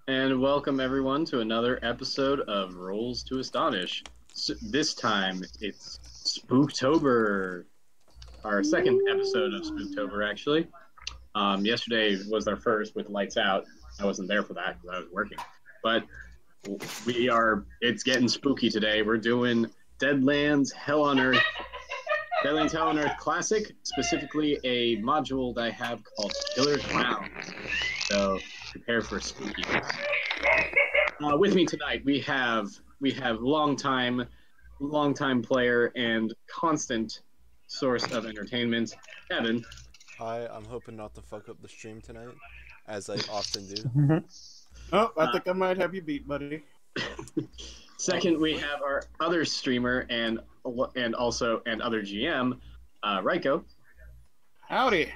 And welcome everyone to another episode of Rolls to Astonish. This time it's Spooktober, our second episode of Spooktober, actually. Yesterday was our first with Lights Out. I wasn't there for that because I was working. But it's getting spooky today. We're doing Deadlands Hell on Earth, Deadlands Hell on Earth Classic, specifically a module that I have called Killer Clowns. So prepare for spookiness. With me tonight, we have longtime player and constant source of entertainment, Evan. Hi, I'm hoping not to fuck up the stream tonight, as I often do. Oh, I Uh, think I might have you beat, buddy. Second, we have our other streamer and also and other GM, Raiko. Howdy.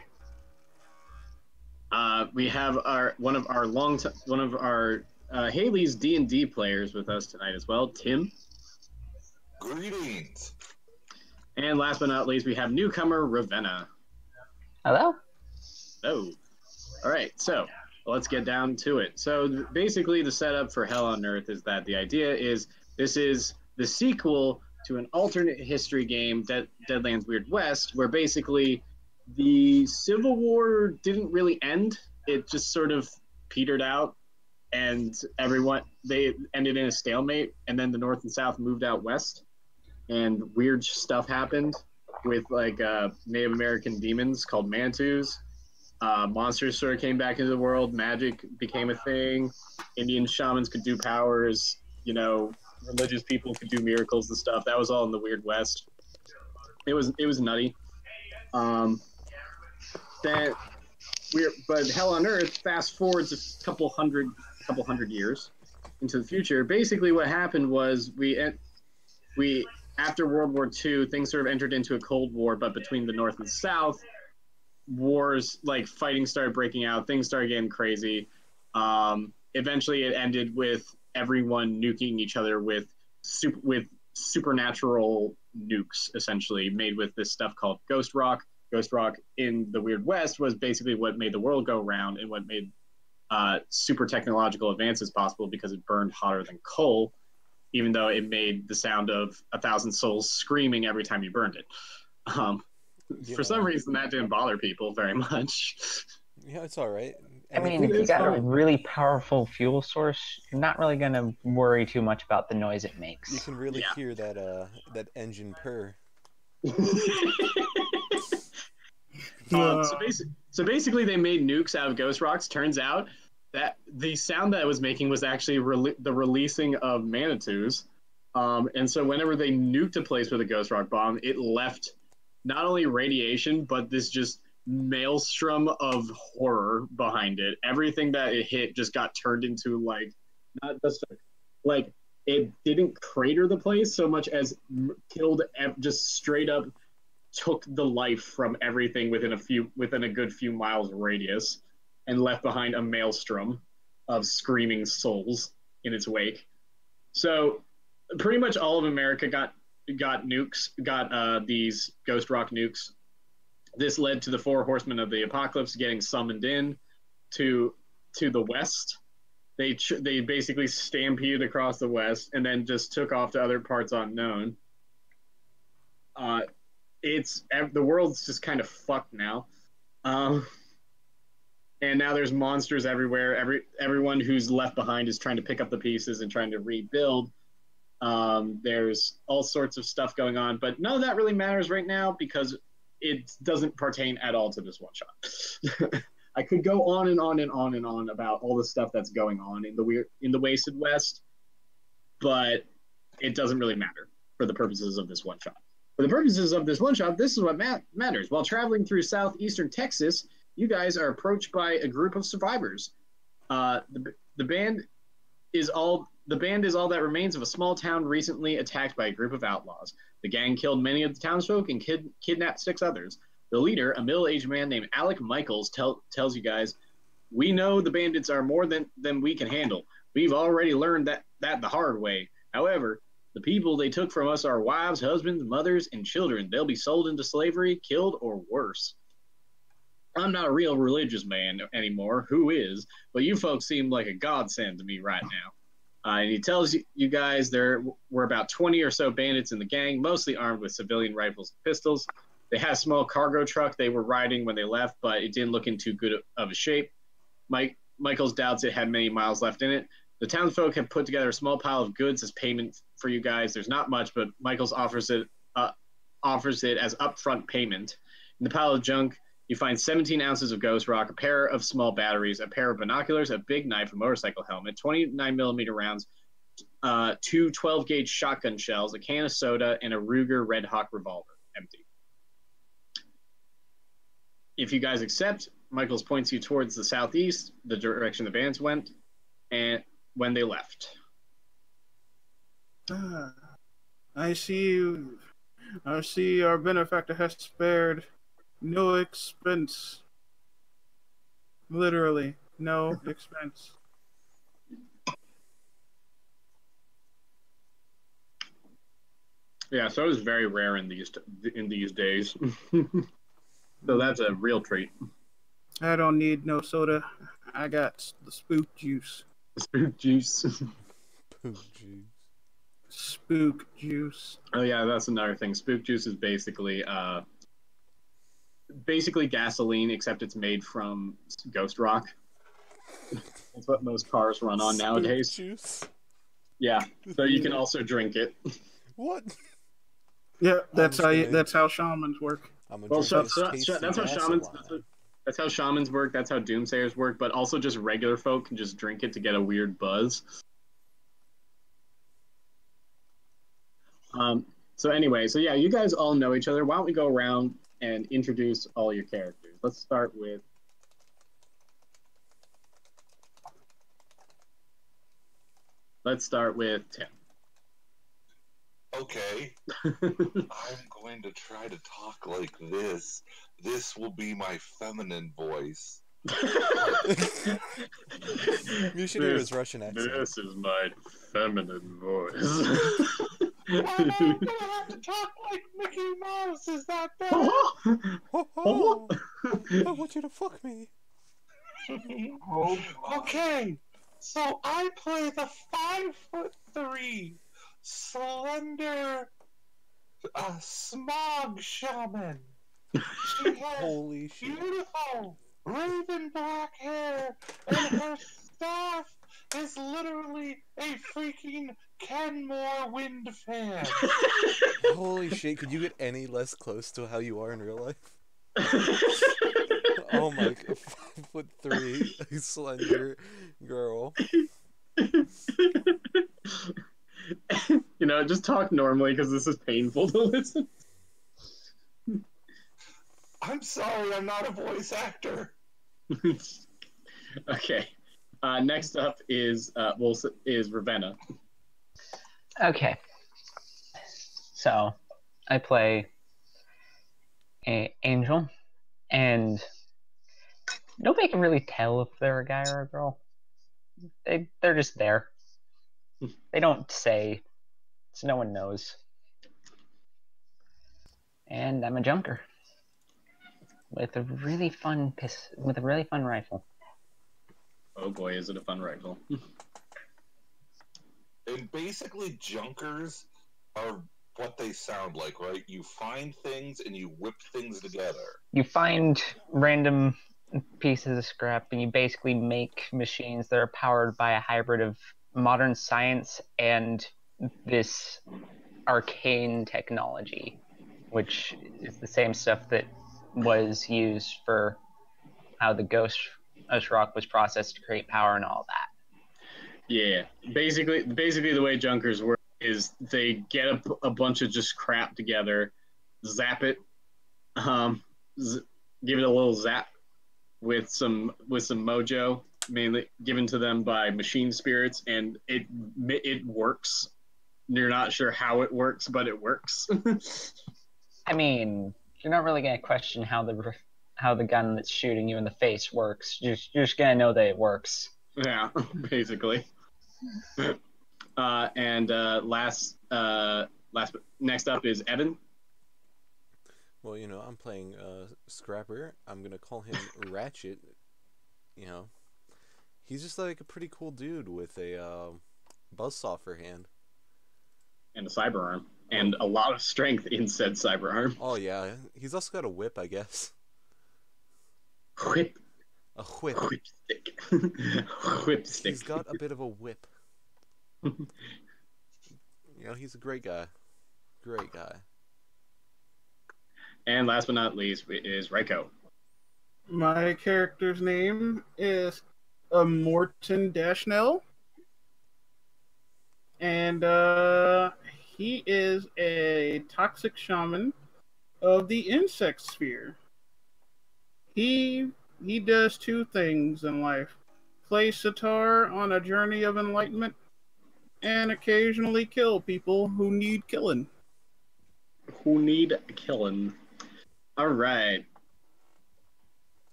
We have one of our Haley's D&D players with us tonight as well, Tim. Greetings. And last but not least, we have newcomer Ravenna. Hello? Oh, all right. So let's get down to it. So basically, the setup for Hell on Earth is that the idea is this is the sequel to an alternate history game, Deadlands Weird West, where basically the Civil War didn't really end. It just sort of petered out, and they ended in a stalemate, and then the North and South moved out west, and weird stuff happened with Native American demons called Mantus. Monsters sort of came back into the world. Magic became a thing. Indian shamans could do powers. Religious people could do miracles and stuff. That was all in the Weird West. It was nutty. But Hell on Earth fast forwards a couple hundred years into the future. Basically, what happened was we after World War II, things sort of entered into a Cold War, but between the North and South, wars, like fighting started breaking out, things started getting crazy. Eventually, it ended with everyone nuking each other with supernatural nukes, essentially, made with this stuff called Ghost Rock. Ghost Rock in the Weird West was basically what made the world go round and what made super technological advances possible because it burned hotter than coal, even though it made the sound of 1,000 souls screaming every time you burned it. For some reason, that didn't bother people very much. Yeah, it's all right. I mean, if you got a really powerful fuel source, you're not really going to worry too much about the noise it makes. You can really hear that engine purr. So basically, they made nukes out of ghost rocks. Turns out that the sound that it was making was actually the releasing of Manitous. And so whenever they nuked a place with a ghost rock bomb, it left not only radiation, but this just maelstrom of horror behind it. Everything that it hit just got turned into not just it didn't crater the place so much as killed, just straight up took the life from everything within a good few miles radius, and left behind a maelstrom of screaming souls in its wake. So pretty much all of America got nukes, these ghost rock nukes. This led to the four horsemen of the apocalypse getting summoned in to the west. They basically stampeded across the west and then just took off to other parts unknown. The world's just kind of fucked now, and now there's monsters everywhere. Everyone who's left behind is trying to pick up the pieces and trying to rebuild. There's all sorts of stuff going on, but none of that really matters right now because it doesn't pertain at all to this one shot. I could go on and on and on and on about all the stuff that's going on in the Wasted West, but it doesn't really matter for the purposes of this one shot. For the purposes of this one shot, this is what matters. While traveling through southeastern Texas, you guys are approached by a group of survivors. The band is all that remains of a small town recently attacked by a group of outlaws. The gang killed many of the townsfolk and kidnapped 6 others. The leader, a middle-aged man named Alec Michaels, tells you guys, "We know the bandits are more than we can handle. We've already learned that the hard way. However, the people they took from us are wives, husbands, mothers, and children. They'll be sold into slavery, killed, or worse." I'm not a real religious man anymore. Who is? But you folks seem like a godsend to me right now. And he tells you guys there were about 20 or so bandits in the gang, mostly armed with civilian rifles and pistols. They had a small cargo truck they were riding when they left, but it didn't look in too good of a shape. Michaels doubts it had many miles left in it. The townsfolk have put together a small pile of goods as payment for you guys. There's not much, but Michaels offers it as upfront payment. In the pile of junk, you find 17 ounces of ghost rock, a pair of small batteries, a pair of binoculars, a big knife, a motorcycle helmet, 29 millimeter rounds, two 12-gauge shotgun shells, a can of soda, and a Ruger Red Hawk revolver, empty. If you guys accept, Michaels points you towards the southeast, the direction the bands went, and when they left. I see our benefactor has spared no expense. Literally, no expense. Yeah, soda is very rare in these days. So that's a real treat. I don't need no soda. I got the spook juice. Spook juice. Poop juice. Spook juice. Oh yeah, that's another thing. Spook juice is basically gasoline, except it's made from ghost rock. That's what most cars run on Spook nowadays. Juice. Yeah, so you can also drink it. What? Yeah, that's kidding. that's how shamans work. I'm gonna Well, drink so, this so, tasty that's how glass of shamans. wine. That's how shamans work. That's how doomsayers work. But also, just regular folk can just drink it to get a weird buzz. So anyway, so yeah, you guys all know each other. Why don't we go around and introduce all your characters? Let's start with. Tim. Okay, I'm going to try to talk like this. This will be my feminine voice. You should hear his Russian accent. This is my feminine voice. I'm gonna have to talk like Mickey Mouse. Is that better? Oh, I want you to fuck me. Okay, so I play the 5'3" slender smog shaman. She has Holy shit. beautiful raven black hair, and her staff is literally a freaking Kenmore wind fan. Holy shit, could you get any less close to how you are in real life? Oh my god, 5'3", slender girl. Just talk normally because this is painful to listen. I'm sorry, I'm not a voice actor. Okay. Next up is Ravenna. Okay. So, I play a Angel, and nobody can really tell if they're a guy or a girl. They're just there. They don't say, so no one knows. And I'm a junker with a really fun rifle. Oh boy, is it a fun rifle. And basically, junkers are what they sound like, right? You find things and you whip things together. You find random pieces of scrap and you basically make machines that are powered by a hybrid of modern science and this arcane technology, which is the same stuff that was used for how the ghost rock was processed to create power and all that. Yeah, basically the way junkers work is they get a bunch of just crap together, zap it, give it a little zap with some mojo, mainly given to them by machine spirits, and it works. You're not sure how it works, but it works. I mean, you're not really going to question how the gun that's shooting you in the face works. You're just going to know that it works. Yeah, basically. Next up is Evan. Well, you know, I'm playing Scrapper. I'm gonna call him Ratchet. You know, he's just like a pretty cool dude with a buzzsaw for hand. And a cyber arm. And a lot of strength in said cyber arm. Oh yeah, he's also got a whip, I guess. Whip. A whip. Whipstick. Whipstick. He's got a bit of a whip. You know, he's a great guy. Great guy. And last but not least is Reiko. My character's name is Morton Dashnell. And he is a toxic shaman of the insect sphere. He does two things in life: play sitar on a journey of enlightenment, and occasionally kill people who need killing. Who need killing. All right.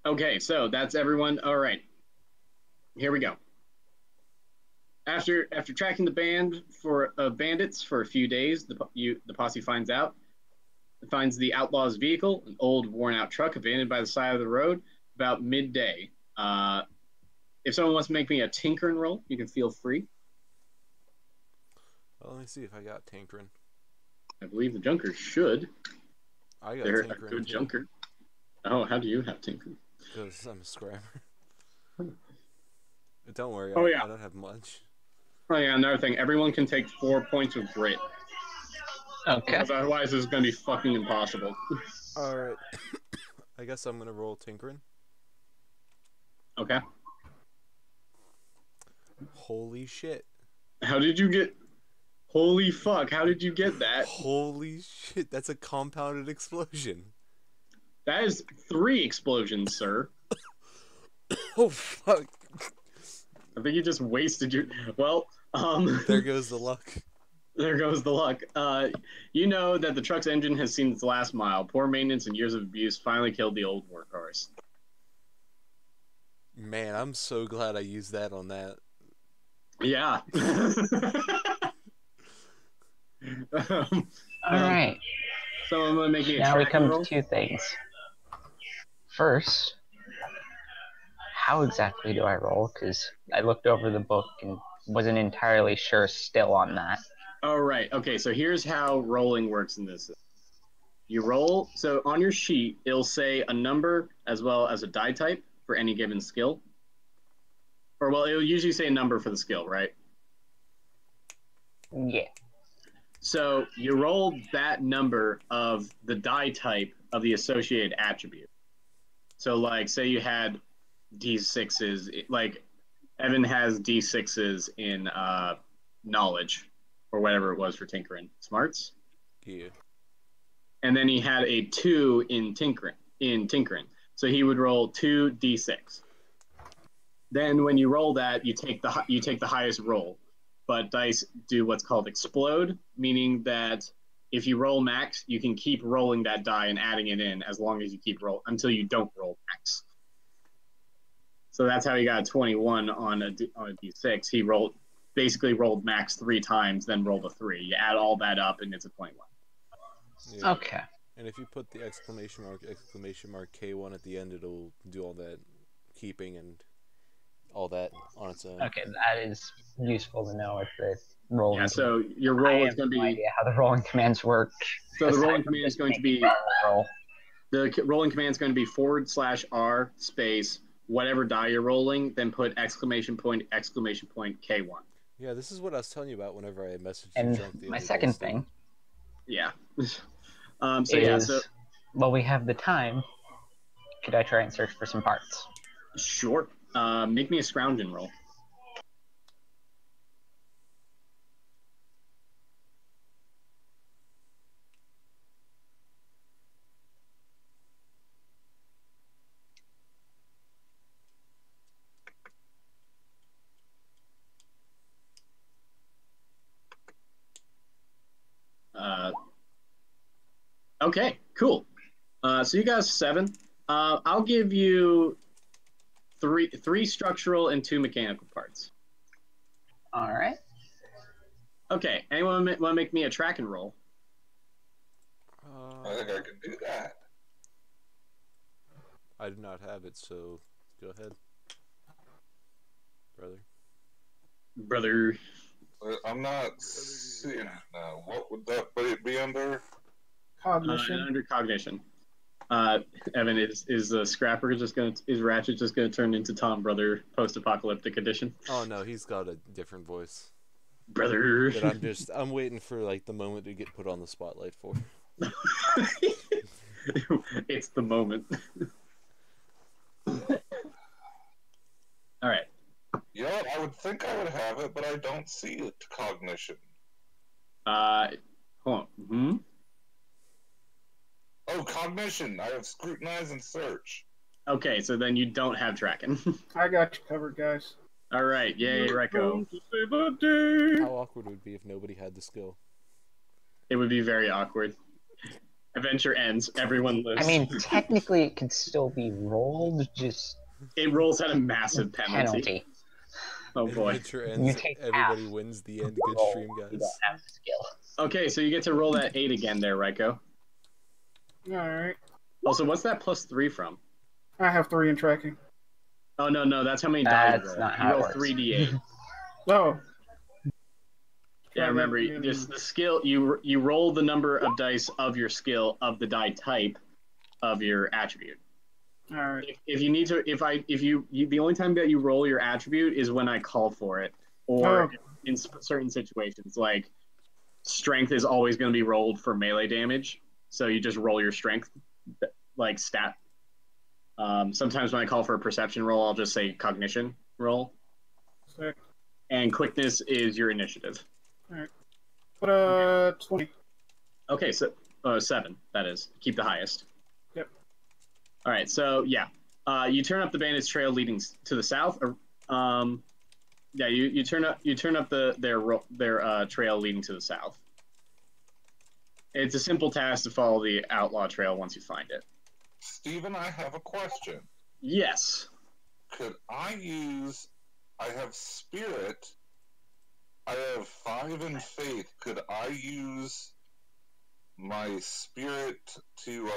Okay, so that's everyone. All right. Here we go. After tracking the band for bandits for a few days, the posse finds the outlaw's vehicle, an old, worn-out truck abandoned by the side of the road, about midday. If someone wants to make me a tinkering roll, you can feel free. Well, let me see if I got tinkering. I believe the Junkers should. I got They're a tinkering. good too, Junker. Oh, how do you have tinkering? because I'm a Scrapper. Don't worry, Oh, yeah. I don't have much. Oh yeah, another thing. Everyone can take 4 points of grit. Okay. Because otherwise this is going to be fucking impossible. Alright. I guess I'm gonna roll tinkering. Okay. Holy shit. How did you get... Holy fuck, how did you get that? Holy shit, that's a compounded explosion. That is 3 explosions, sir. Oh fuck. I think you just wasted your... Well, There goes the luck. there goes the luck. You know that the truck's engine has seen its last mile. Poor maintenance and years of abuse finally killed the old workhorse. Man, I'm so glad I used that on that. Yeah. All right. So I'm going to make me a Now we tracking come roll. to two things. First, how exactly do I roll? Because I looked over the book and wasn't entirely sure still on that. All right. Okay. So here's how rolling works in this. You roll. So on your sheet, it'll say a number as well as a die type for any given skill. Or well, it'll usually say a number for the skill, right? Yeah. So you roll that number of the die type of the associated attribute. So like, say you had D6s, like Evan has D6s in knowledge or whatever it was for tinkering, smarts. Yeah. And then he had a 2 in tinkering. So he would roll 2 D6. Then when you roll that, you take the highest roll. But dice do what's called explode, meaning that if you roll max, you can keep rolling that die and adding it in as long as you keep roll until you don't roll max. So that's how he got a 21 on a D6. He basically rolled max 3 times, then rolled a 3. You add all that up, and it's a 21. Yeah. Okay. And if you put the exclamation mark K1 at the end, it'll do all that keeping and all that on its own. Okay, that is useful to know if the rolling. Yeah, so your I roll have is going to no be... idea how the rolling commands work. So the aside rolling from command is just going to making be... a roll. The rolling command is going to be /R space whatever die you're rolling, then put exclamation point K1. Yeah, this is what I was telling you about whenever I messaged And you drunk the my other day, second Steve. thing Yeah. is, while we have the time, could I try and search for some parts? Sure. Make me a scrounging roll. Okay, cool. So you got 7. I'll give you three structural and 2 mechanical parts. All right. Okay, anyone want to make me a track and roll? I think I can do that. I do not have it, so go ahead, brother. Brother. I'm not seeing it now. What would that be under? Cognition. Under cognition. Evan, is Scrapper is Ratchet just gonna turn into Tom Brother post-apocalyptic edition? Oh no, he's got a different voice Brother. that I'm waiting for like the moment to get put on the spotlight for. It's the moment. All right. You know what? I would think I would have it, but I don't see it. Cognition. Hold on. Hmm? Oh, cognition. I have scrutinize and search. Okay, so then you don't have tracking. I got you covered, guys. All right, yay, Reiko. Welcome to save the day. How awkward would it be if nobody had the skill? It would be very awkward. Adventure ends. Everyone lives. I mean, technically, it could still be rolled, just it rolls at a massive penalty. Oh boy. Adventure You ends. take Everybody half. wins. The end. Good Roll, stream, you guys. don't have the skill. Okay, so you get to roll that 8 again there, Reiko. All right. Also, what's that +3 from? I have 3 in tracking. Oh no, that's how many dice you That's roll. not You how it roll works. 3d8. Oh. Yeah, remember, just the skill. You roll the number of dice of your skill of the die type of your attribute. All right. If you need to, if you the only time that you roll your attribute is when I call for it, or in certain situations, like strength is always going to be rolled for melee damage, so you just roll your strength like stat. Sometimes when I call for a perception roll, I'll just say cognition roll, Sick. and quickness is your initiative. All right. But 20. Okay, so 7. That is, keep the highest. Yep. All right, so yeah, you turn up the bandits' trail leading to the south. Yeah, you turn up their trail leading to the south. It's a simple task to follow the outlaw trail once you find it. Steven, I have a question. Yes. Could I use... I have spirit. I have 5 in faith. Could I use my spirit to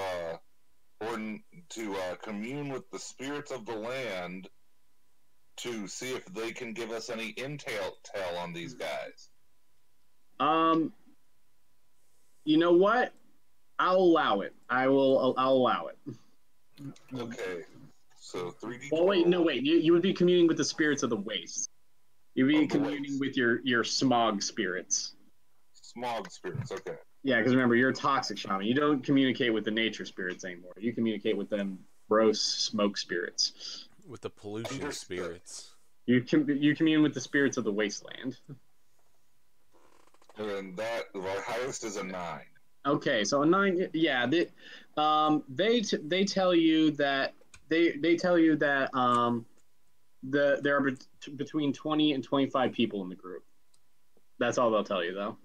commune with the spirits of the land to see if they can give us any intel on these guys? You know what? I'll allow it. I'll allow it. Okay. So 3D. Well, wait, no, wait. You would be communing with the spirits of the waste. You'd be communing with your smog spirits. Smog spirits, okay. Yeah, because remember, you're a toxic shaman. You don't communicate with the nature spirits anymore. You communicate with them gross smoke spirits. With the pollution spirits. You commune with the spirits of the wasteland. And that, our highest is a 9. Okay, so a 9. Yeah, they tell you that there are between 20 and 25 people in the group. That's all they'll tell you, though.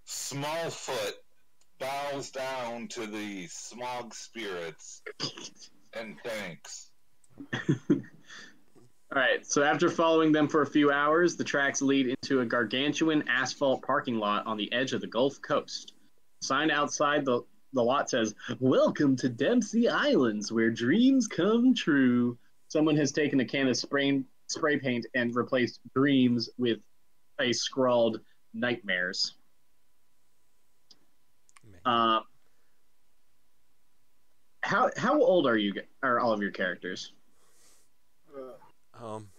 Smallfoot bows down to the smog spirits and thanks. All right, so after following them for a few hours, the tracks lead into a gargantuan asphalt parking lot on the edge of the Gulf Coast. The sign outside the lot says, "Welcome to Dempsey Islands, where dreams come true." Someone has taken a can of spray paint and replaced dreams with a scrawled nightmares. How old are all of your characters?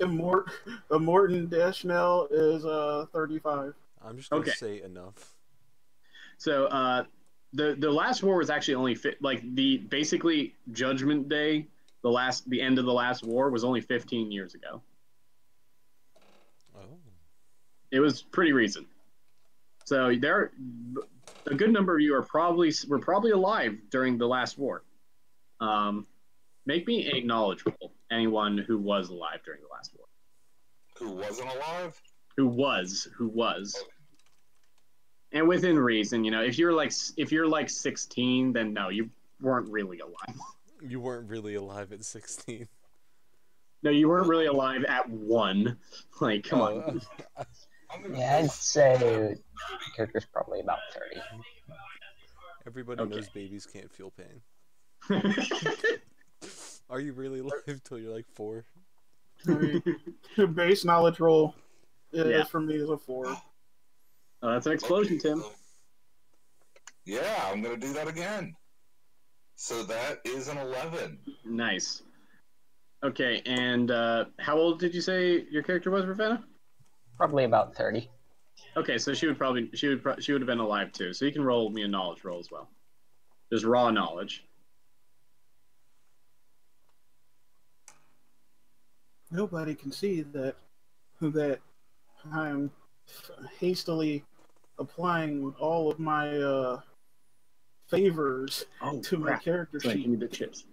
Immortan Dashnell is 35. I'm just gonna say enough. So the last war was actually only basically Judgment Day. The end of the last war was only 15 years ago. Oh. It was pretty recent. So a good number of you were probably alive during the last war. Make me acknowledgeable. Anyone who was alive during the last war. Who wasn't alive? Who was. Okay. And within reason, if you're like 16, then no, you weren't really alive. You weren't really alive at 16. No, you weren't really alive at 1. Like, come on. Yeah, I'd say the character's probably about 30. Everybody Okay. knows babies can't feel pain. Are you really alive till you're like 4? Base knowledge roll Yeah. for me is a 4. Oh, that's an explosion, Okay, Tim. so- yeah, I'm gonna do that again. So that is an 11. Nice. Okay, and how old did you say your character was, Ravenna? Probably about 30. Okay, so she would have been alive too. So you can roll me a knowledge roll as well. Just raw knowledge. Nobody can see that I'm hastily applying all of my favors to my character Sorry, sheet. give me the chips.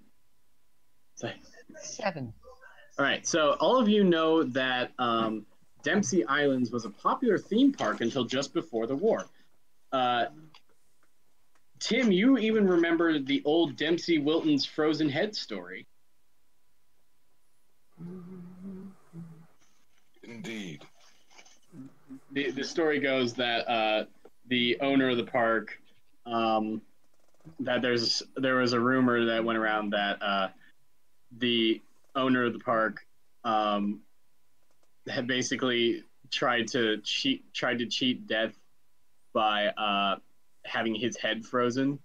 Sorry. 7. All right, so all of you know that Dempsey Islands was a popular theme park until just before the war. Tim, you even remember the old Dempsey Wilton's Frozen Head story. Indeed. The story goes that the owner of the park, that there was a rumor that went around that the owner of the park had basically tried to cheat death by having his head frozen,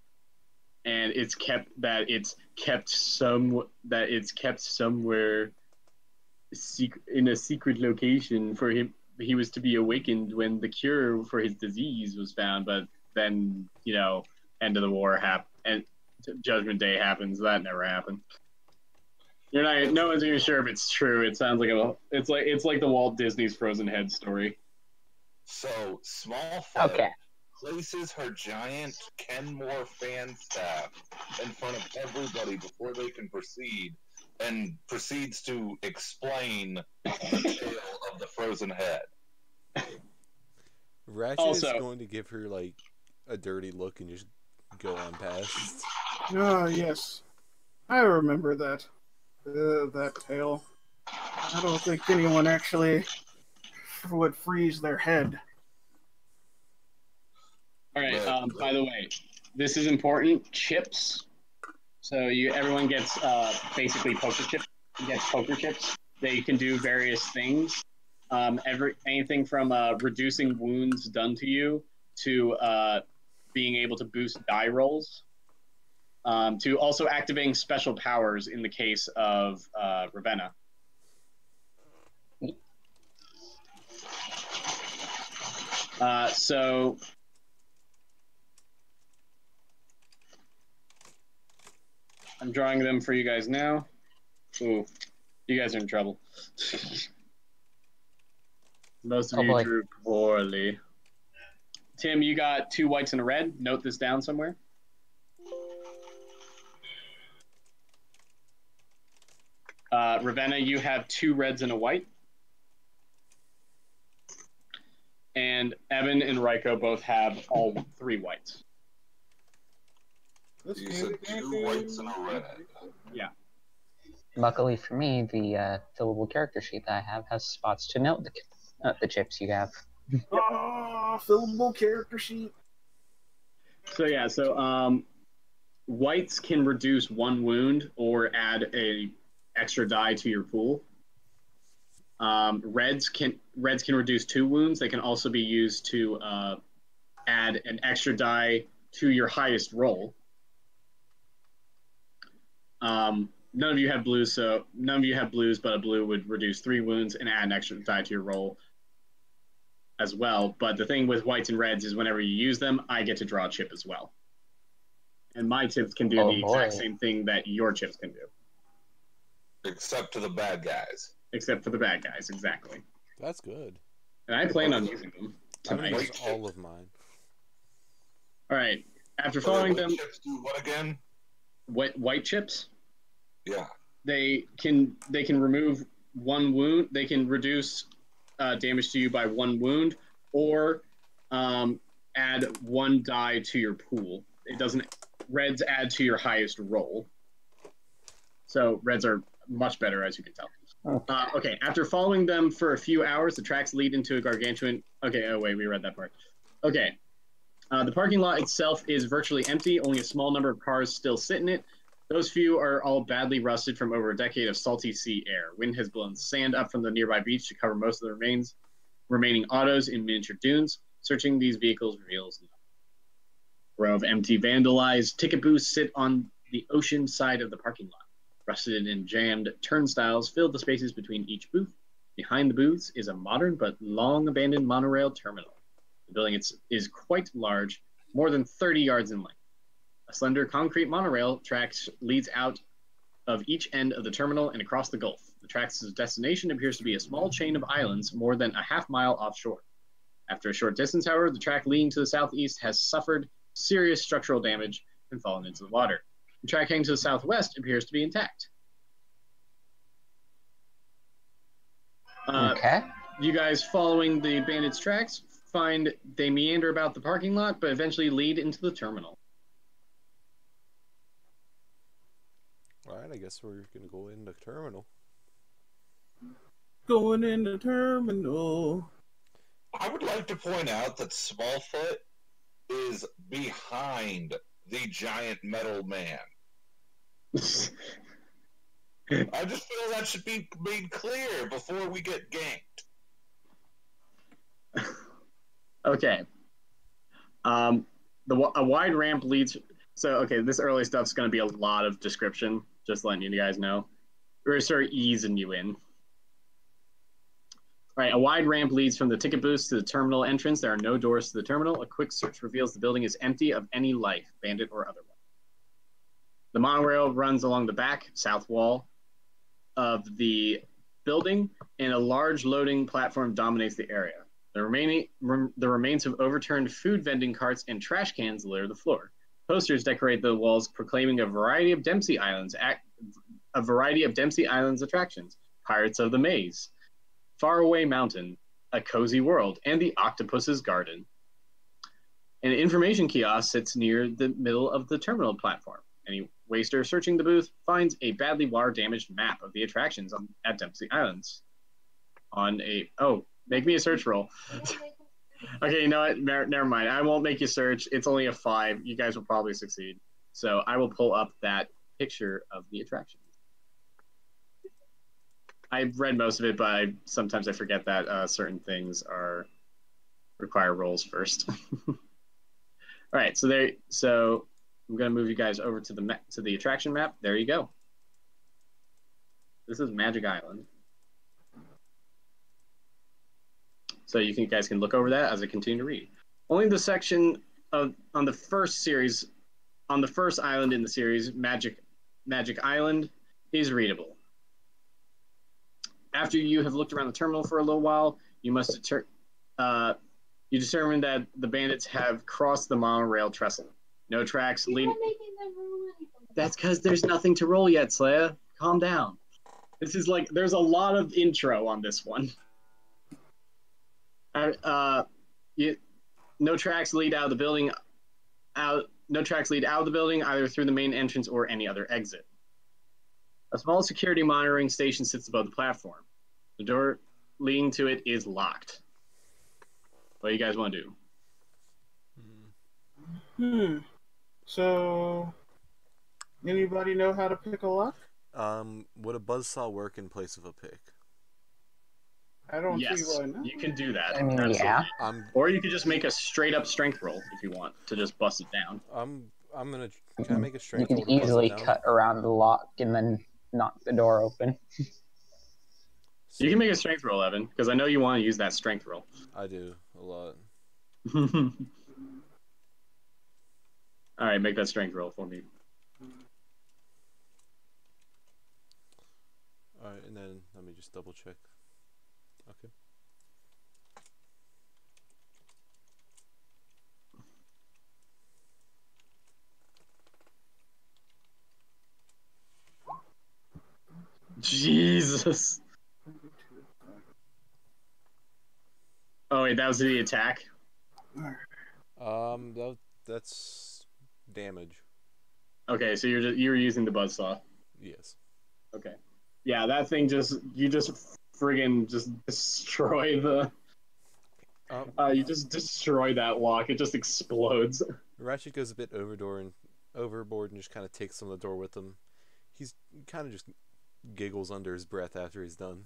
and it's kept somewhere in a secret location for him. He was to be awakened when the cure for his disease was found, but then end of the war happened and Judgment Day happens. That never happened. No one's even sure if it's true. It sounds like it's like the Walt Disney's Frozen Head story. So Smallfoot Okay. places her giant Kenmore fan staff in front of everybody before they can proceed, and proceeds to explain the tale of the frozen head. Ratchet is going to give her like a dirty look and just go on past. Oh, yes. I remember that. That tale. I don't think anyone actually would freeze their head. All right. By the way, this is important. Chips. So everyone gets basically poker chips. Gets poker chips. They can do various things. Anything from reducing wounds done to you to being able to boost die rolls. To also activating special powers in the case of Ravenna. So I'm drawing them for you guys now. Ooh, you guys are in trouble. Most of you drew poorly. Tim, you got 2 whites and a red. Note this down somewhere. Ravenna, you have 2 reds and a white. And Evan and Ryko both have all 3 whites. You said 2 whites and a red. Yeah. Luckily for me, the fillable character sheet that I have has spots to note the chips you have. Oh, fillable character sheet. So whites can reduce 1 wound or add a extra die to your pool. Reds can reduce 2 wounds. They can also be used to add an extra die to your highest roll. None of you have blues, but a blue would reduce 3 wounds and add an extra die to your roll as well. But the thing with whites and reds is whenever you use them, I get to draw a chip as well. And my chips can do the exact same thing that your chips can do. Except to the bad guys. Except for the bad guys, exactly. That's good. And I plan on using them I'm gonna tonight. use all of mine. All right. After following them, Chips do what again? white chips. Yeah. They can remove 1 wound. They can reduce damage to you by 1 wound, or add 1 die to your pool. It doesn't. Reds add to your highest roll. So reds are much better, as you can tell. Okay. After following them for a few hours, the tracks lead into a gargantuan. Okay. Oh wait, we read that part. Okay. The parking lot itself is virtually empty. Only a small number of cars still sit in it. Those few are all badly rusted from over a decade of salty sea air. Wind has blown sand up from the nearby beach to cover most of the remaining autos in miniature dunes. Searching these vehicles reveals nothing. A row of empty, vandalized ticket booths sit on the ocean side of the parking lot. Rusted and jammed turnstiles fill the spaces between each booth. Behind the booths is a modern but long abandoned monorail terminal. The building is quite large, more than 30 yards in length. A slender concrete monorail tracks leads out of each end of the terminal and across the Gulf. The track's destination appears to be a small chain of islands more than a half-mile offshore. After a short distance, however, the track leading to the southeast has suffered serious structural damage and fallen into the water. The track heading to the southwest appears to be intact. Okay. You guys following the bandits' tracks find they meander about the parking lot, but eventually lead into the terminal. Alright, I guess we're gonna go in the terminal. Going in the terminal. I would like to point out that Smallfoot is behind the giant metal man. I just feel that should be made clear before we get ganked. Okay. A wide ramp leads. So, okay, this early stuff's going to be a lot of description, just letting you guys know. We're going to start easing you in. All right, a wide ramp leads from the ticket booths to the terminal entrance. There are no doors to the terminal. A quick search reveals the building is empty of any life, bandit or otherwise. The monorail runs along the back, south wall of the building, and a large loading platform dominates the area. The remains of overturned food vending carts and trash cans litter the floor. Posters decorate the walls, proclaiming a variety of Dempsey Islands attractions: Pirates of the Maze, Faraway Mountain, A Cozy World, and the Octopus's Garden. An information kiosk sits near the middle of the terminal platform. Any waster searching the booth finds a badly wire-damaged map of the attractions at Dempsey Islands. Make me a search roll. Okay, you know what? Never mind. I won't make you search. It's only a 5. You guys will probably succeed. So I will pull up that picture of the attraction. I've read most of it, but sometimes I forget that certain things require rolls first. All right, so I'm going to move you guys over to the attraction map. There you go. This is Magic Island. So you guys can look over that as I continue to read. Only the section on the first island in the series, Magic Island, is readable. After you have looked around the terminal for a little while, you determine that the bandits have crossed the monorail trestle. No tracks leading. That's because there's nothing to roll yet, Slaya. Calm down. This is there's a lot of intro on this one. No tracks lead out of the building. No tracks lead out of the building, either through the main entrance or any other exit. A small security monitoring station sits above the platform. The door leading to it is locked. What do you guys want to do? So, anybody know how to pick a lock? Would a buzzsaw work in place of a pick? I don't see Yes, why not. you can do that. I mean, yeah. Or you could just make a straight up strength roll if you want to just bust it down. I'm gonna. Can I make a You strength can roll to buzz it easily down? cut around the lock and then knock the door open. You can make a strength roll, Evan, because I know you want to use that strength roll. I do a lot. All right, make that strength roll for me. All right, and then let me just double check. Okay. Jesus. Oh wait, that was the attack. That's damage. Okay, so you're using the buzzsaw. Yes. Okay. Yeah, that thing just friggin' just destroy the. You just destroy that lock. It just explodes. Ratchet goes a bit overboard and just kind of takes some of the door with him. He's kind of just giggles under his breath after he's done.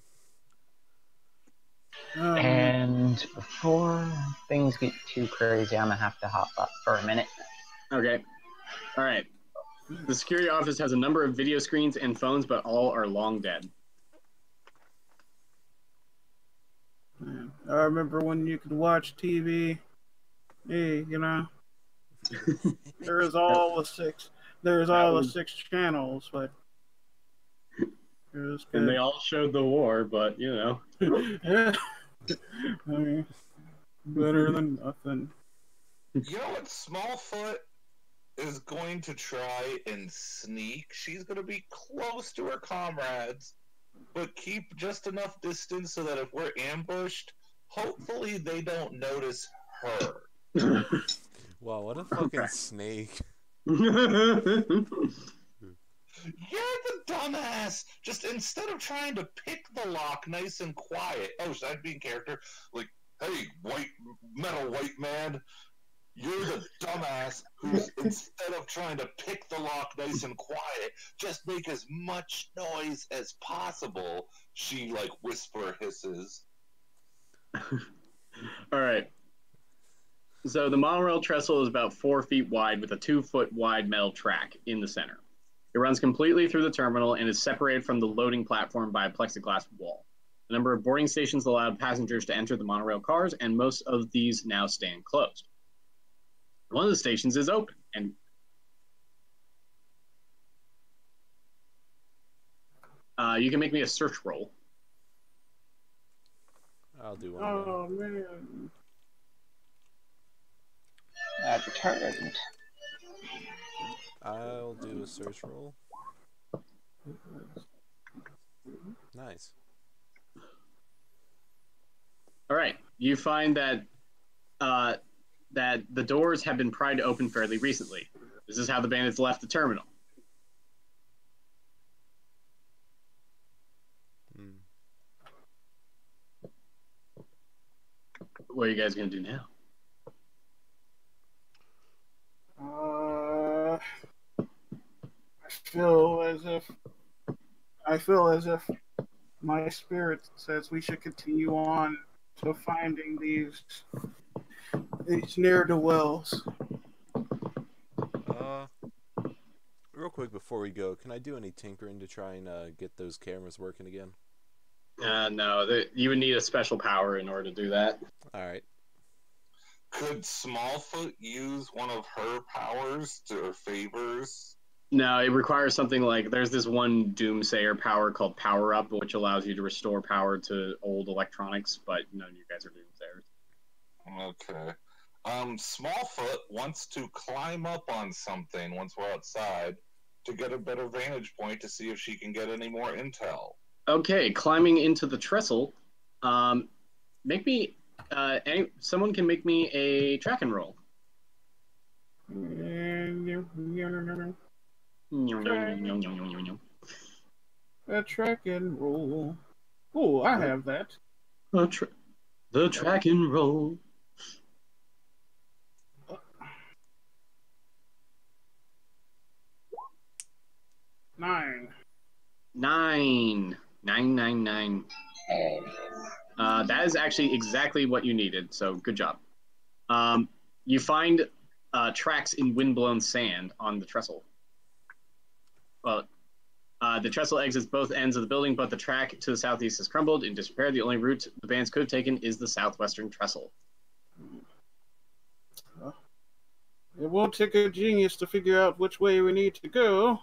And before things get too crazy, I'm gonna have to hop up for a minute. Okay. All right. The security office has a number of video screens and phones, but all are long dead. I remember when you could watch TV. Hey, you know, there's all the six channels, but it was good. And they all showed the war, but you know. Yeah. I mean, better than nothing. You know what? Smallfoot is going to try and sneak. She's going to be close to her comrades, but keep just enough distance so that if we're ambushed, hopefully they don't notice her. Wow, what a fucking snake. You're the dumbass! Just instead of trying to pick the lock nice and quiet. Oh, should I be in character? Like, hey, metal white man, you're the dumbass who's, instead of trying to pick the lock nice and quiet, just make as much noise as possible, she, like, whisper hisses. Alright. So the monorail trestle is about 4 feet wide with a 2-foot wide metal track in the center. It runs completely through the terminal and is separated from the loading platform by a plexiglass wall. The number of boarding stations allowed passengers to enter the monorail cars, and most of these now stand closed. One of the stations is open, and you can make me a search roll. I'll do one. Oh man. Returned. I'll do a search roll. Nice. All right, you find that that the doors have been pried open fairly recently. This is how the bandits left the terminal. What are you guys gonna do now? I feel as if my spirit says we should continue on to finding these ne'er-do-wells. Real quick before we go, can I do any tinkering to try and get those cameras working again? No, you would need a special power in order to do that. All right. Could Smallfoot use one of her powers to her favors? No, it requires something like, there's this one Doomsayer power called Power Up, which allows you to restore power to old electronics, but none of you guys are Doomsayers. Okay. Smallfoot wants to climb up on something once we're outside to get a better vantage point to see if she can get any more intel. Okay, climbing into the trestle. Make me, someone can make me a track and roll. A track and roll. Oh, I have that. The track and roll. Nine. That is actually exactly what you needed, so good job. You find tracks in windblown sand on the trestle. Well, the trestle exits both ends of the building, but the track to the southeast has crumbled and disappeared. The only route the bands could have taken is the southwestern trestle. It won't take a genius to figure out which way we need to go.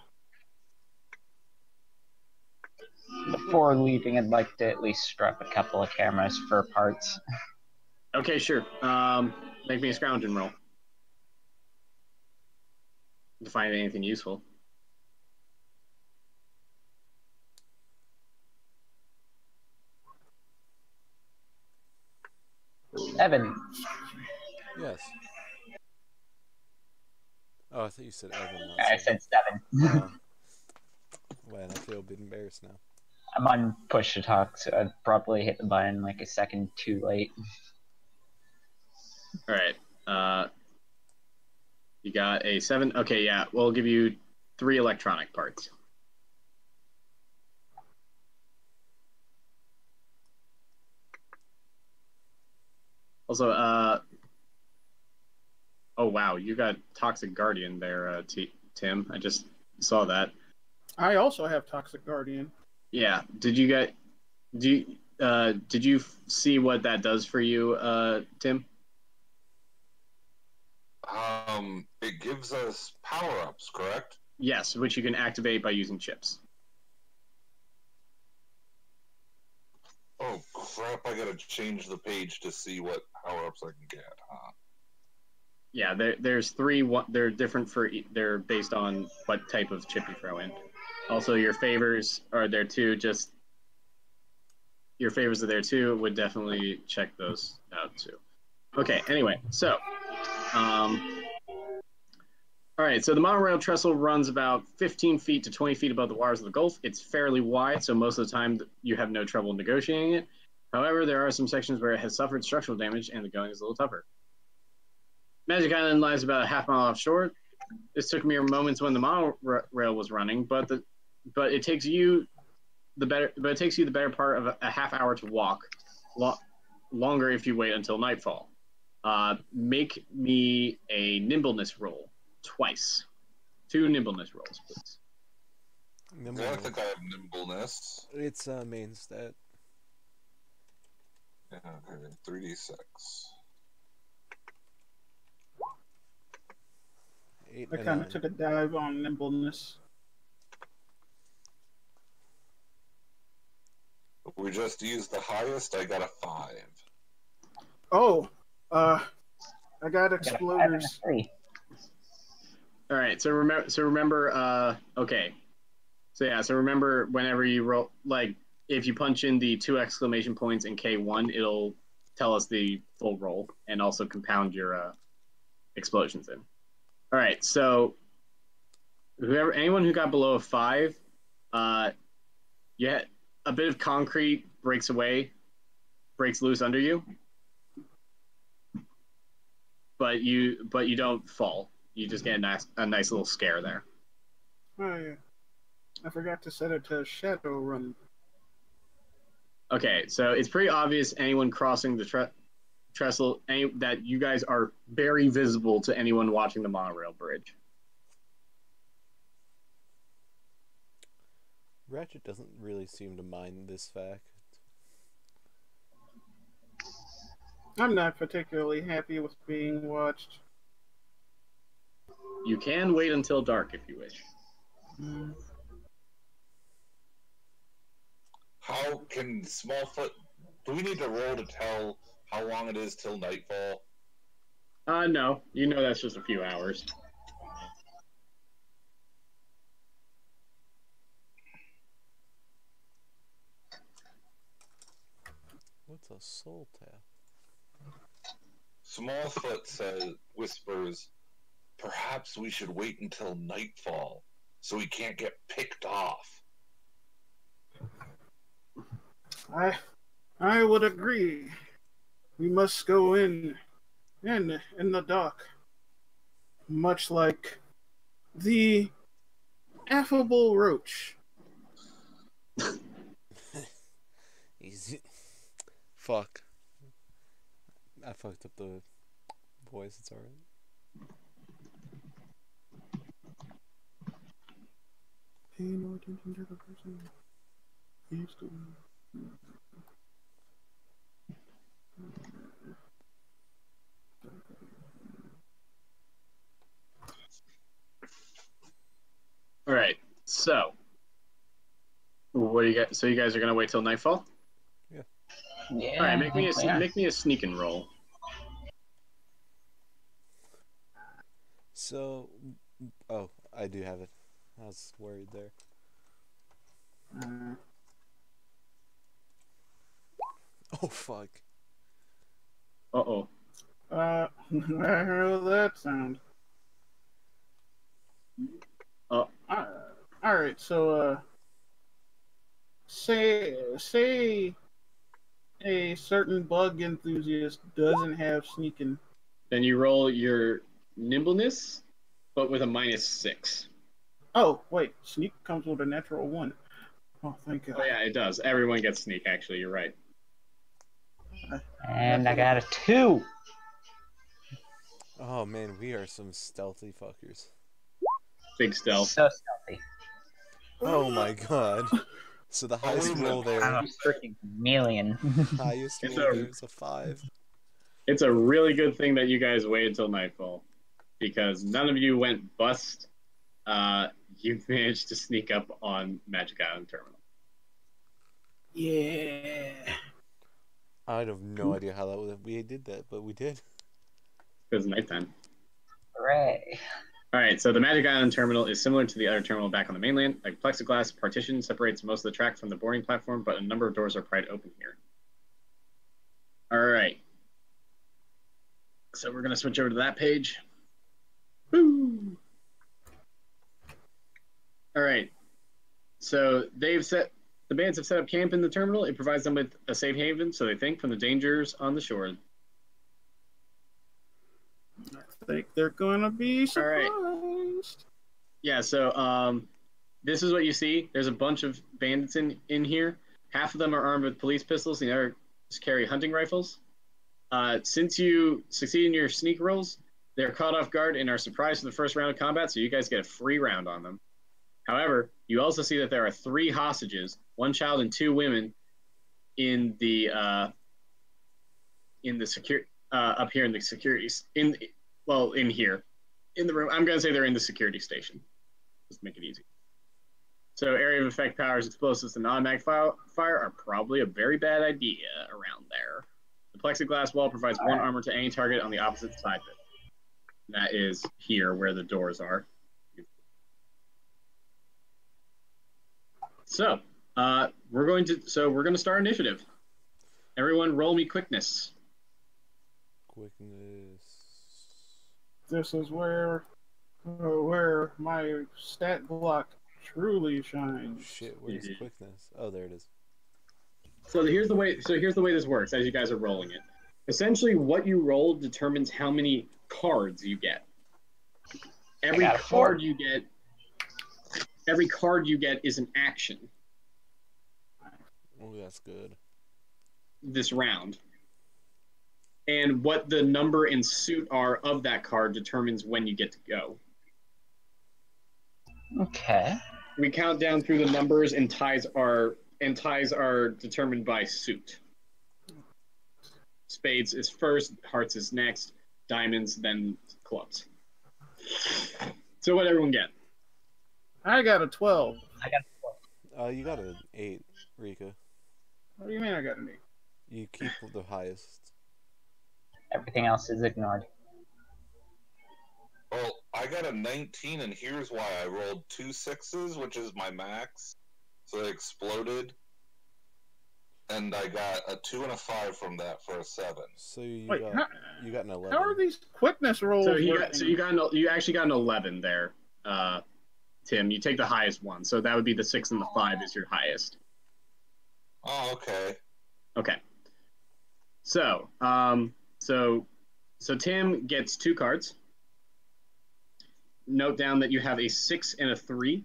Before leaving, I'd like to at least strap a couple of cameras for parts. Okay, sure. Make me a scrounging roll to find anything useful. Evan. Yes. Oh, I thought you said Evan. I said 7. Man, I feel a bit embarrassed now. I'm on push to talk, so I'd probably hit the button like a second too late. All right. You got a 7. Okay, yeah. We'll give you 3 electronic parts. Also, oh wow, you got Toxic Guardian there, Tim. I just saw that. I also have Toxic Guardian. Yeah. Did you see what that does for you, Tim? It gives us power-ups, correct? Yes, which you can activate by using chips. Oh crap! I gotta change the page to see what power-ups I can get. Huh? Yeah, there's 3. They're different they're based on what type of chip you throw in. Also, your favors are there too. Just your favors are there too. Would definitely check those out too. Okay. Anyway, so all right, so the monorail trestle runs about 15 feet to 20 feet above the waters of the Gulf. It's fairly wide, so most of the time you have no trouble negotiating it. However, there are some sections where it has suffered structural damage and the going is a little tougher. Magic Island lies about a half mile offshore. This took mere moments when the monorail was running, but it takes you the better part of a half hour to walk. Longer if you wait until nightfall. Make me a nimbleness roll. Twice. 2 nimbleness rolls, please. Yeah, I think I have nimbleness. It's main stat. Yeah, okay, 3d6. 8 I and kind 9. of took a dive on nimbleness. We just used the highest. I got a 5. Oh, I got I got a 5 and a exploders. 3. All right, so remember, okay. So remember whenever you roll, like, if you punch in the 2 exclamation points in K1, it'll tell us the full roll and also compound your explosions in. All right, so anyone who got below a 5, yeah, a bit of concrete breaks loose under you, but you don't fall. You just get a nice little scare there. Oh yeah, I forgot to set it to shadow run. Okay, so it's pretty obvious anyone crossing the trestle that you guys are very visible to anyone watching the monorail bridge. Ratchet doesn't really seem to mind this fact. I'm not particularly happy with being watched. You can wait until dark if you wish. Mm. How can Smallfoot? Do we need to roll to tell how long it is till nightfall? No, you know that's just a few hours. What's a soul tap? Smallfoot whispers, perhaps we should wait until nightfall so we can't get picked off. I would agree. We must go in the dark, much like the affable roach. Easy. Fuck. I fucked up the voice. It's alright. Pay no attention to the person. He's going. All right, so what do you guys? So you guys are gonna wait till nightfall? Yeah. Yeah. All right, make me yeah. a sneaking roll. So, oh, I do have it. I was worried there. Oh fuck. Uh-oh. I heard that sound. Oh. All right, so say a certain bug enthusiast doesn't have sneaking. Then you roll your nimbleness, but with a -6. Oh, wait. Sneak comes with a natural 1. Oh, thank God. Oh yeah, it does. Everyone gets sneak. Actually, you're right. And I got a 2. Oh man, we are some stealthy fuckers. Big stealth. So stealthy. Oh my god. So the highest wait a roll minute. I'm there, a freaking chameleon. highest It's roll a- there is a 5. It's a really good thing that you guys waited till nightfall, because none of you went bust. You managed to sneak up on Magic Island Terminal. Yeah. I have no idea how we did that, but we did. Because it's nighttime. Hooray. All right, so the Magic Island Terminal is similar to the other terminal back on the mainland. A plexiglass partition separates most of the track from the boarding platform, but a number of doors are pried open here. All right. So we're going to switch over to that page. Woo! All right. So the bands have set up camp in the terminal. It provides them with a safe haven, so they think, from the dangers on the shore. I think they're going to be surprised. Yeah, so this is what you see. There's a bunch of bandits in here. Half of them are armed with police pistols, the other just carry hunting rifles. Since you succeed in your sneak rolls, they're caught off guard and are surprised for the first round of combat, so you guys get a free round on them. However, you also see that there are 3 hostages, 1 child and 2 women, in the up here in the securities in here in the room. I'm going to say they're in the security station. Just to make it easy. So area of effect powers, explosives, and automatic fire are probably a very bad idea around there. The plexiglass wall provides 1 armor to any target on the opposite side of it. That is here where the doors are. So we're going to start initiative. Everyone, roll me quickness. Quickness. This is where my stat block truly shines. Shit, where's quickness? Oh, there it is. So here's the way this works as you guys are rolling it. Essentially, what you roll determines how many cards you get. Every card you get is an action Oh, that's good. this round. And what the number and suit are of that card determines when you get to go. Okay. We count down through the numbers, and ties are determined by suit. Spades is first, hearts is next, diamonds, then clubs. So what everyone get? I got a 12. I got You got an 8, Rika. What do you mean I got an 8? You keep the highest. everything else is ignored. Well, I got a 19, and here's why. I rolled 2 6s, which is my max, so they exploded. And I got a 2 and a 5 from that for a 7. So you Wait, got an 11. how are these quickness rolls? So working? you actually got an 11 there, Tim. You take the highest one, so that would be the 6 and the 5 is your highest. Oh, okay. Okay. So Tim gets 2 cards. Note down that you have a 6 and a 3.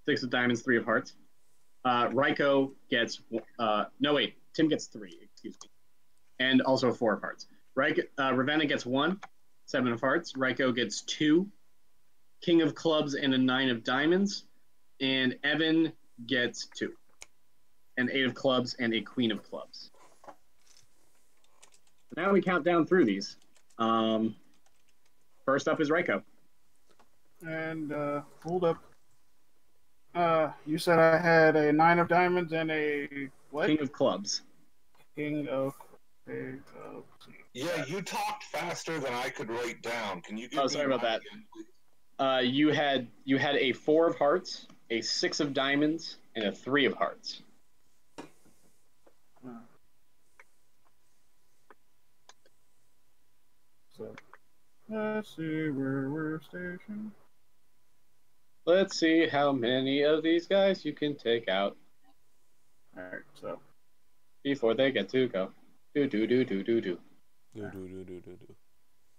6 of diamonds, 3 of hearts. Raiko gets Tim gets 3, excuse me. And also a 4 of hearts. Ravenna gets 1, 7 of hearts. Raiko gets 2, King of clubs and a 9 of diamonds. And Evan gets 2, an 8 of clubs and a queen of clubs. Now we count down through these. First up is Raiko. And hold up. You said I had a 9 of diamonds and a what? King of clubs. King of. Yeah, you talked faster than I could write down. Can you give me sorry about mine that. again, please? You had a 4 of hearts, a 6 of diamonds, and a 3 of hearts. So let's see where we're stationed. Let's see how many of these guys you can take out Alright, so before they get to go. Do. Do.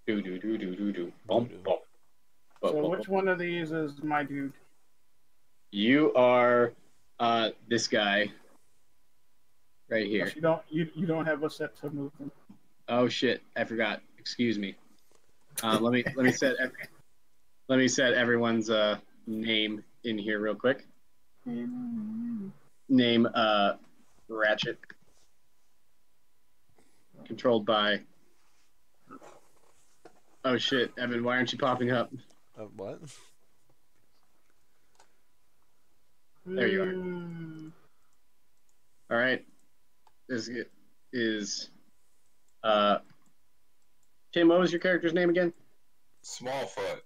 Do do do do do do. Doo-doo. So which one of these is my dude? You are this guy right here. Plus you don't have a set to move them. Oh shit! I forgot. Excuse me. Let me set everyone's name in here real quick. Name Ratchet. Controlled by. Oh shit, Evan! Why aren't you popping up? What? There you are. All right. This is Tim. What was your character's name again? Smallfoot.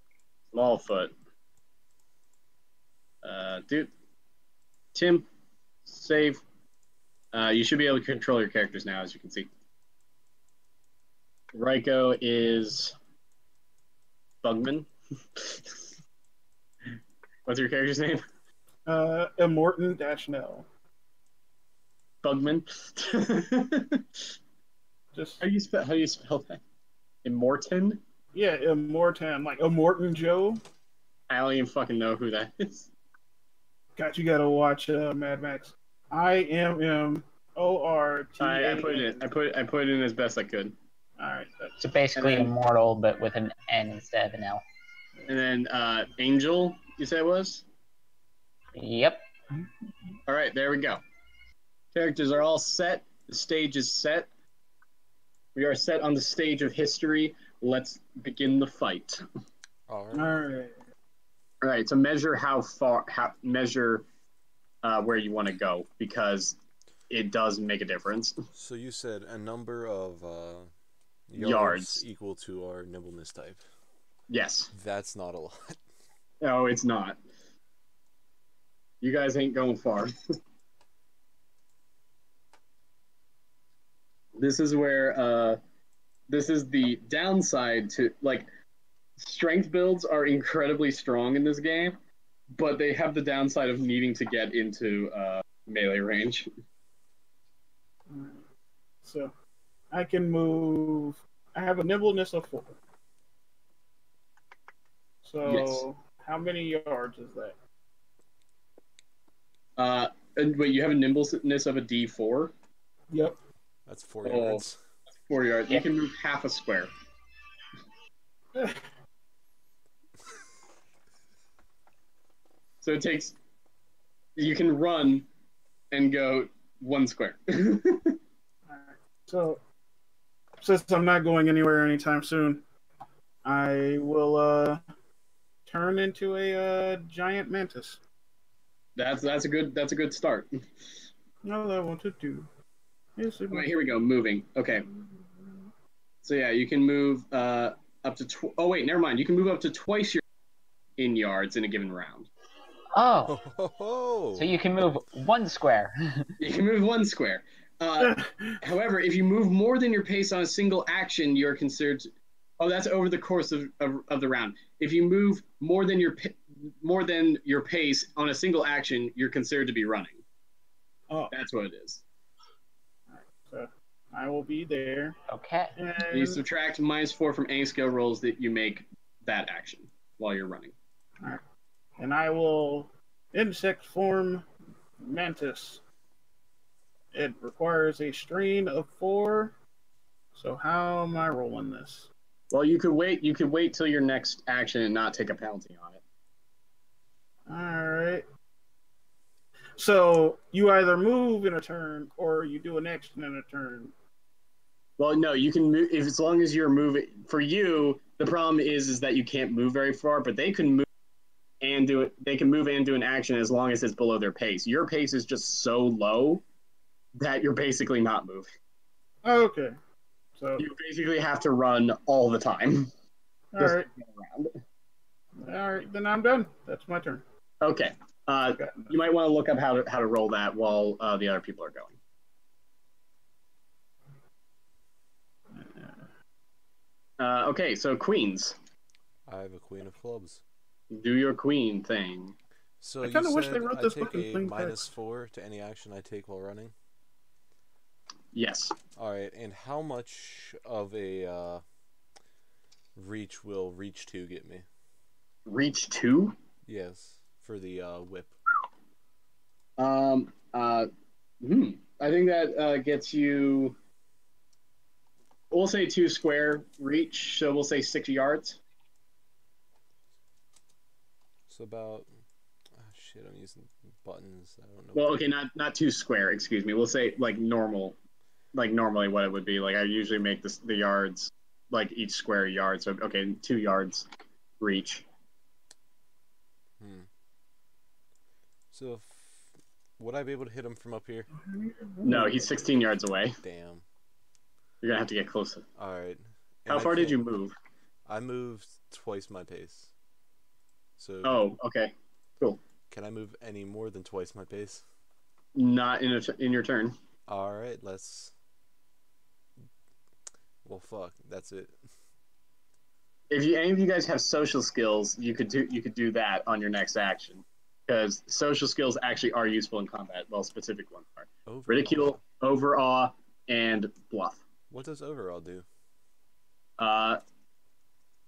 Smallfoot. Dude. Tim, save. You should be able to control your characters now, as you can see. Ryko is Bugman. What's your character's name? Immortan-Nell. Bugman. Just How do you spell that? Immortan? yeah, Immortan, like Immortan Joe. I don't even fucking know who that is. God, you gotta watch Mad Max. IMMORT. I put it in. I put it in as best I could. All right. So basically And then- immortal, but with an N instead of an L. And then Angel, you said it was? Yep. All right, there we go. Characters are all set. The stage is set. We are set on the stage of history. Let's begin the fight. All All right. right. All right, so measure where you want to go, because it does make a difference. So you said a number of Yards. equal to our nimbleness type. Yes. That's not a lot. No, it's not. You guys ain't going far. This is where this is the downside to, like, strength builds are incredibly strong in this game, but they have the downside of needing to get into melee range. All right. So I can move. I have a nimbleness of 4. So Yes. how many yards is that? And wait, you have a nimbleness of a D4? Yep. That's 4 Oh. yards. 4 yards. Yeah. You can move half a square. So it takes. You can run and go 1 square. So, since I'm not going anywhere anytime soon, I will turn into a giant mantis. That's a good start. All I want to do is Wait, here we go. Moving. Okay. So yeah, you can move up to. Oh wait, never mind. You can move up to twice your in yards in a given round. Oh, Ho, ho, ho. so you can move 1 square. You can move 1 square. However, if you move more than your pace on a single action, you're considered. Oh, that's over the course of the round. If you move more than your pace on a single action, you're considered to be running. Oh, That's what it is. so I will be there. Okay. You And, subtract -4 from any skill rolls that you make that action while you're running. and I will insect form mantis. It requires a strain of 4. So how am I rolling this? Well, you could wait. You could wait till your next action and not take a penalty on it. All right. So you either move in a turn or you do an action in a turn. Well, no, you can move as long as you're moving. For you, the problem is that you can't move very far, but they can move and do it. They can move and do an action as long as it's below their pace. Your pace is just so low that you're basically not moving. Okay. So You basically have to run all the time. all Just right. to get around. All right, then I'm done. That's my turn. Okay. Okay. You might want to look up how to roll that while the other people are going. Okay, so queens, I have a queen of clubs. do your queen thing. So I you kinda wish said they wrote I this take book in a plain -4 to any action I take while running. Yes. All right, and how much of a Reach will reach 2 get me. Reach 2? Yes, for the whip. I think that gets you. We'll say 2 square reach, so we'll say 6 yards. So about. Oh, shit, I'm using buttons. I don't know. Well, okay, not 2 square. Excuse me. We'll say like normal, like normally what it would be. Like I usually make the yards like each square yard. So okay, 2 yards reach. So, would I be able to hit him from up here? No, he's 16 yards away. Damn. You're gonna have to get closer. All right. How far did you move? I moved twice my pace. So. Oh, okay, cool. Can I move any more than twice my pace? Not in your turn. All right, let's. Well, fuck. That's it. If any of you guys have social skills, you could do that on your next action, because social skills actually are useful in combat. Well, specific ones are ridicule, overawe, and bluff. What does overall do?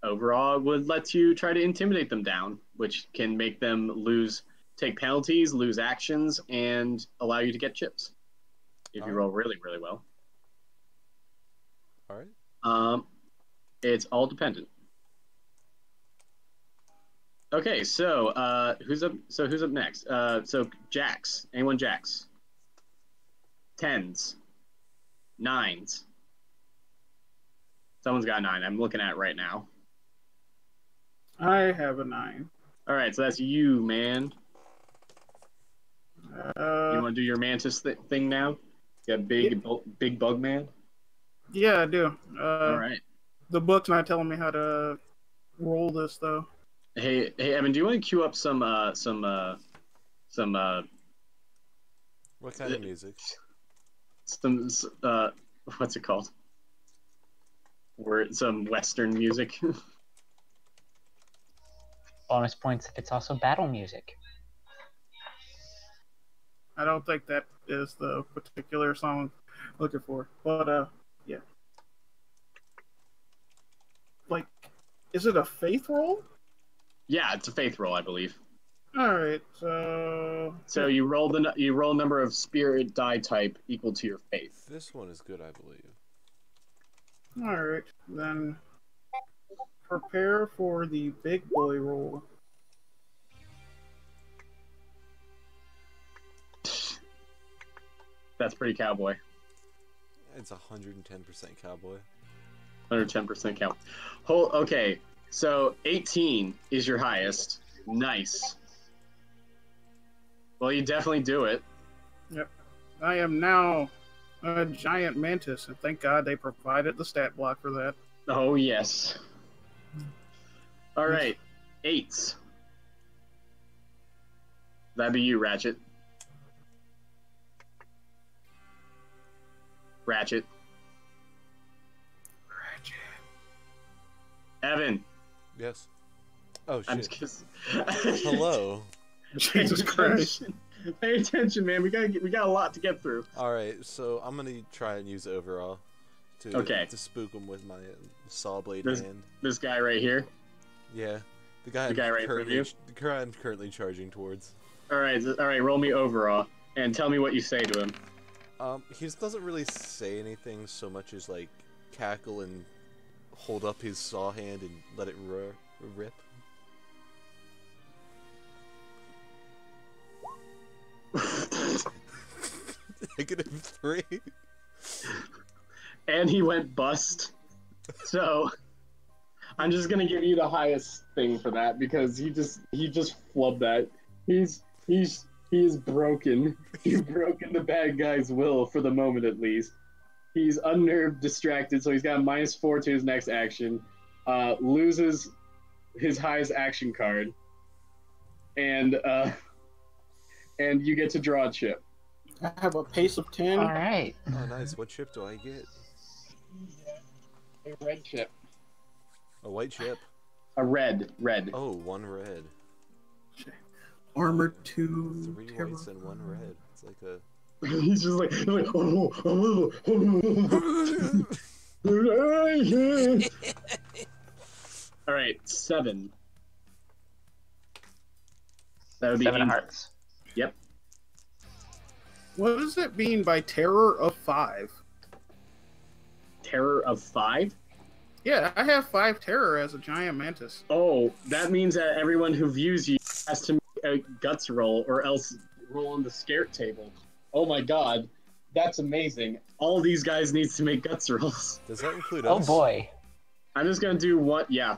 Overall would let you try to intimidate them down, which can make them take penalties, lose actions, and allow you to get chips if you roll really, really well. All right. It's all dependent. Okay, so who's up? So who's up next? So jacks. Anyone jacks? 10s, 9s. Someone's got 9. I'm looking at it right now. I have a 9. All right, so that's you, man. You want to do your mantis thing now? Yeah, big bug man. Yeah, I do. All right. The book's not telling me how to roll this though. Hey, Evan, do you want to cue up some What kind of music? some what's it called? Some Western music. Bonus points if it's also battle music. I don't think that is the particular song I'm looking for. But yeah. Like, is it a faith roll? Yeah, it's a faith roll, I believe. All right, so you roll a number of spirit die type equal to your faith. This one is good, I believe. all right, then prepare for the big boy roll. That's pretty cowboy. It's 110% cowboy. 110% count. Okay, so 18 is your highest. Nice. Well, you definitely do it. Yep, I am now a giant mantis, and thank God they provided the stat block for that. Oh, yes. All right, 8s. That'd be you, Ratchet. Ratchet. Evan. Yes. Oh shit. I'm just... Hello. Jesus Christ. Pay attention, man. We got a lot to get through. All right, so I'm gonna try and use overall to spook him with my saw blade hand. This guy right here. Yeah, the guy right from you. The guy I'm currently charging towards. All right. Roll me overall and tell me what you say to him. He just doesn't really say anything so much as like cackle and hold up his saw hand and let it rip. -3. And he went bust. So I'm just gonna give you the highest thing for that because he just flubbed that. He is broken. He's broken the bad guy's will for the moment at least. He's unnerved, distracted, so he's got a -4 to his next action. Loses his highest action card. And you get to draw a chip. I have a pace of 10. All right. Oh, nice. What chip do I get? A red chip. A white chip. A red. Oh, 1 red. Armor 2. 3 whites and 1 red. It's like a. He's just like All right, 7. That would be 7 Angel. hearts. Yep. What does it mean by terror of 5? Terror of 5? Yeah, I have 5 terror as a giant mantis. Oh, that means that everyone who views you has to make a guts roll or else roll on the scare table. Oh my god, that's amazing. All these guys needs to make guts rolls. Does that include Oh us? boy. I'm just gonna do one. Yeah,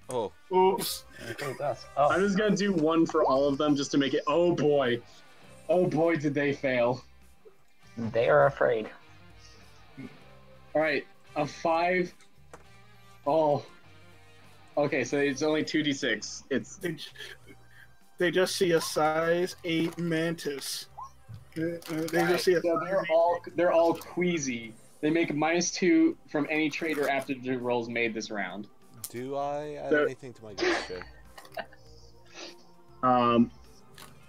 Oh, Oops. Includes us. I'm Oh. just gonna do one for all of them just to make it. Oh boy, did they fail? They are afraid. All right, a 5. Oh, okay, so it's only 2d6. It's They just see a size 8 mantis. They just see a so they're all queasy. They make -2 from any trait or aptitude rolls made this round. do I add So- anything to my guts check?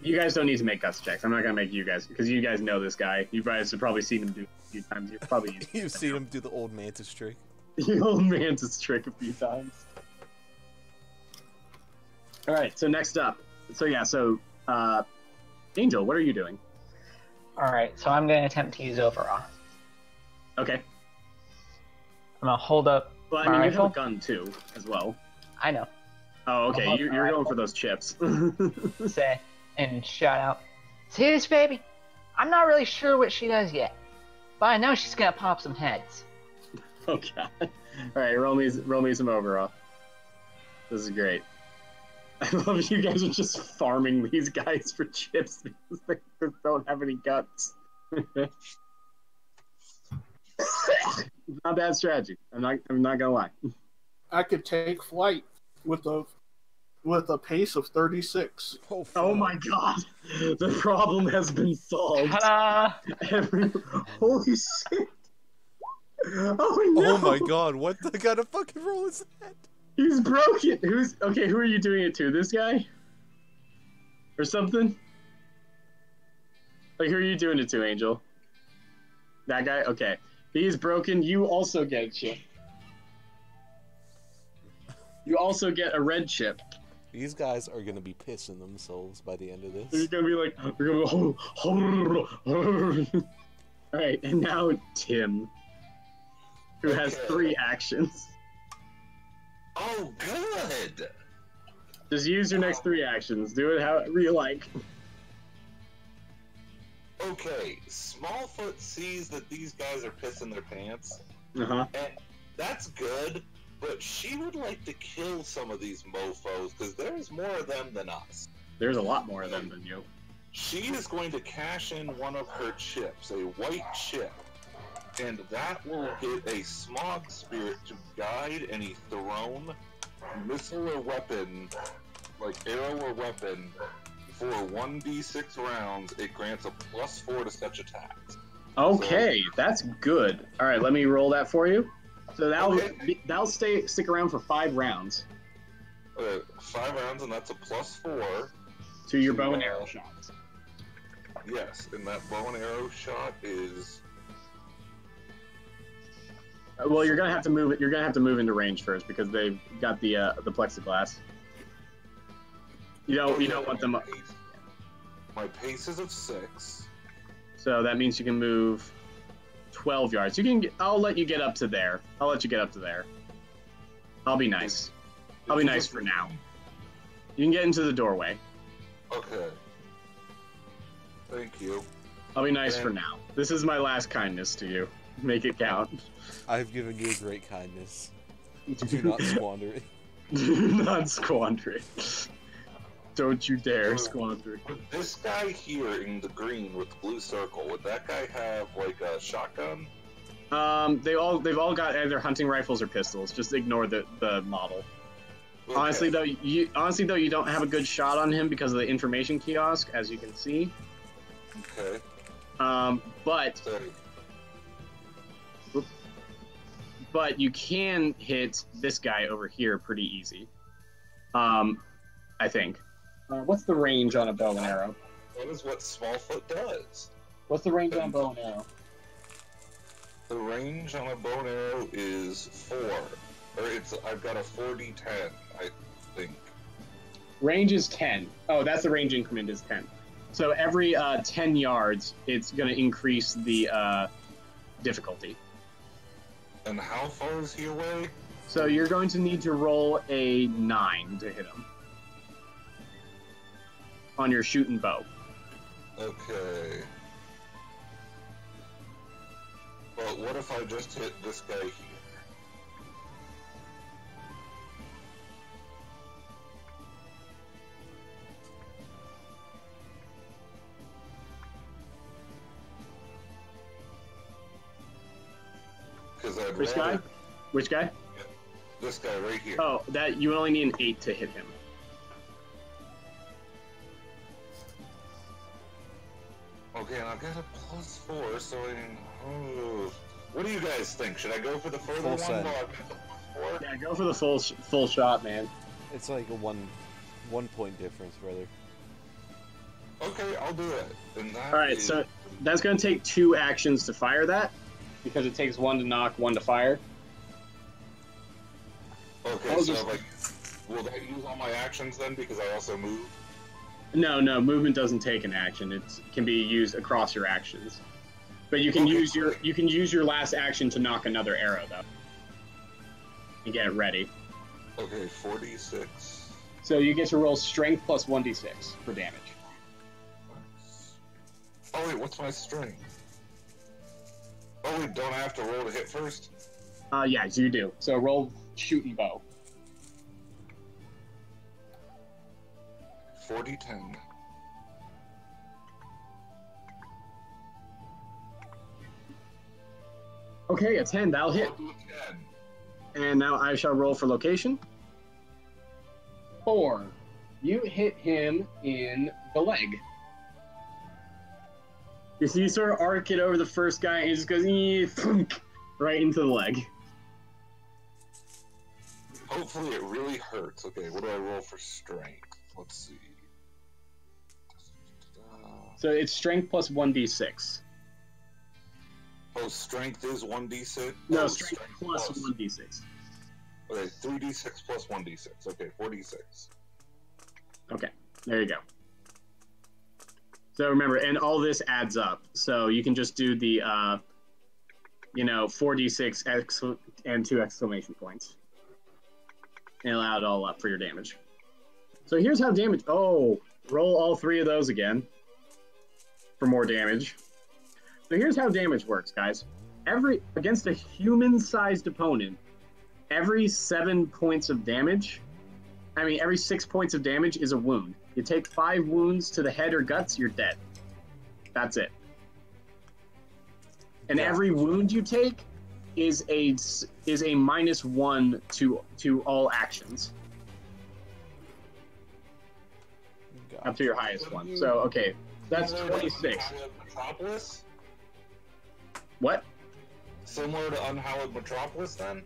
You guys don't need to make guts checks. I'm not gonna make you guys because you guys know this guy. You guys have probably seen him do it a few times. You've probably used You've seen him do the old mantis trick. the old mantis trick a few times. All right, so next up. Angel, what are you doing? Alright, so I'm going to attempt to use Overall. Okay. I'm going to hold up Well, I my mean, you have rifle. a gun too, as well. I know. Oh, okay. I'll You're hold my going rifle. for those chips. Say, and shout out, "See this baby? I'm not really sure what she does yet, but I know she's going to pop some heads." Oh god. All right, roll me some overall. This is great. I love you guys are just farming these guys for chips because they just don't have any guts. Not a bad strategy. I'm not gonna lie. I could take flight with a pace of 36. Oh, Oh my god, the problem has been solved. Ta-da! Holy shit! Oh no! Oh my god, what the kind of fucking roll is that? He's broken. Who are you doing it to? This guy? Or something? Like, who are you doing it to, Angel? That guy? Okay. He's broken. You also get a chip. You also get a red chip. These guys are gonna be pissing themselves by the end of He's this. gonna be like, Alright, and now Tim, who has Okay. 3 actions. Oh, good. Just use your next 3 actions. Do it however you like. Okay, Smallfoot sees that these guys are pissing their pants, Uh-huh. and that's good, but she would like to kill some of these mofos, because there's more of them than us. There's a lot more of them than you. She is going to cash in one of her chips, a white chip, and that will hit a smog spirit to guide any thrown missile or weapon, like arrow or weapon, for 1d6 rounds. It grants a +4 to such attacks. Okay, that's good. All right, let me roll that for you. So Okay. that'll stick around for 5 rounds 5 rounds, and that's a +4. to your bow and arrow shots. Yes, and that bow and arrow shot is Well, you're gonna have to move it. You're gonna have to move into range first because they've got the plexiglass. You don't want them. My pace is of 6. So that means you can move 12 yards. I'll let you get up to there. I'll be nice. I'll be nice for now. You can get into the doorway. Okay. Thank you. I'll be nice for now. This is my last kindness to you. Make it count. I've given you great kindness. Do not squander it. Do not squander it. Don't you dare squander it. Would this guy here in the green with the blue circle, would that guy have like a shotgun? They've all got either hunting rifles or pistols. Just ignore the model. Okay. Honestly though, you don't have a good shot on him because of the information kiosk, as you can see. Okay. But you can hit this guy over here pretty easy. I think. What's the range on a bow and arrow? That is what Smallfoot does. What's the range on a bow and arrow? The range on a bow and arrow is 4. Or I've got a 4d10, I think. Range is 10. Oh, that's the range increment is 10. So every 10 yards, it's going to increase the difficulty. And how far is he away? So you're going to need to roll a 9 to hit him on your shooting bow. Okay. But what if I just hit this guy here? Because I'd Which guy? rather- Which guy? This guy right here. Oh, that you only need an 8 to hit him. Okay, and I've got a +4, so oh. What do you guys think? Should I go for the further Full one? send. While I've got the +4? Yeah, go for the full shot, man. It's like a one point difference, brother. Okay, I'll do it. And that All right, is- so that's going to take 2 actions to fire that, because it takes 1 to knock, 1 to fire. Okay, I'll so just- like, will that use all my actions then? Because I also move. No, movement doesn't take an action. It can be used across your actions. But you can Okay, use your last action to knock another arrow though. And get it ready. Okay, 46. So you get to roll strength plus 1d6 for damage. Oh wait, what's my strength? Oh wait, don't I have to roll to hit first? Yeah, so you do. So roll shooting bow. 40-10. Okay, a 10, that'll hit. 10. And now I shall roll for location. 4. You hit him in the leg. You see, you sort of arc it over the first guy, and it just goes thunk, right into the leg. Hopefully it really hurts. Okay, what do I roll for strength? Let's see. So it's strength plus 1d6. Oh, strength is 1d6? No, Oh, strength plus 1d6. Okay, 3d6 plus 1d6. Okay, 4d6. Okay, there you go. So remember, and all this adds up. So you can just do the, 4d6 and 2 exclamation points. And it'll add it all up for your damage. So here's how damage... Oh, roll all 3 of those again for more damage. So here's how damage works, guys. Against a human-sized opponent, every 7 points of damage... every 6 points of damage is a wound. You take 5 wounds to the head or guts, you're dead. That's it. And Yeah. every wound you take is a -1 to all actions up to your highest one. So okay, that's Similar to 26. Unhallowed Metropolis? What? Similar to Unhallowed Metropolis, then?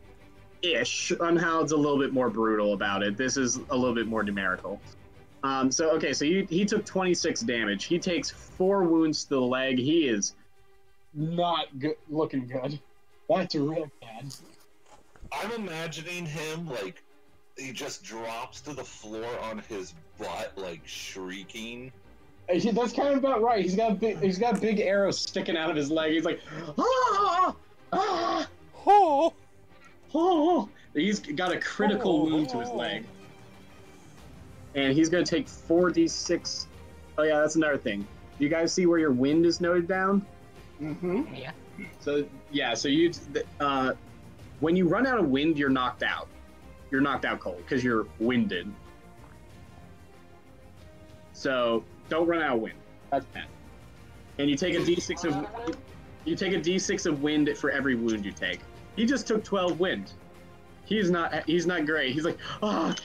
Ish. Unhallowed's a little bit more brutal about it. This is a little bit more numerical. So he took 26 damage. He takes 4 wounds to the leg. He is not good, looking good. That's real bad. I'm imagining him, like, he just drops to the floor on his butt, like, shrieking. That's kind of about right. He's got big arrows sticking out of his leg. He's like, ah, ah, Oh! oh. He's got a critical wound to his leg. And he's going to take 4d6. Oh, yeah, that's another thing. Do you guys see where your wind is noted down? Mm-hmm. Yeah. So, yeah, so when you run out of wind, you're knocked out. You're knocked out cold because you're winded. So, don't run out of wind. That's bad. And you take a d6 of wind for every wound you take. He just took 12 wind. He's not great. He's like, ah.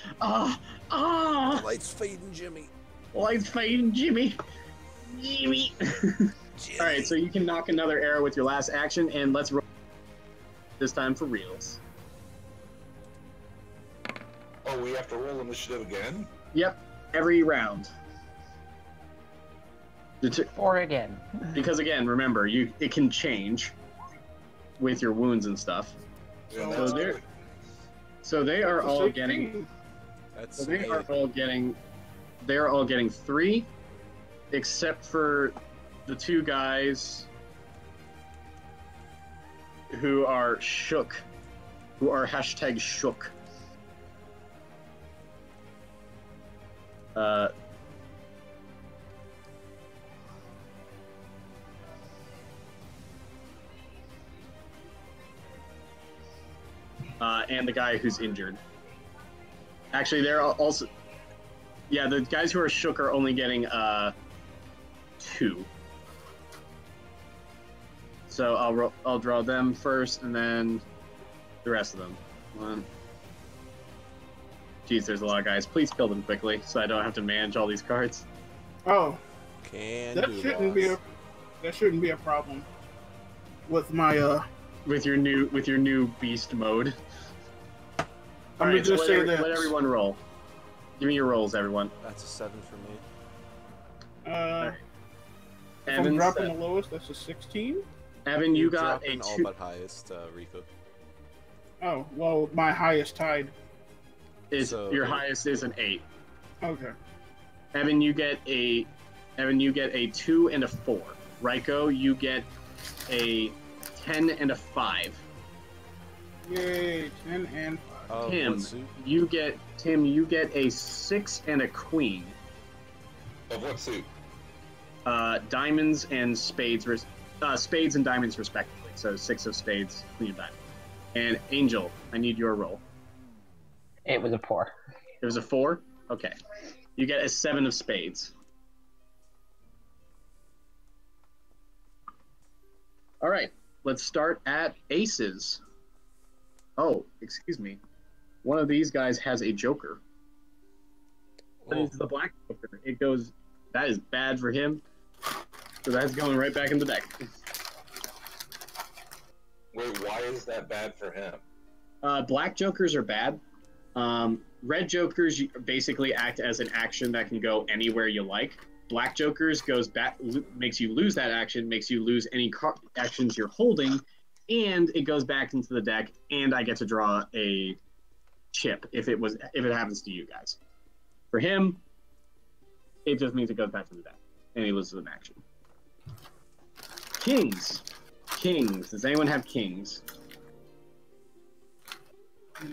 Lights fading, Jimmy. Lights fading, Jimmy. Jimmy. All right, so you can knock another arrow with your last action, and let's roll this time for reals. Oh, we have to roll initiative again? Yep, every round. 4 again. Because again, remember, it can change with your wounds and stuff. Yeah, So that's there- good. So they are That's a all 16. getting. That's So they an are eight. all getting. They are all getting 3, except for the 2 guys who are shook, who are hashtag shook. And the guy who's injured. Actually, they're also. Yeah, the guys who are shook are only getting 2. So I'll draw them first, and then the rest of them. 1. Jeez, there's a lot of guys. Please kill them quickly, so I don't have to manage all these cards. Oh, Can that do shouldn't be loss. that shouldn't be a problem with my With your new beast mode. I'm gonna just say that let everyone roll. Give me your rolls, everyone. That's a 7 for me. if I'm Evan, dropping the lowest, that's a 16. Evan, you You're got a dropping all 2. but highest, Rico. Oh, well, my highest tied. So- Your highest is an 8. Okay. Evan, you get a 2 and a 4. Ryko, you get a 10 and a 5. Yay, 10 and 5. Tim, What suit? you get a 6 and a queen. Of what suit? Diamonds and spades, spades and diamonds respectively. So 6 of spades, queen of diamonds. And Angel, I need your roll. It was a 4. It was a 4. Okay, you get a 7 of spades. All right, let's start at aces. Oh, excuse me. One of these guys has a joker. Oh, It's the black joker. It goes. That is bad for him. So that's going right back in the deck. Wait, why is that bad for him? Black jokers are bad. Red jokers basically act as an action that can go anywhere you like. Black jokers goes back, makes you lose that action, makes you lose any actions you're holding, and it goes back into the deck. And I get to draw a chip if it happens to you guys. For him, it just means it goes back to the deck, and he loses an action. Kings. Does anyone have kings?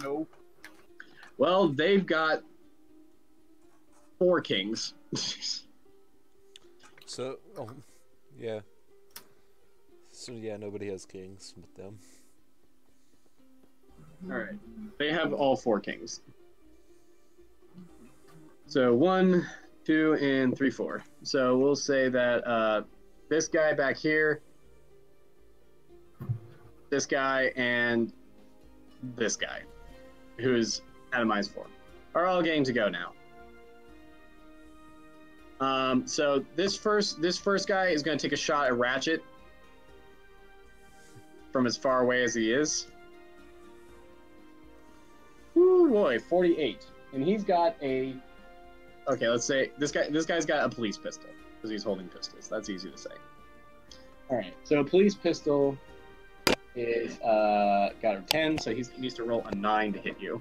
No. Well, they've got 4 kings. so, yeah. So, yeah, nobody has kings but them. All right. They have all 4 kings. So 1, 2, and 3, 4. So we'll say that this guy back here, this guy, and this guy, who's atomized form, are all getting to go now. So this first guy is going to take a shot at Ratchet from as far away as he is. Ooh boy, 48, and he's got a. Okay, let's say this guy's got a police pistol because he's holding pistols. That's easy to say. All right, so police pistol is got a 10, so he needs to roll a 9 to hit you.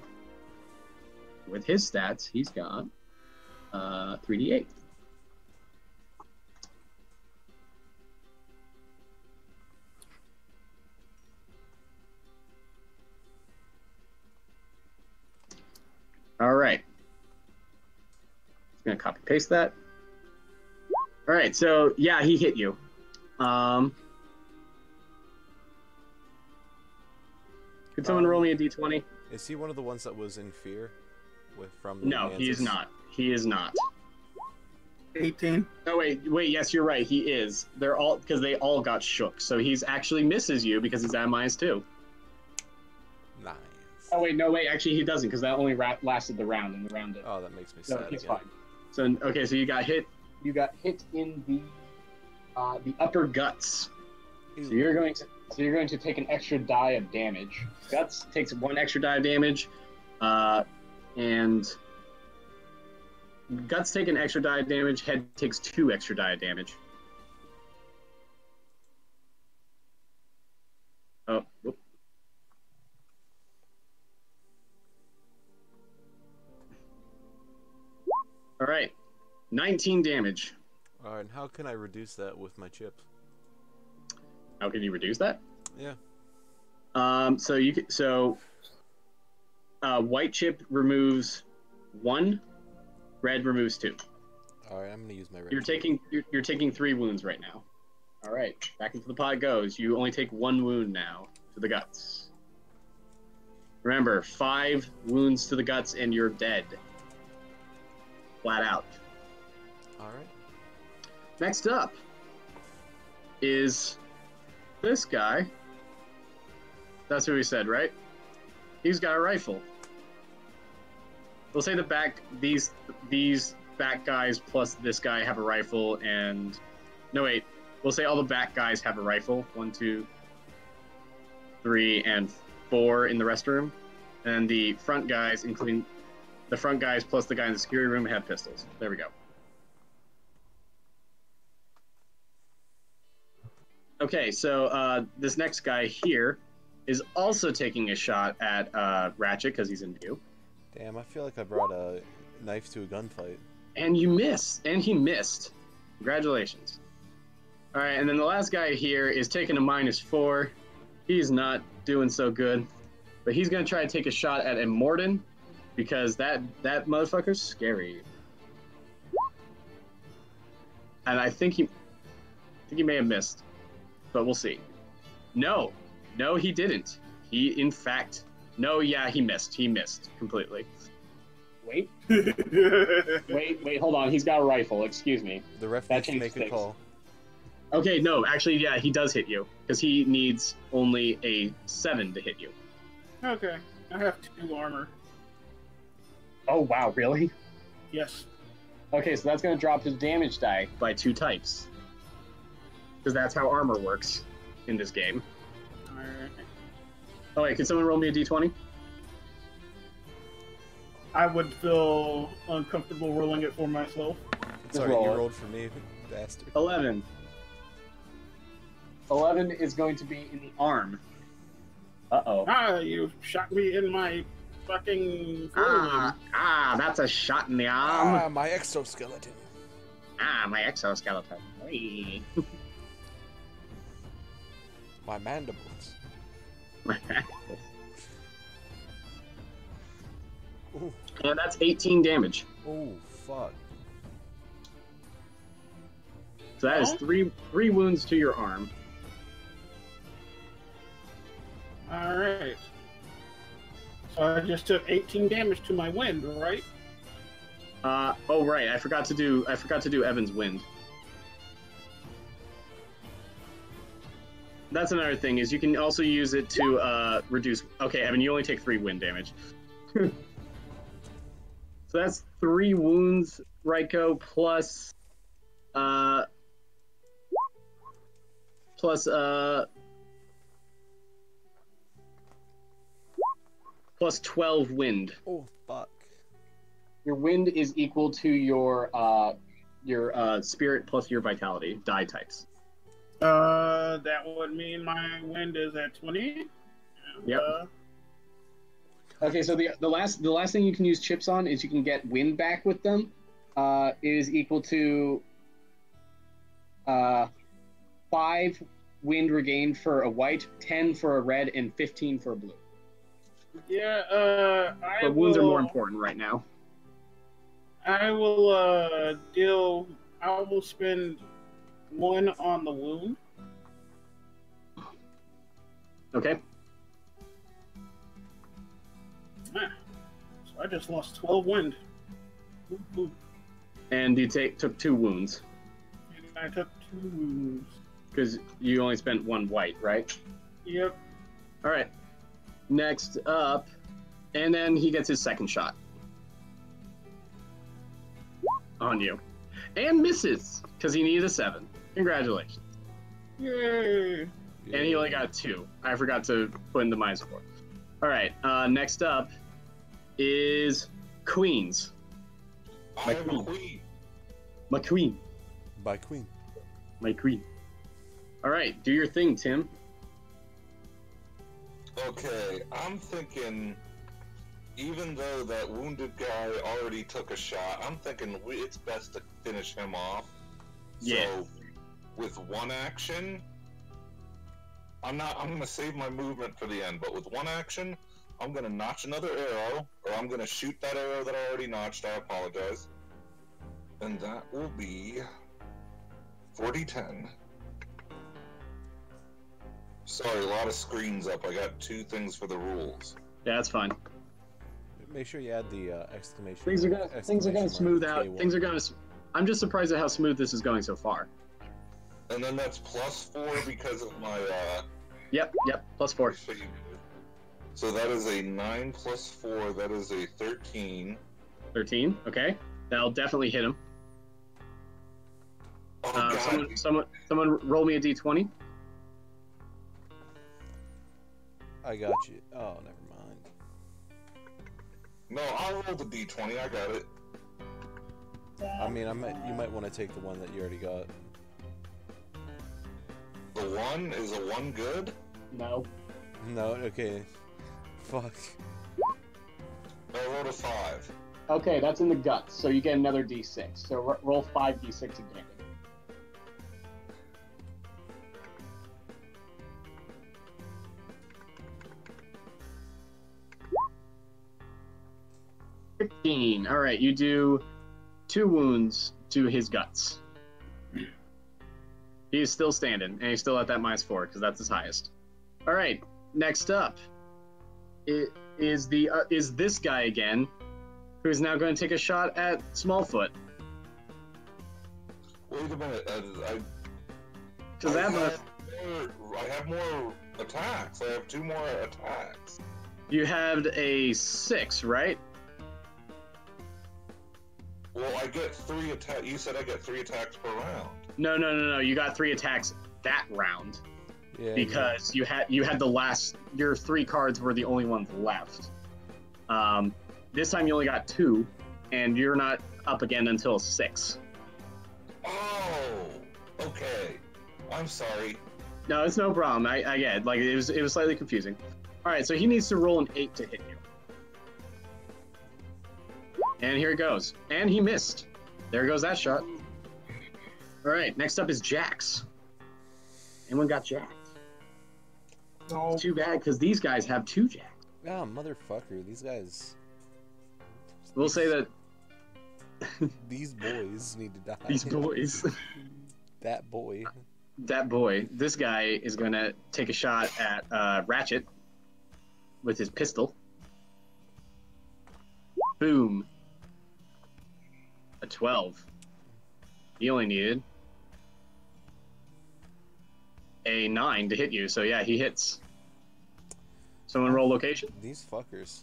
With his stats, he's got 3d8. All right. Just gonna copy paste that. All right, so yeah, he hit you. Could someone roll me a d20? Is he one of the ones that was in fear from No, he is Mantis? not. He is not. 18. No, wait, yes, you're right. He is. They're all because they all got shook. So he's actually misses you because he's at -2. Nice. Oh wait, no, wait. Actually, he doesn't because that only lasted the round, and the round did. Oh, that makes me So sad he's again. fine. So okay, so you got hit. You got hit in the upper guts. So you're going to take an extra die of damage. Guts takes 1 extra die of damage, and guts take an extra die of damage. Head takes 2 extra die of damage. Oh, whoop. right. 19 damage. Alright, and how can I reduce that with my chips? How can you reduce that? Yeah. White chip removes 1, red removes 2. Alright, I'm gonna use my red You're chip. taking 3 wounds right now. All right, back into the pod goes. You only take 1 wound now to the guts. Remember, 5 wounds to the guts and you're dead. Flat out. Alright. Next up is this guy. That's who we said, right? He's got a rifle. We'll say these back guys plus this guy have a rifle, and no wait, we'll say all the back guys have a rifle. 1, 2, 3, and 4 in the restroom, and the front guys, including the front guys plus the guy in the security room, have pistols. There we go. Okay, so this next guy here is also taking a shot at Ratchet because he's in view. Damn, I feel like I brought a knife to a gunfight. And you missed. And he missed. Congratulations. All right, and then the last guy here is taking a -4. He's not doing so good. But he's going to try to take a shot at Immortan because that motherfucker's scary. And I think he may have missed. But we'll see. No, he didn't. He, in fact... No, yeah, he missed. He missed completely. Wait, hold on. He's got a rifle. Excuse me. The ref needs to make a call. Okay, no, actually, yeah, he does hit you because he needs only a 7 to hit you. Okay, I have 2 armor. Oh wow, really? Yes. Okay, so that's going to drop his damage die by 2 types because that's how armor works in this game. Alright. Oh wait, can someone roll me a d20? I would feel uncomfortable rolling it for myself. Sorry, roll you it. rolled for me, bastard. 11. 11 is going to be in the arm. Uh-oh. Ah, you shot me in my fucking forearm. That's a shot in the arm. My exoskeleton. My exoskeleton. Hey. My mandibles. Ooh. And that's 18 damage. Oh, fuck. So that is three wounds to your arm. Alright. So I just took 18 damage to my wind, right? Oh right, I forgot to do Evan's wind. That's another thing, is you can also use it to reduce... Okay, Evan, you only take 3 wind damage. So that's 3 wounds, Raiko, plus 12 wind. Oh, fuck. Your wind is equal to your spirit plus your vitality, die types. That would mean my wind is at 20. Yep. Okay, so the last thing you can use chips on is you can get wind back with them. Is equal to 5 wind regained for a white, 10 for a red, and 15 for a blue. Yeah, But wounds are more important right now. I will spend 1 on the wound. Okay. So I just lost 12 wind. Ooh. And you took 2 wounds. And I took 2 wounds. Because you only spent 1 white, right? Yep. All right. Next up, and then he gets his second shot on you, and misses because he needed a 7. Congratulations. Yay! And he only got 2. I forgot to put in the -4. All right. Next up is Queens. I am a queen. My queen. By Queen. My queen. All right. Do your thing, Tim. Okay, I'm thinking even though that wounded guy already took a shot, I'm thinking it's best to finish him off. Yeah. So, with one action, I'm gonna save my movement for the end, but with one action, I'm gonna notch another arrow, or I'm gonna shoot that arrow that I already notched, I apologize. And that will be 40-10. Sorry, a lot of screens up. I got 2 things for the rules. Yeah, that's fine. Make sure you add the exclamation. Things are gonna smooth out. K1. Things are gonna. I'm just surprised at how smooth this is going so far. And then that's +4 because of my Yep. +4. So that is a 9 + 4. That is a 13. 13. Okay, that'll definitely hit him. Oh God! Someone, roll me a d20. I got you. Oh, never mind. No, I'll roll the d20. I got it. I mean, you might want to take the one that you already got. The 1 is a 1 good. No. No, okay. Fuck. I rolled a 5. Okay, that's in the guts, so you get another d6. So roll 5d6 again. All right, you do 2 wounds to his guts. He is still standing, and he's still at that -4 because that's his highest. All right, next up is this guy again, who is now going to take a shot at Smallfoot. Wait a minute. I have more attacks. I have 2 more attacks. You had a 6, right? Well, I get 3 attacks. You said I get 3 attacks per round. No. You got 3 attacks that round. Yeah. Because you had your 3 cards were the only ones left. This time you only got 2, and you're not up again until 6. Oh, okay. I'm sorry. No, it's no problem. I get it. Like it was slightly confusing. All right, so he needs to roll an 8 to hit you. And here it goes. And he missed. There goes that shot. All right, next up is Jax. Anyone got Jax? No. Too bad, because these guys have 2 Jax. Ah, motherfucker. These guys. We'll say that These boys need to die. these boys. That boy. That boy. This guy is going to take a shot at Ratchet with his pistol. Boom. A 12. He only needed a 9 to hit you, so yeah, he hits. Someone roll location. These fuckers.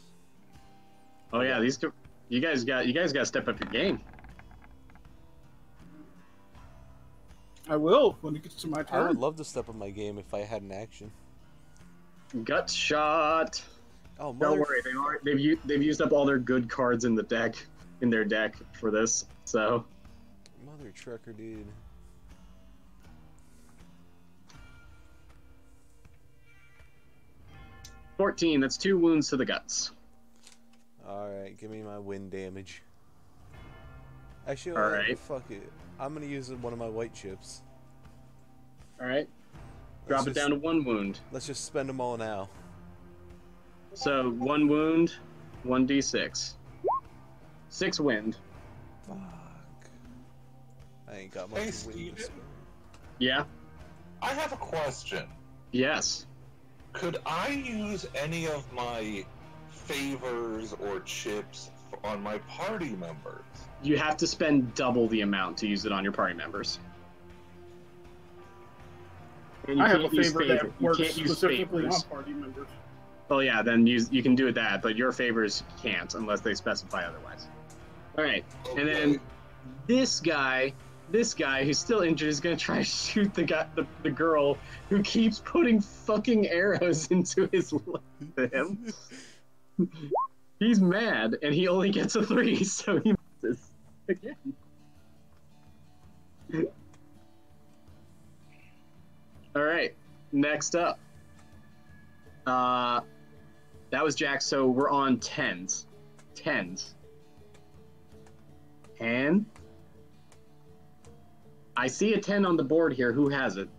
Oh yeah, you guys got to step up your game. I will when it gets to my I turn. would love to step up my game if I had an action. Gut shot. Oh, Don't worry, they've used up all their good cards in their deck for this. So Mother trucker, dude. $14. That's 2 wounds to the guts. Alright, give me my wind damage. Actually, Alright. fuck it. I'm gonna use one of my white chips. All right. Drop it down to 1 wound. Let's just spend them all now. So 1 wound, 1d6. 6 wind. Fuck. I ain't got much Hey, wind. Steven. Yeah. I have a question. Yes. Could I use any of my favors or chips on my party members? You have to spend double the amount to use it on your party members. And you I have a can't use favor favor. that You works can't use specifically favors. on party members. Oh yeah, then you can do it that, but your favors can't unless they specify otherwise. All right, and then this guy who's still injured is gonna try to shoot the girl who keeps putting fucking arrows into him. He's mad, and he only gets a 3, so he misses again. All right, next up. That was Jack. So we're on tens. Tens. And I see a 10 on the board here. Who has it?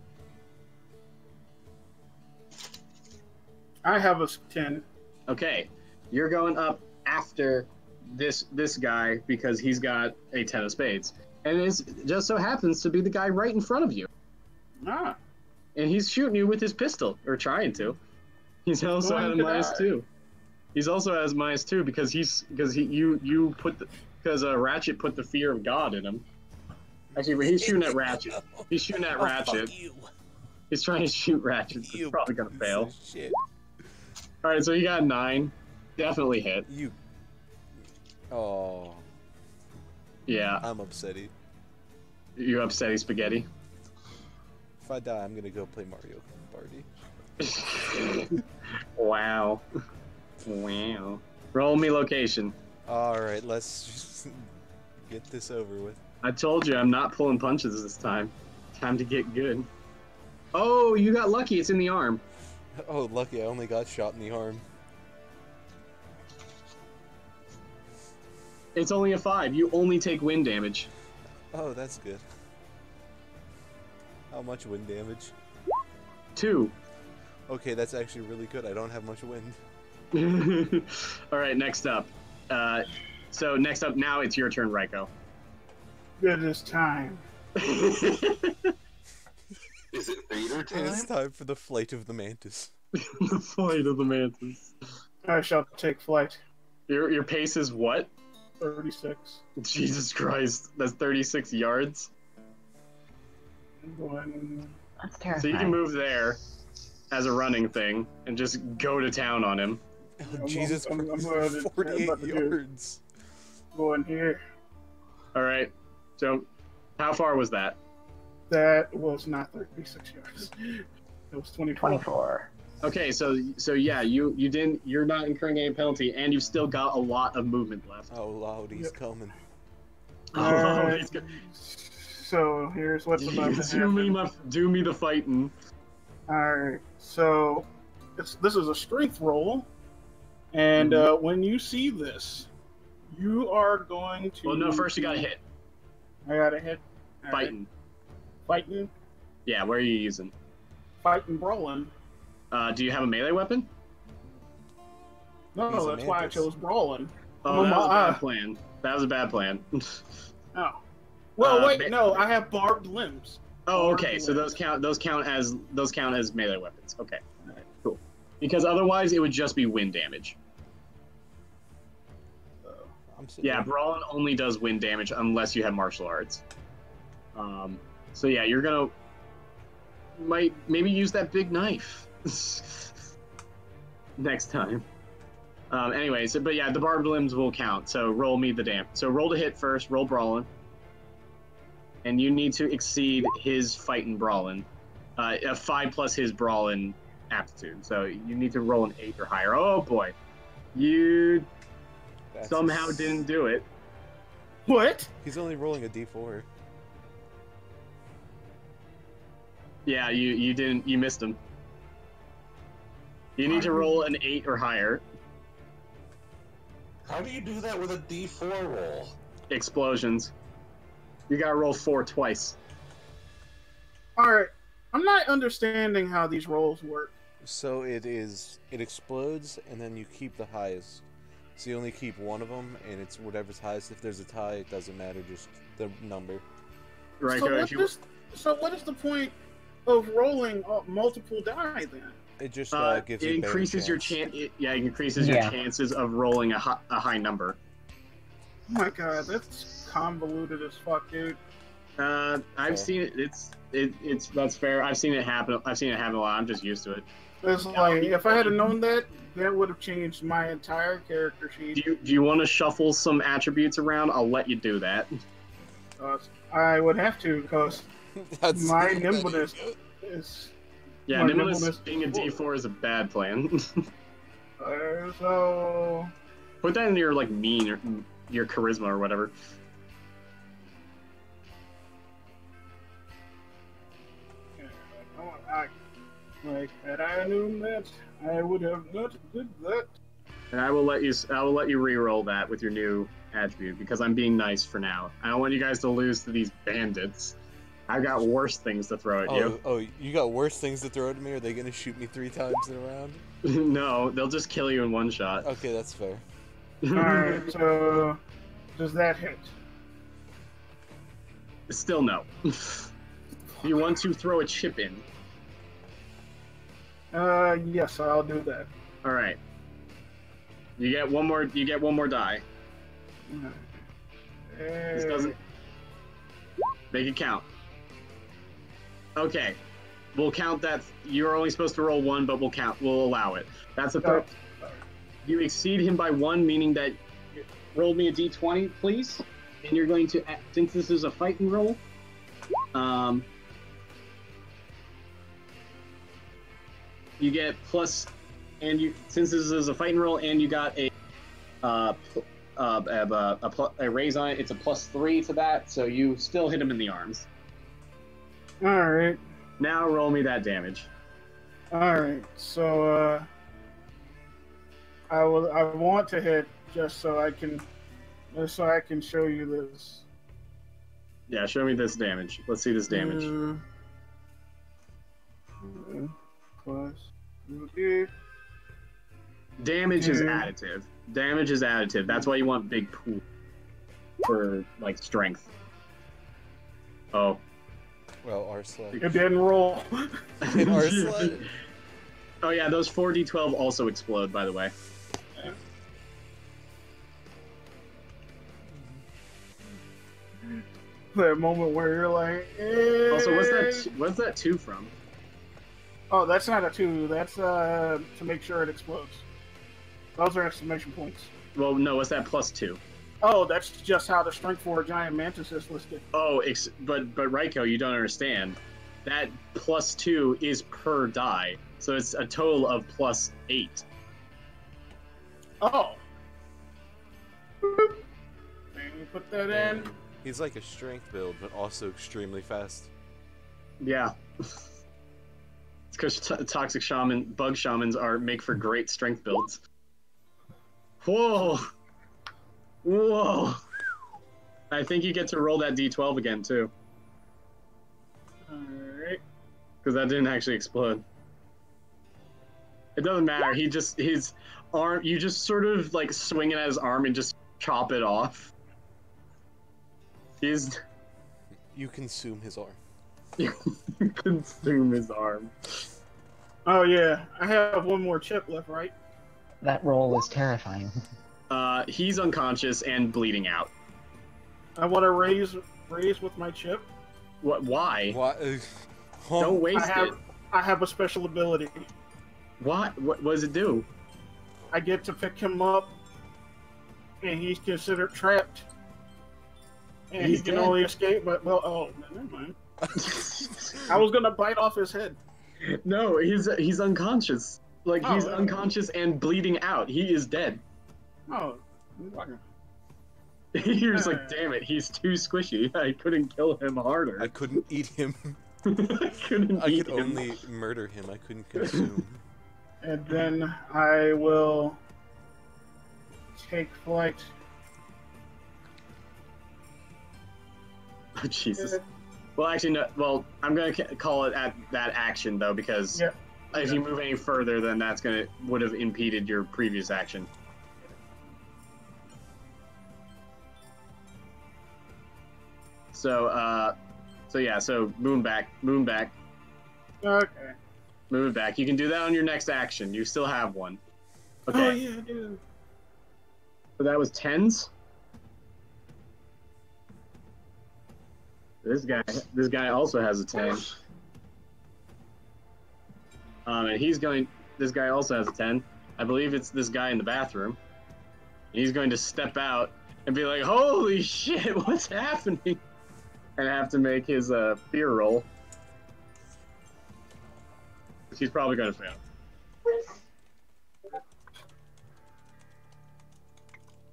I have a 10. Okay. You're going up after this guy because he's got a 10 of spades. And it just so happens to be the guy right in front of you. Ah. And he's shooting you with his pistol, or trying to. He's also at a -2. He's also has -2 because Ratchet put the fear of God in him. Actually, he's shooting at Ratchet. He's shooting at Ratchet. Fuck you. He's trying to shoot Ratchet. But You he's probably gonna piece fail. of shit. All right, so you got 9. Definitely hit. You. Oh, Yeah, I'm upsetty. you upsetty spaghetti. If I die, I'm gonna go play Mario Party. Wow. Wow. Roll me location. All right, let's just get this over with. I told you I'm not pulling punches this time. Time to get good. Oh, you got lucky. It's in the arm. Oh, lucky I only got shot in the arm. It's only a 5. You only take wind damage. Oh, that's good. How much wind damage? 2. Okay, that's actually really good. I don't have much wind. All right, next up. So next up, now it's your turn, Raiko. Good as time. Is it Vader And it's time? time for the flight of the mantis. The flight of the mantis. I shall take flight. Your pace is what? 36. Jesus Christ, that's 36 yards. I'm going. That's So terrifying. you can move there as a running thing and just go to town on him. Oh, Jesus I'm Christ, about to 48 do. yards. Going here. All right. So, how far was that? That was not 36 yards. It was 24. 24. Okay, so yeah, you're not incurring any penalty, and you've still got a lot of movement left. Oh, loud, he's Yep. coming. Alright. he's good. So here's what's about to happen. Do me the fighting. Alright, so this is a strength roll, and when you see this, you are going to. Well, no, first you gotta hit. I gotta hit. All right. Fighting. Fighting. Yeah, where are you using? Fighting, brawling. Do you have a melee weapon? No, He's a that's why I mantis. chose brawling. Oh, that was a bad plan. That was a bad plan. Oh. Well, wait, ma- no, I have barbed limbs. Oh, okay. So those count as melee weapons. Okay. All right, cool. Because otherwise, it would just be wind damage. I'm sitting Yeah, brawling only does wind damage unless you have martial arts. So yeah, you're gonna maybe use that big knife next time. Anyways, but yeah, the barbed limbs will count. So roll me the damn. So roll to hit first. Roll brawling, and you need to exceed his fighting brawling. A 5 plus his brawling aptitude. So you need to roll an 8 or higher. Oh boy, you That's somehow didn't do it. What? He's only rolling a d4. Yeah, you didn't. You missed him. You need to roll an 8 or higher. How do you do that with a D4 roll? Explosions. You gotta roll 4 twice. Alright, I'm not understanding how these rolls work. So it explodes, and then you keep the highest. So you only keep one of them, and it's whatever's highest. If there's a tie, it doesn't matter, just the number. Right, So what is the point of rolling multiple die then? It just gives it you better increases your chance. it increases your Yeah. chances of rolling a high number. Oh my god, that's convoluted as fuck, dude. I've seen it. It's that's fair. I've seen it happen. I've seen it happen a lot. I'm just used to it. It's like, if I had known that, that would have changed my entire character sheet. Do you want to shuffle some attributes around? I'll let you do that. I would have to, because That's my nimbleness is... Yeah, My nimbleness nimbleness being a D4 is a bad plan. So... Put that in your like mean or your charisma or whatever. Like, had I known that, I would have not did that. And I will let you re-roll that with your new attribute because I'm being nice for now. I don't want you guys to lose to these bandits. I've got worse things to throw at you. Oh, you got worse things to throw at me? Are they gonna shoot me 3 times in a round? No, they'll just kill you in one shot. Okay, that's fair. Alright, so does that hit? Still no. You want to throw a chip in? Yes, I'll do that. All right. You get one more. You get one more die. This doesn't make it count. Okay, we'll count that. You're only supposed to roll one, but we'll count. We'll allow it. That's a third. You exceed him by 1, meaning that roll me a d20, please. And you're going to, since this is a fighting roll, you get plus, and you since this is a fighting roll, and you got a raise on it, it's a +3 to that, so you still hit him in the arms. All right. Now roll me that damage. All right. So I want to hit just so I can show you this. Yeah, show me this damage. Let's see this damage. Plus. Okay. Damage is additive. Damage is additive. That's why you want big pool for like strength. Oh. Well, our sled. It didn't roll. In our sled. Oh yeah, those 4d12 also explode, by the way. That moment where you're like, eh. Also, what's that 2 from? Oh, that's not a 2. That's to make sure it explodes. Those are exclamation points. Well, no, what's that +2? Oh, that's just how the strength for a giant mantis is listed. Oh, but Raiko, you don't understand. That +2 is per die, so it's a total of +8. Oh. Let me put that in. He's like a strength build, but also extremely fast. Yeah. It's because toxic bug shamans make for great strength builds. Whoa! Whoa! I think you get to roll that d12 again, too. Alright. Because that didn't actually explode. It doesn't matter, his arm, you just sort of like swing it at his arm and just chop it off. You consume his arm. You consume his arm. Oh yeah, I have one more chip left, right? That roll was terrifying. He's unconscious and bleeding out. I want to raise with my chip. What? Why? Why? Don't waste it. I have a special ability. What does it do? I get to pick him up, and he's considered trapped. And he can only escape, but never mind. I was gonna bite off his head. No, he's unconscious. Like he's unconscious and bleeding out. He is dead. Oh, You're just like, damn it, he's too squishy. I couldn't kill him harder. I couldn't eat him. I could only murder him. I couldn't consume. And then I will take flight. Oh, Jesus. Well, actually, no. Well, I'm gonna call it at that action though, because if you move any further, then that's would have impeded your previous action. So, so move back. Okay. Move back. You can do that on your next action. You still have one. Okay. Oh yeah, I do. So that was 10s. This guy also has a 10. And this guy also has a 10. I believe it's this guy in the bathroom. He's going to step out and be like, holy shit, what's happening? And have to make his fear roll. He's probably going to fail.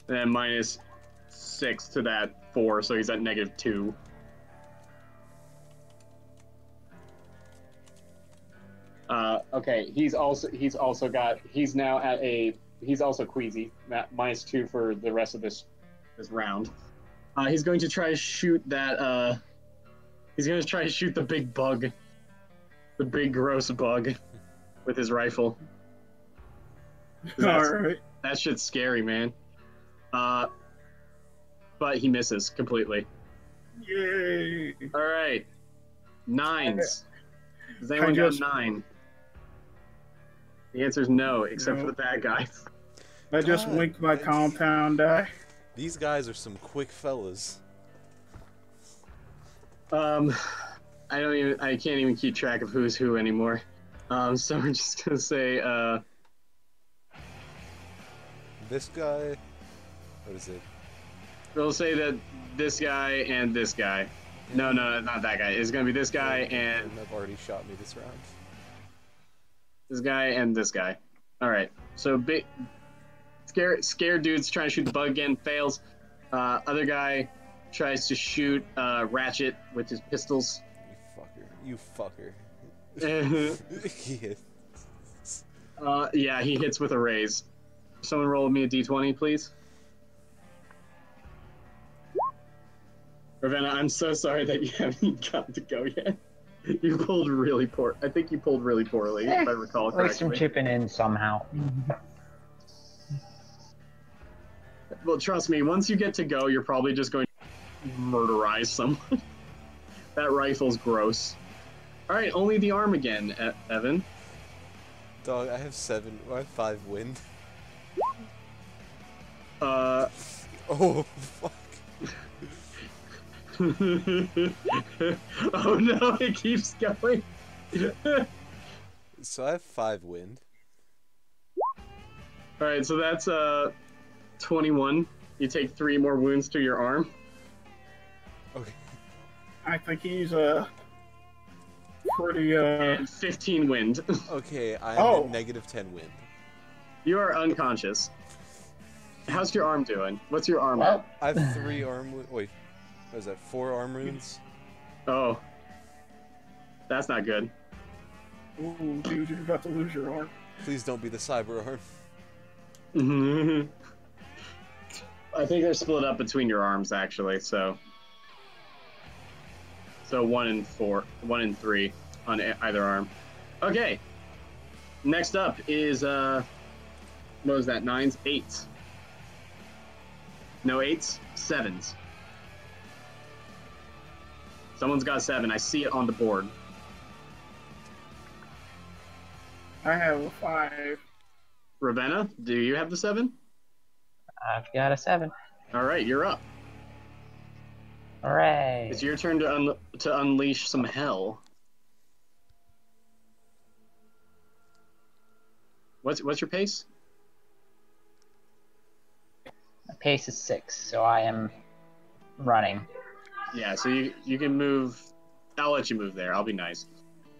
And then -6 to that 4, so he's at -2. Okay, he's also queasy. -2 for the rest of this round. He's going to try to shoot that. He's going to try to shoot the big bug, the big gross bug, with his rifle. All right. That shit's scary, man. But he misses completely. Yay. All right, 9s. Does anyone got 9? The answer is no, except for the bad guys. I just winked my compound die. These guys are some quick fellas. I can't even keep track of who's who anymore. So we're just gonna say, This guy, what is it? we'll say that this guy and this guy. No, not that guy. It's gonna be this guy and I've already shot me this round. this guy and this guy. All right. So big, scared dude's trying to shoot the bug again, fails. Other guy tries to shoot Ratchet with his pistols. You fucker. He hit. Yeah, he hits with a raise. Someone roll me a d20, please. Ravenna, I'm so sorry that you haven't gotten to go yet. You pulled really poor. I think you pulled really poorly, if I recall At least I'm correctly. chipping in somehow. Well, trust me, once you get to go, you're probably just going to murderize someone. That rifle's gross. All right, only the arm again, Evan. Dog, I have 5 wind. Oh, fuck. Oh no, it keeps going. So I have 5 wind. All right, so that's 21. You take 3 more wounds to your arm. Okay. I think he's pretty And 15 wind. Okay, I'm at -10 wind. You are unconscious. How's your arm doing? What's your arm at? I have 3 arm. Wait, what is that? 4 arm runes. Oh, that's not good. Ooh, dude, you're about to lose your arm. Please don't be the cyber arm. I think they're split up between your arms, actually. So 1 and 3 on either arm. Okay. Next up is what was that? 9s, 8s. No 8s, 7s. Someone's got 7. I see it on the board. I have a 5. Ravenna, do you have the 7? I've got a 7. All right, you're up. Hooray! It's your turn to unleash some hell. What's your pace? My pace is 6, so I am running. Yeah, so you can move. I'll let you move there. I'll be nice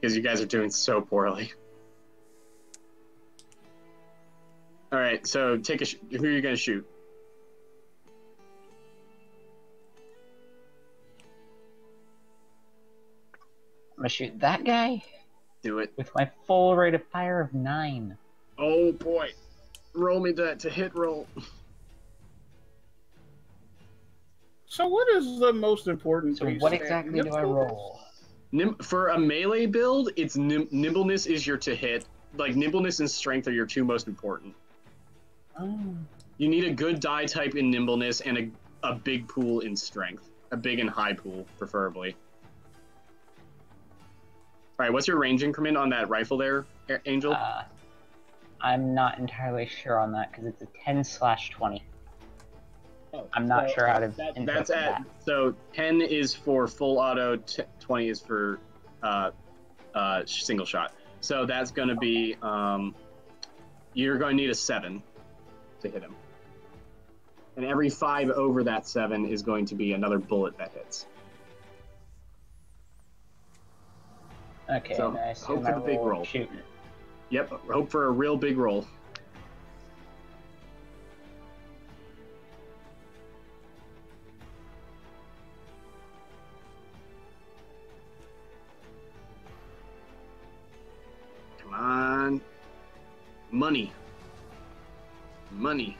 because you guys are doing so poorly. All right, so take who are you gonna shoot? I'm gonna shoot that guy Do it. with my full rate of fire of 9. Oh boy, roll me that to hit roll. So what is the most important So piece? what exactly do I roll? For a melee build, it's nimbleness is your to hit. Like nimbleness and strength are your 2 most important. Oh. You need a good die type in nimbleness and a big pool in strength. A big and high pool, preferably. All right, what's your range increment on that rifle there, Angel? I'm not entirely sure on that because it's a 10/20. Oh, I'm not sure how to that's at that. So 10 is for full auto, 20 is for single shot. So that's going to be you're going to need a 7 to hit him, and every 5 over that 7 is going to be another bullet that hits. Okay, So, nice. hope for the big roll. Shooting. Yep, hope for a real big roll. Come on. Money. Money.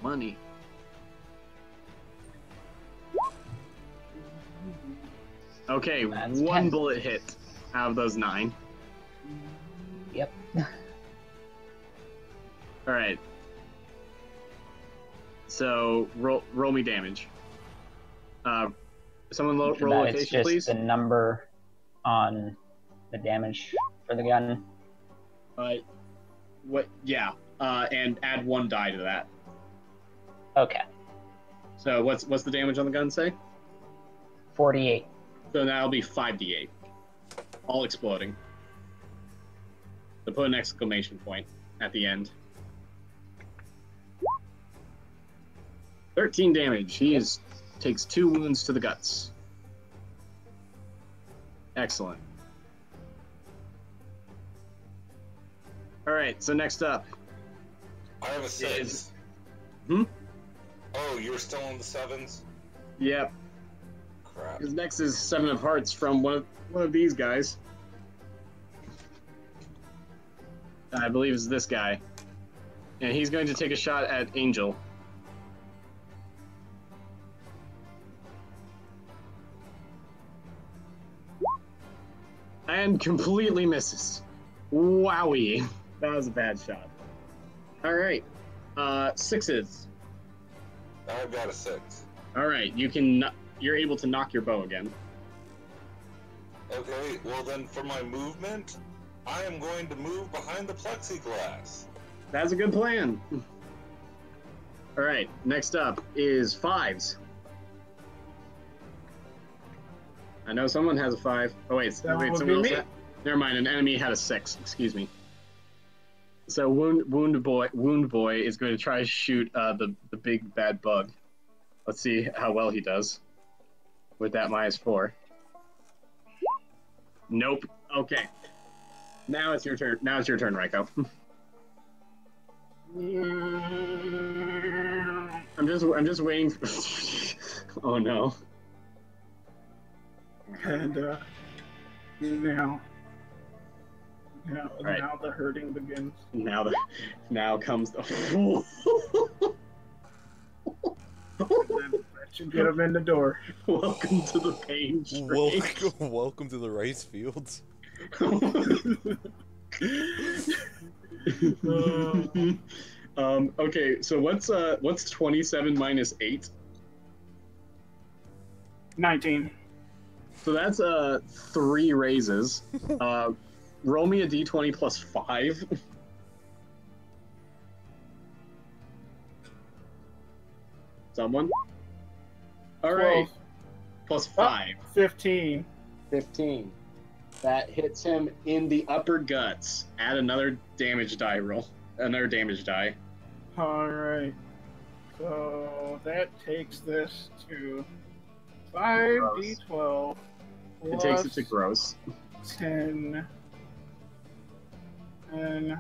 Money. Okay, That's one 10. bullet hit out of those 9. Yep. All right. So roll me damage. Someone roll For that, it's location, just please. the number on the damage for the gun. What? Yeah. And add 1 die to that. Okay. So what's the damage on the gun? Say. 48. So that'll be 5d8, all exploding. So put an exclamation point at the end. 13 damage. He takes 2 wounds to the guts. Excellent. All right. So next up. I have a 6. Hmm? Oh, you're still on the 7s? Yep. Crap. His next is 7 of Hearts from one of these guys. I believe it's this guy. And he's going to take a shot at Angel. And completely misses. Wowie. That was a bad shot. All right. 6s. I've got a 6. All right. You're able to knock your bow again. Okay, well then for my movement, I am going to move behind the plexiglass. That's a good plan. All right. Next up is 5s. I know someone has a 5. Oh wait, That would someone be else me. never mind. An enemy had a 6. Excuse me. So wound boy is going to try to shoot the big bad bug. Let's see how well he does with that -4. Nope. Okay. Now it's your turn. Now it's your turn, Raiko. I'm just waiting. Oh no. And now Right. now the hurting begins. Now comes the. That should get him in the door. Welcome to the pain train. Welcome to the rice fields. Okay, so what's 27 minus 8? 19. So that's 3 raises. Roll me a d20 plus 5. Someone? All right. 12. Plus 5. 15. 15. That hits him in the upper guts. Add another damage die roll. Another damage die. Alright. So that takes this to 5d12 It takes it to gross. 10 and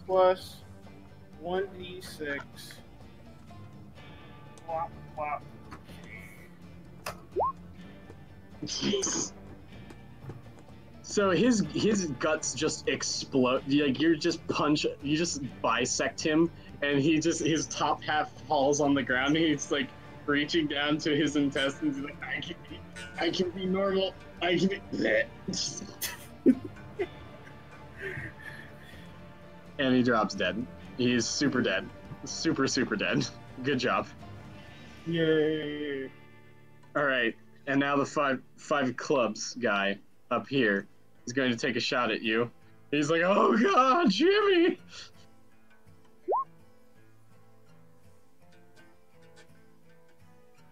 plus 1d6. Plop, plop. Jesus. So his guts just explode. Like you just bisect him, and his top half falls on the ground. And he's like reaching down to his intestines. He's like, I can be normal. I can be. And he drops dead. He's super dead. Super dead. Good job. Yay. All right, and now the five clubs guy up here is going to take a shot at you. He's like, "Oh God, Jimmy!"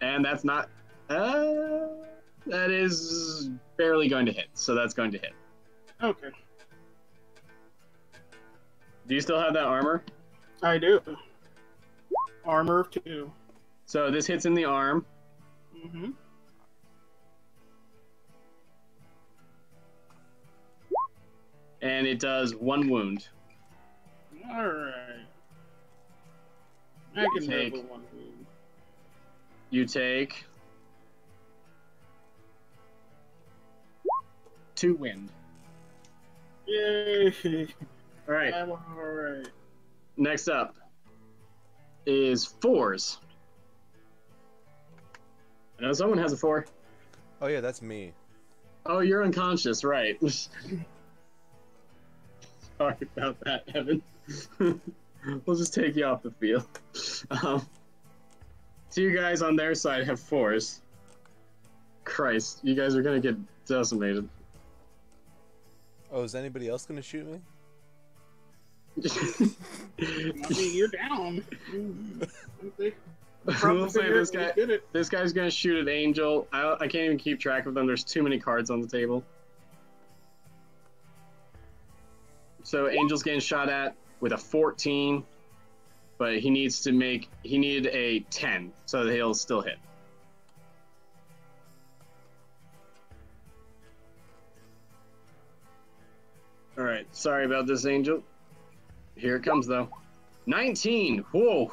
And that's not. That is barely going to hit. So that's going to hit. Okay. Do you still have that armor? I do. Armor of 2. So this hits in the arm. Mm-hmm. And it does 1 wound. Alright. I can live Take- with 1 wound. You take 2 wind. Yay. All right. All right. Next up is 4s. I know someone has a 4. Oh yeah, that's me. Oh, you're unconscious, right? Sorry about that, Evan. We'll just take you off the field. 2 guys on their side have 4s. Christ, you guys are gonna get decimated. Oh, is anybody else gonna shoot me? I mean, you're down. We'll say this guy's gonna shoot at Angel. I can't even keep track of them. There's too many cards on the table. So Angel's getting shot at with a 14, but he needed a 10, so that he'll still hit. All right, sorry about this, Angel. Here it comes, though. 19. Whoa.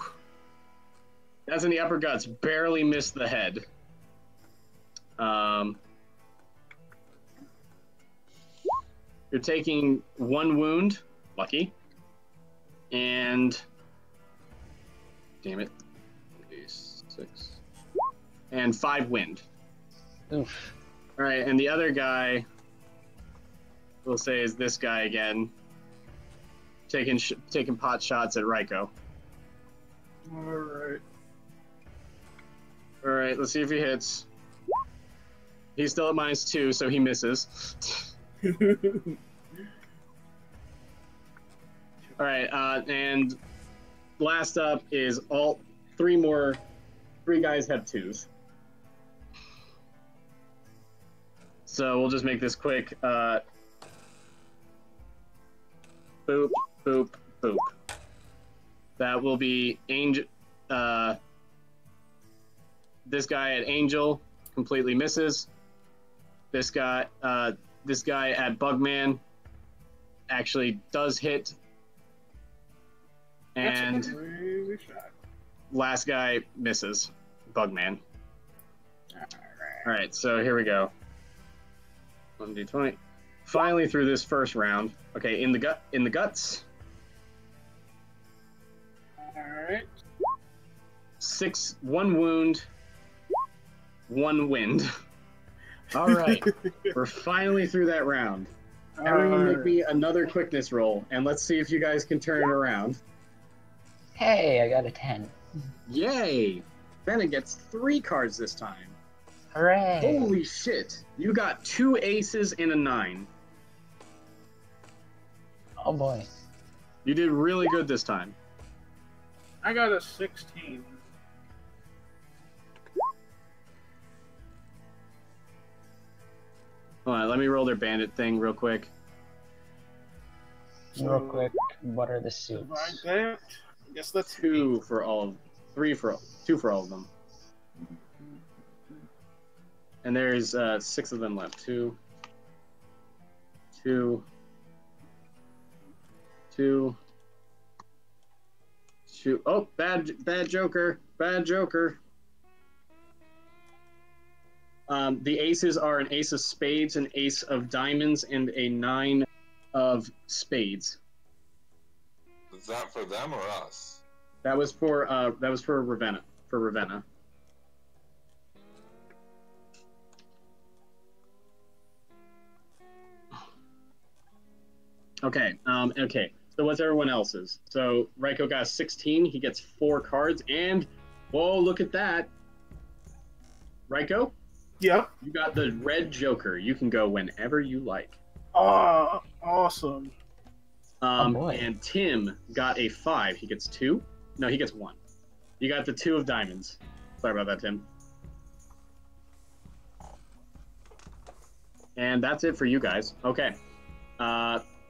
That's in the upper guts. Barely missed the head. You're taking 1 wound. Lucky. And... damn it. 6. And 5 wind. Oof. All right, and the other guy, we'll say, is this guy again. Taking pot shots at Raiko. Alright. Alright, let's see if he hits. He's still at -2, so he misses. Alright, and last up is all 3 guys have 2s. So we'll just make this quick. Boop, boop, boop. That will be Angel. This guy at Angel completely misses. This guy at Bugman actually does hit. And That's a crazy shot. Last guy misses. Bugman. All right, so here we go. 1d20. Finally through this first round. Okay, in the guts. Alright. 1 wound, 1 wind. All right, we're finally through that round. Everyone make me another quickness roll, and let's see if you guys can turn it around. Hey, I got a 10. Yay! Bennett gets 3 cards this time. Hooray! Holy shit! You got 2 aces and a 9. Oh boy. You did really good this time. I got a 16. Hold on, let me roll their bandit thing real quick. Real quick, what are the Divide suits? that. I guess that's 2 for all of 2 for all of them. And there's 6 of them left. 2, 2, 2. Shoot! Oh, bad Joker! Bad Joker! The aces are an ace of spades, an ace of diamonds, and a 9 of spades. Is that for them or us? That was for Ravenna. For Ravenna. Okay. Okay. So what's everyone else's? So Raiko got 16. He gets 4 cards, and whoa, look at that! Raiko, Yep. you got the red Joker. You can go whenever you like. Oh, awesome. boy. And Tim got a 5. He gets 2. No, he gets 1. You got the 2 of diamonds. Sorry about that, Tim. And that's it for you guys. Okay.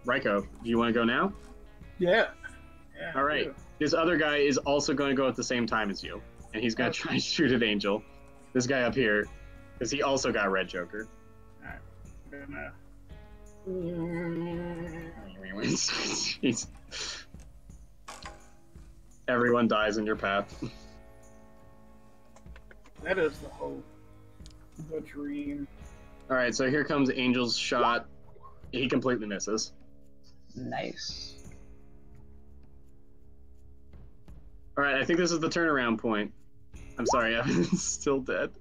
Raiko, do you want to go now? Yeah. All right. This other guy is also going to go at the same time as you, and he's going to try and shoot at Angel. This guy up here, because he also got red Joker. Jeez. Everyone dies in your path. That is the dream. All right, so here comes Angel's shot. He completely misses. Nice. All right, I think this is the turnaround point. I'm sorry, Evan's still dead.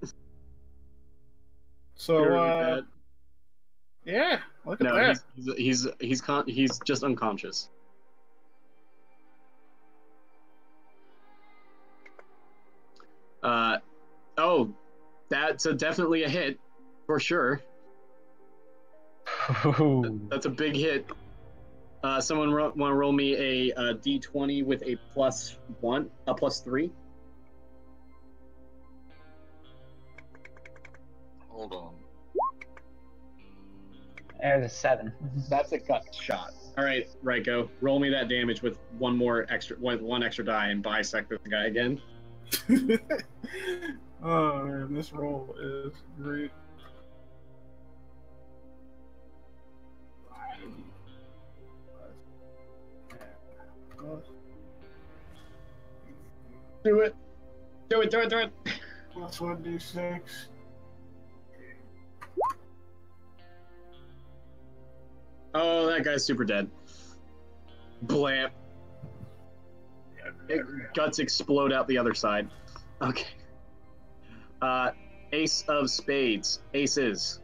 So, Really bad. yeah, look at No, that. he's just unconscious. Oh, that's definitely a hit, for sure. That's a big hit. Someone want to roll me a d20 with a +1, a +3. Hold on. There's a 7. That's a gut shot. All right, Ryko, roll me that damage with one extra die and bisect this guy again. Oh man, this roll is great. Do it. Do it. Plus 1d6. Oh, that guy's super dead. Blamp. Guts explode out the other side. Okay. Ace of spades. Aces.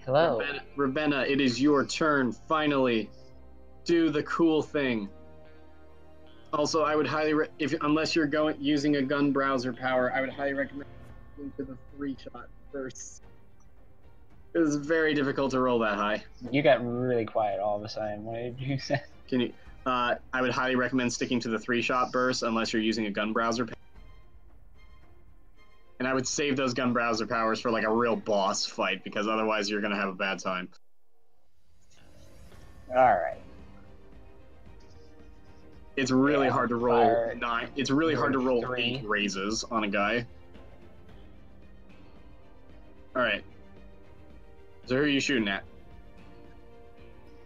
Hello. Ravenna, it is your turn, finally. Do the cool thing. Also, I would highly, unless you're using a gun browser power, I would highly recommend going to the 3-shot first. It was very difficult to roll that high. You got really quiet all of a sudden. What did you say? Can you? I would highly recommend sticking to the 3-shot burst unless you're using a gun browser power. And I would save those gun browser powers for like a real boss fight, because otherwise you're gonna have a bad time. Alright. It's really hard to roll fire. 9. It's really hard to roll 3. 8 raises on a guy. Alright. So who are you shooting at?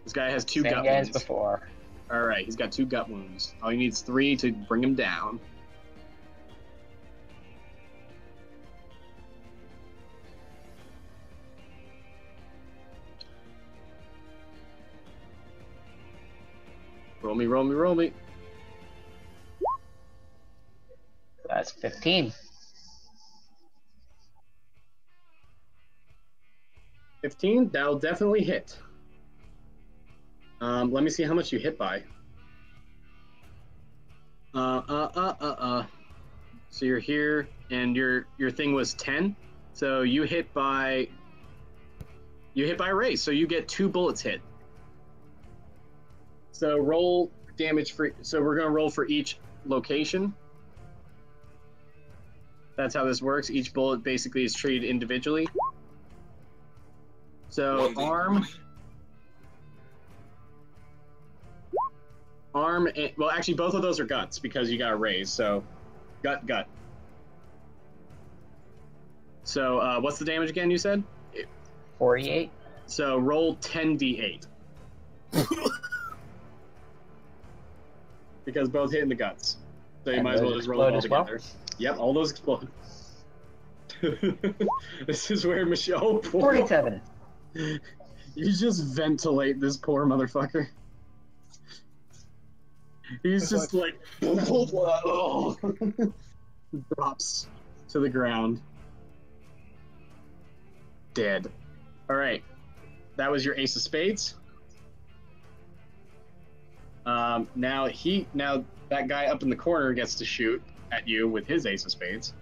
This guy has 2 Same gut guy as wounds. before. Alright, he's got 2 gut wounds. All he needs 3 to bring him down. Roll me, roll me, roll me. That's 15. 15? That'll definitely hit. Let me see how much you hit by. So you're here, and your thing was 10. So you hit by a raise. So you get 2 bullets hit. So roll damage for. So we're gonna roll for each location. That's how this works. Each bullet basically is treated individually. So arm, and, well, actually both of those are guts because you got a raise. So gut. So what's the damage again? You said 48. so. Roll 10d8 because both hit in the guts. So you And might as well those just roll them all explode as well? together. Yep, all those explode. This is where Michelle. 47. You just ventilate this poor motherfucker. He's just like drops to the ground. Dead. Alright. That was your ace of spades. Now that guy up in the corner gets to shoot at you with his ace of spades.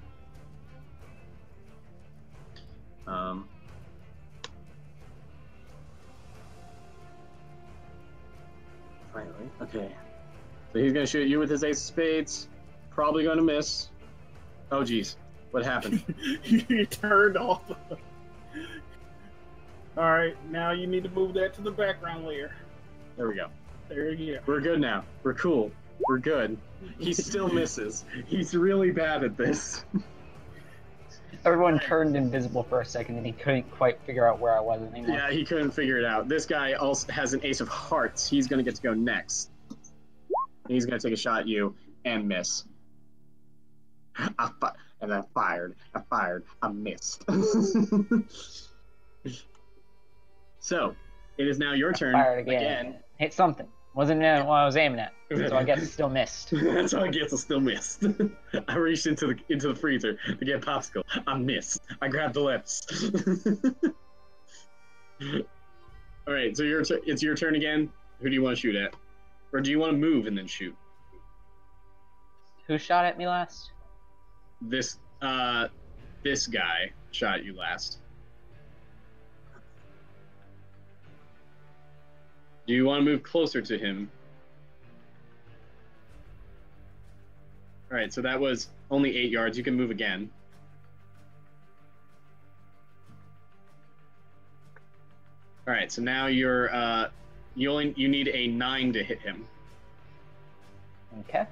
Finally, okay. So he's gonna shoot you with his ace of spades. Probably gonna miss. Oh geez, what happened? You turned off. Alright, now you need to move that to the background layer. There we go. There you go. We're good now. We're cool. We're good. He still misses. He's really bad at this. Everyone turned invisible for a second and he couldn't quite figure out where I was anymore. Yeah, he couldn't figure it out. This guy also has an ace of hearts. He's gonna get to go next. He's gonna take a shot at you and miss. And I fired. I missed. So, it is now your turn Fired again. Hit something. Wasn't what I was aiming at, so I guess still missed. That's how I guess I still missed. I reached into the freezer to get popsicle. I missed. I grabbed the lips. All right, so it's your turn again. Who do you want to shoot at, or do you want to move and then shoot? Who shot at me last? This guy shot at you last. Do you want to move closer to him? All right, so that was only 8 yards. You can move again. All right, so now you're you need a 9 to hit him, Okay.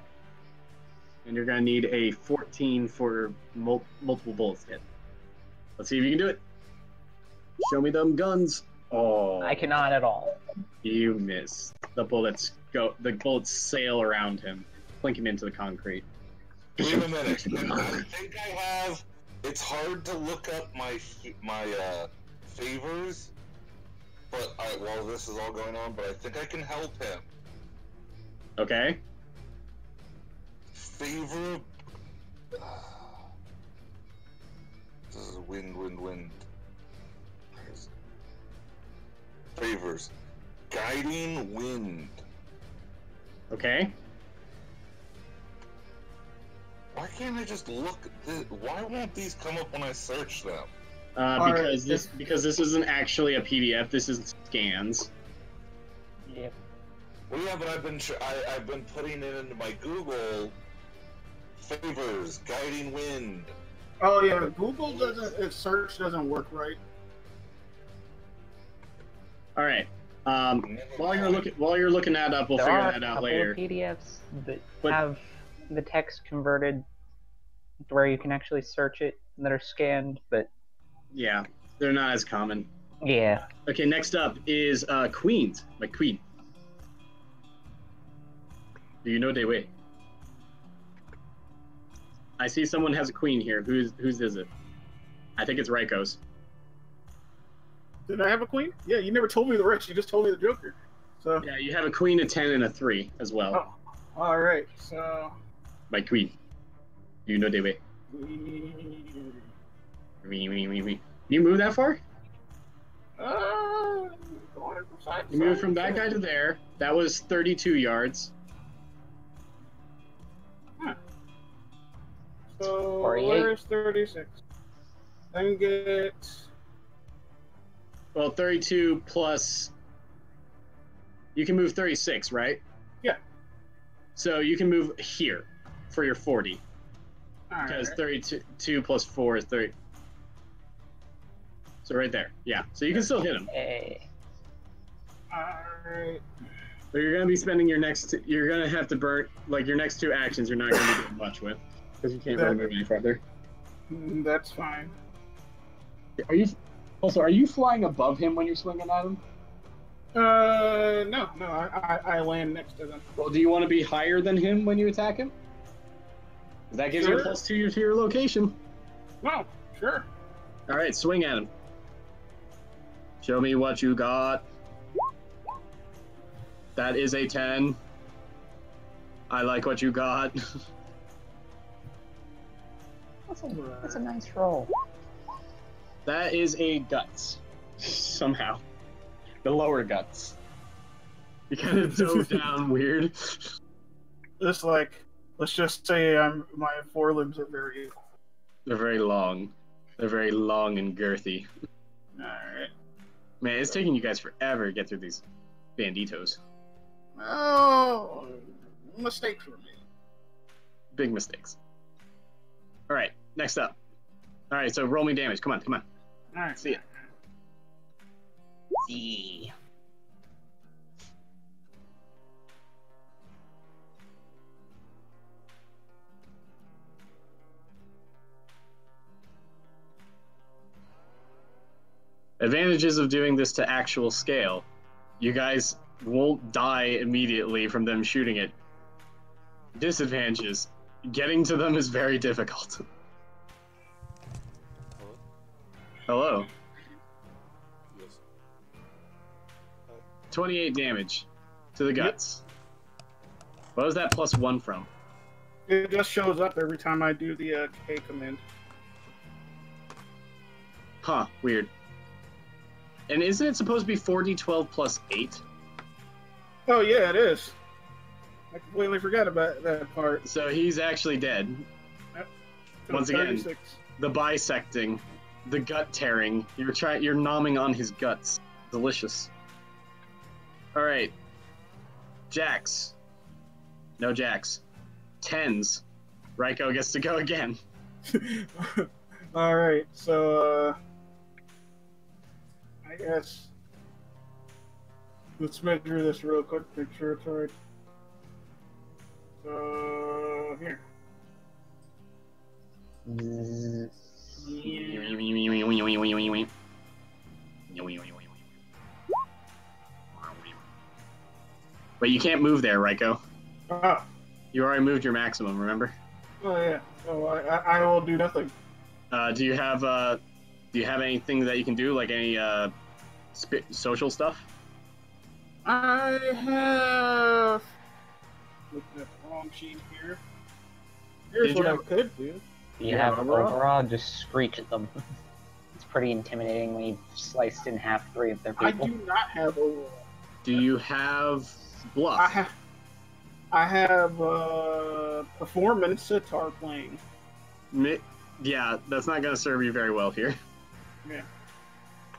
and you're gonna need a 14 for multiple bullets to hit. Let's see if you can do it. Show me them guns. Oh, I cannot at all. You miss. The bullets sail around him, plink him into the concrete. Wait a minute. I think I have. It's hard to look up my favors, but while this is all going on, but I think I can help him. Okay. Favor. This is wind. Favors. Guiding wind. Okay. Why can't I just look at this? Why won't these come up when I search them? Because this isn't actually a PDF. This is scans. Yep. Well, yeah, but I've been putting it into my Google favors, guiding wind. Oh yeah, Google doesn't. Search doesn't work right. All right. While you're looking that up, we'll There figure are that a out couple later. of PDFs that But- have the text converted to where you can actually search it that are scanned, but Yeah, they're not as common. yeah. Okay, next up is Queens. My queen. Do you know they way? I see someone has a queen here. Whose is it? I think it's Raiko's. Did I have a queen? Yeah, you never told me the rest. You just told me the Joker. So. Yeah, you have a queen, a 10, and a 3 as well. Oh, all right. So. My queen. Do you know they way? You move that far? Going from side to You moved side. from that guy to there. That was 32 yards. So 48. where's 36? Then get. Well, 32 plus. You can move 36, right? Yeah. So you can move here for your 40. All Because right. 32 plus 4 is 30. So right there. Yeah. So you can still hit him. Hey. All right. But you're going to be spending you're going to have to burn, like your next 2 actions you're not going to be doing much with. Because you can't really move any farther. That's fine. Are you flying above him when you're swinging at him? No. I land next to them. Well, do you want to be higher than him when you attack him? 'Cause that gives you a Sure. +2 to your location. No, sure. All right, swing at him. Show me what you got. That is a 10. I like what you got. That's a nice roll. That is a guts. Somehow. The lower guts. You kind of dove down weird. Just like, let's just say my forelimbs are very. They're very long. They're very long and girthy. All right. Man, it's taking you guys forever to get through these banditos. Oh, mistake for me. Big mistakes. All right, next up. All right, so roll me damage. Come on. All right. See it. See. Advantages of doing this to actual scale. You guys won't die immediately from them shooting it. Disadvantages. Getting to them is very difficult. Hello? Hello. Yes. 28 damage to the guts. What was that +1 from? It just shows up every time I do the K command. Huh, weird. And isn't it supposed to be 4d12 plus 8? Oh yeah, it is. I completely forgot about that part. So he's actually dead. Yep. Once again, 36. the bisecting, the gut tearing. You're nomming on his guts. Delicious. All right, Jax. No Jax. 10s. Ryko gets to go again. All right, so I guess let's measure this real quick. Make sure it's right. So here. But you can't move there, Ryko. Oh, You already moved your maximum, remember? oh yeah. So I will do nothing. Do you have anything that you can do, like any social stuff? I have. Looking at the wrong sheet here. Here's Did what you I have- could do. You Yeah, have overall? overall, just screech at them. It's pretty intimidating when you've sliced in half 3 of their I people. do not have overall. Do you have bluff? I have performance sitar playing. Yeah, that's not going to serve you very well here. Yeah.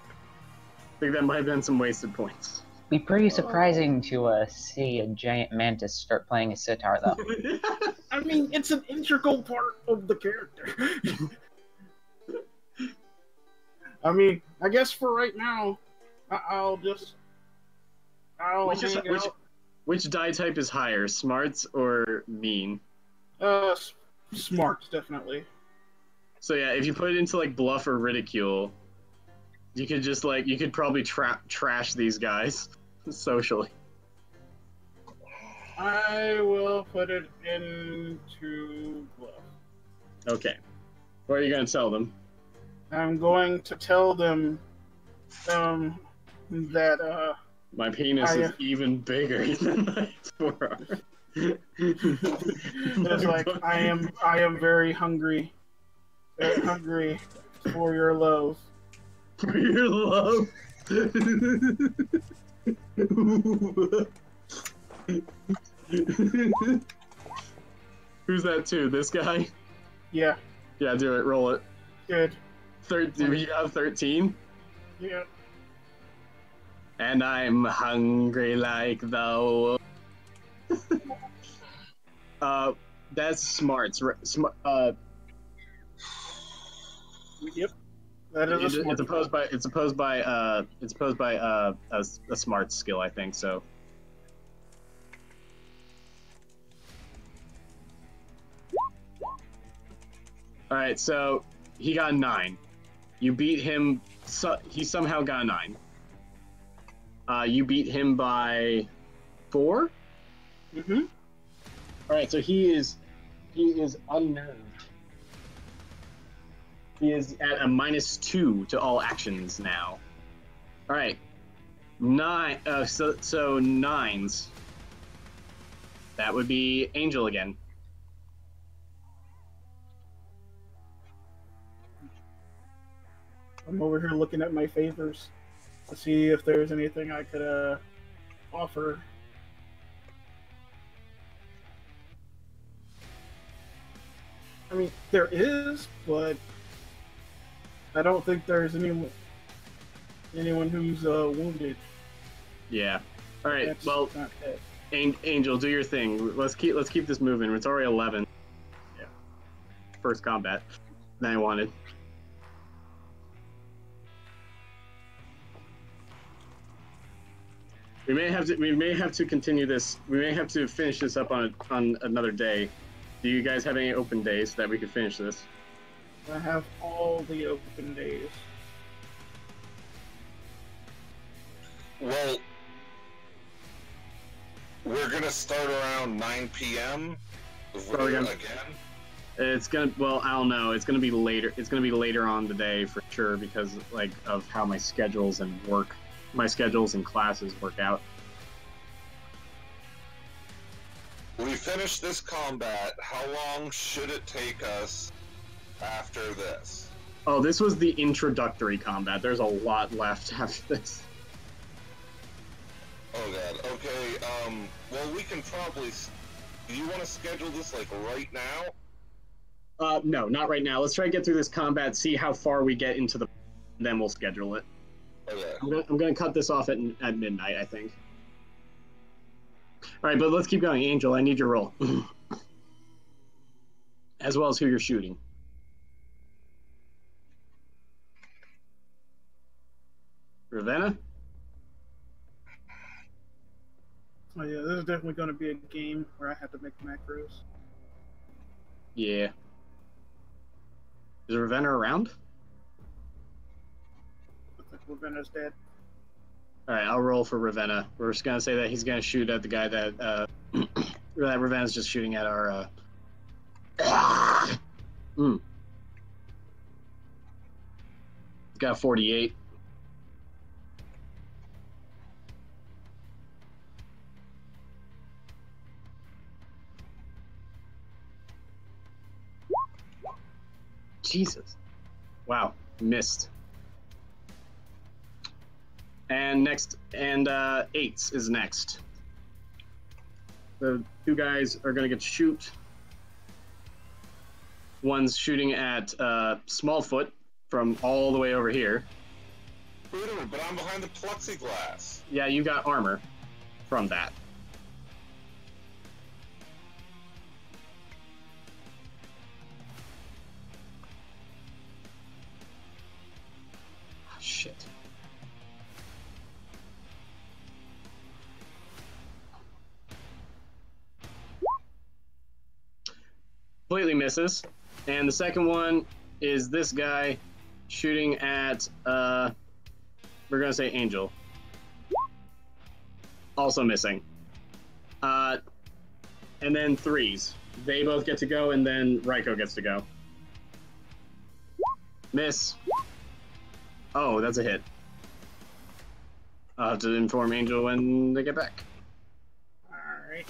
I think that might have been some wasted points. Be pretty surprising to see a giant mantis start playing a sitar, though. I mean, it's an integral part of the character. I mean, I guess for right now, I'll Which hang out. which die type is higher, smarts or mean? Smarts, definitely. So yeah, if you put it into like bluff or ridicule, you could just you could probably trash these guys socially. I will put it into bluff. Okay. What are you going to tell them? I'm going to tell them that My penis is I- even bigger than my forearm. it's like I am very hungry. Hungry for your love. For your love. Who's that too? This guy? Yeah, Yeah, do it. Roll it. good. 13. You got 13? Yeah. And I'm hungry like the that's smarts. Yep. That is a smart. It's opposed by a smart skill, I think. So all right, so he got a 9. You beat him. He somehow got a 9. You beat him by 4. Mm-hmm. All right, so he is unnerved. He is at a -2 to all actions now. All right, 9. So 9s. That would be Angel again. I'm over here looking at my favors to see if there's anything I could offer. I mean, there is, but I don't think there's anyone who's wounded. Yeah. All right. That's Well, not it. Angel, do your thing. Let's keep this moving. It's already 11. Yeah. First combat that I wanted. We may have to continue this. We may have to finish this up on another day. Do you guys have any open days that we could finish this? I have all the open days. Well, we're gonna start around 9 p.m. Oh, yeah. again. It's gonna. Well, I don't know. It's gonna be later. It's gonna be later on the day for sure because of how my schedules and classes work out. we finish this combat, how long should it take us after this? Oh, this was the introductory combat. There's a lot left after this. Oh god, okay, well we can probably... Do you want to schedule this, like, right now? No, not right now. Let's try to get through this combat, see how far we get into the... Then we'll schedule it. Okay. I'm gonna cut this off at midnight, I think. Alright, but let's keep going. Angel, I need your roll. As well as who you're shooting. Ravenna? Oh yeah, this is definitely going to be a game where I have to make macros. Yeah. Is Ravenna around? I think Ravenna's dead. Alright, I'll roll for Ravenna. We're just gonna say that he's gonna shoot at the guy that, that Ravenna's just shooting at our, He's got 48. Jesus. Wow, missed. And next, and eights is next. The two guys are gonna get to shoot. One's shooting at Smallfoot from all the way over here. Wait a minute, but I'm behind the plexiglass. Yeah, you got armor from that. Shit. Completely misses. And the second one is this guy shooting at, we're going to say Angel. Also missing. And then threes. They both get to go, and then Raiko gets to go. Miss. Oh, that's a hit. I'll have to inform Angel when they get back. Alright.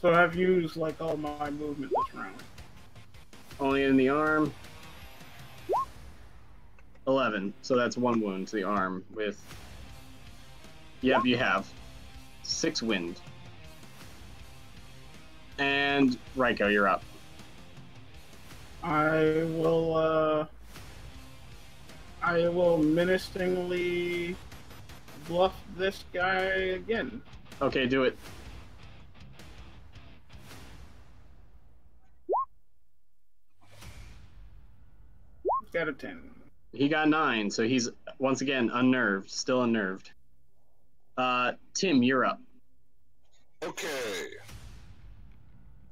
So I've used like all my movement this round. Only in the arm. 11. So that's 1 wound to the arm with... Yep, you have. 6 wind. And Raiko, you're up. I will menacingly bluff this guy again. Okay, do it. Got a 10. He got 9, so he's once again unnerved, still unnerved. Tim, you're up. Okay.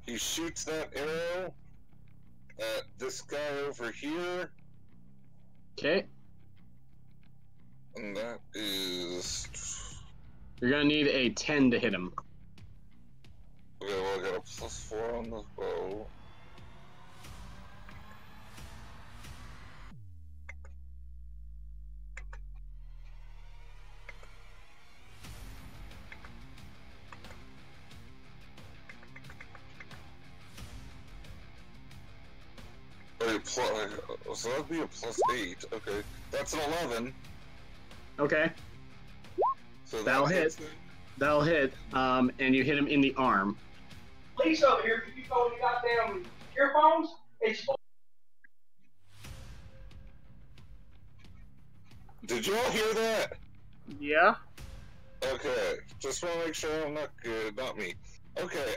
He shoots that arrow at this guy over here, Okay, and that is... you're gonna need a 10 to hit him. Okay, well, I got a +4 on the bow. So that'd be a +8. Okay, that's an 11. Okay, So that'll that hit. hits it. That'll hit, and you hit him in the arm. Lisa over here, can you go with your goddamn earphones? It's Did you all hear that? Yeah. Okay, just want to make sure I'm not good, not me. Okay,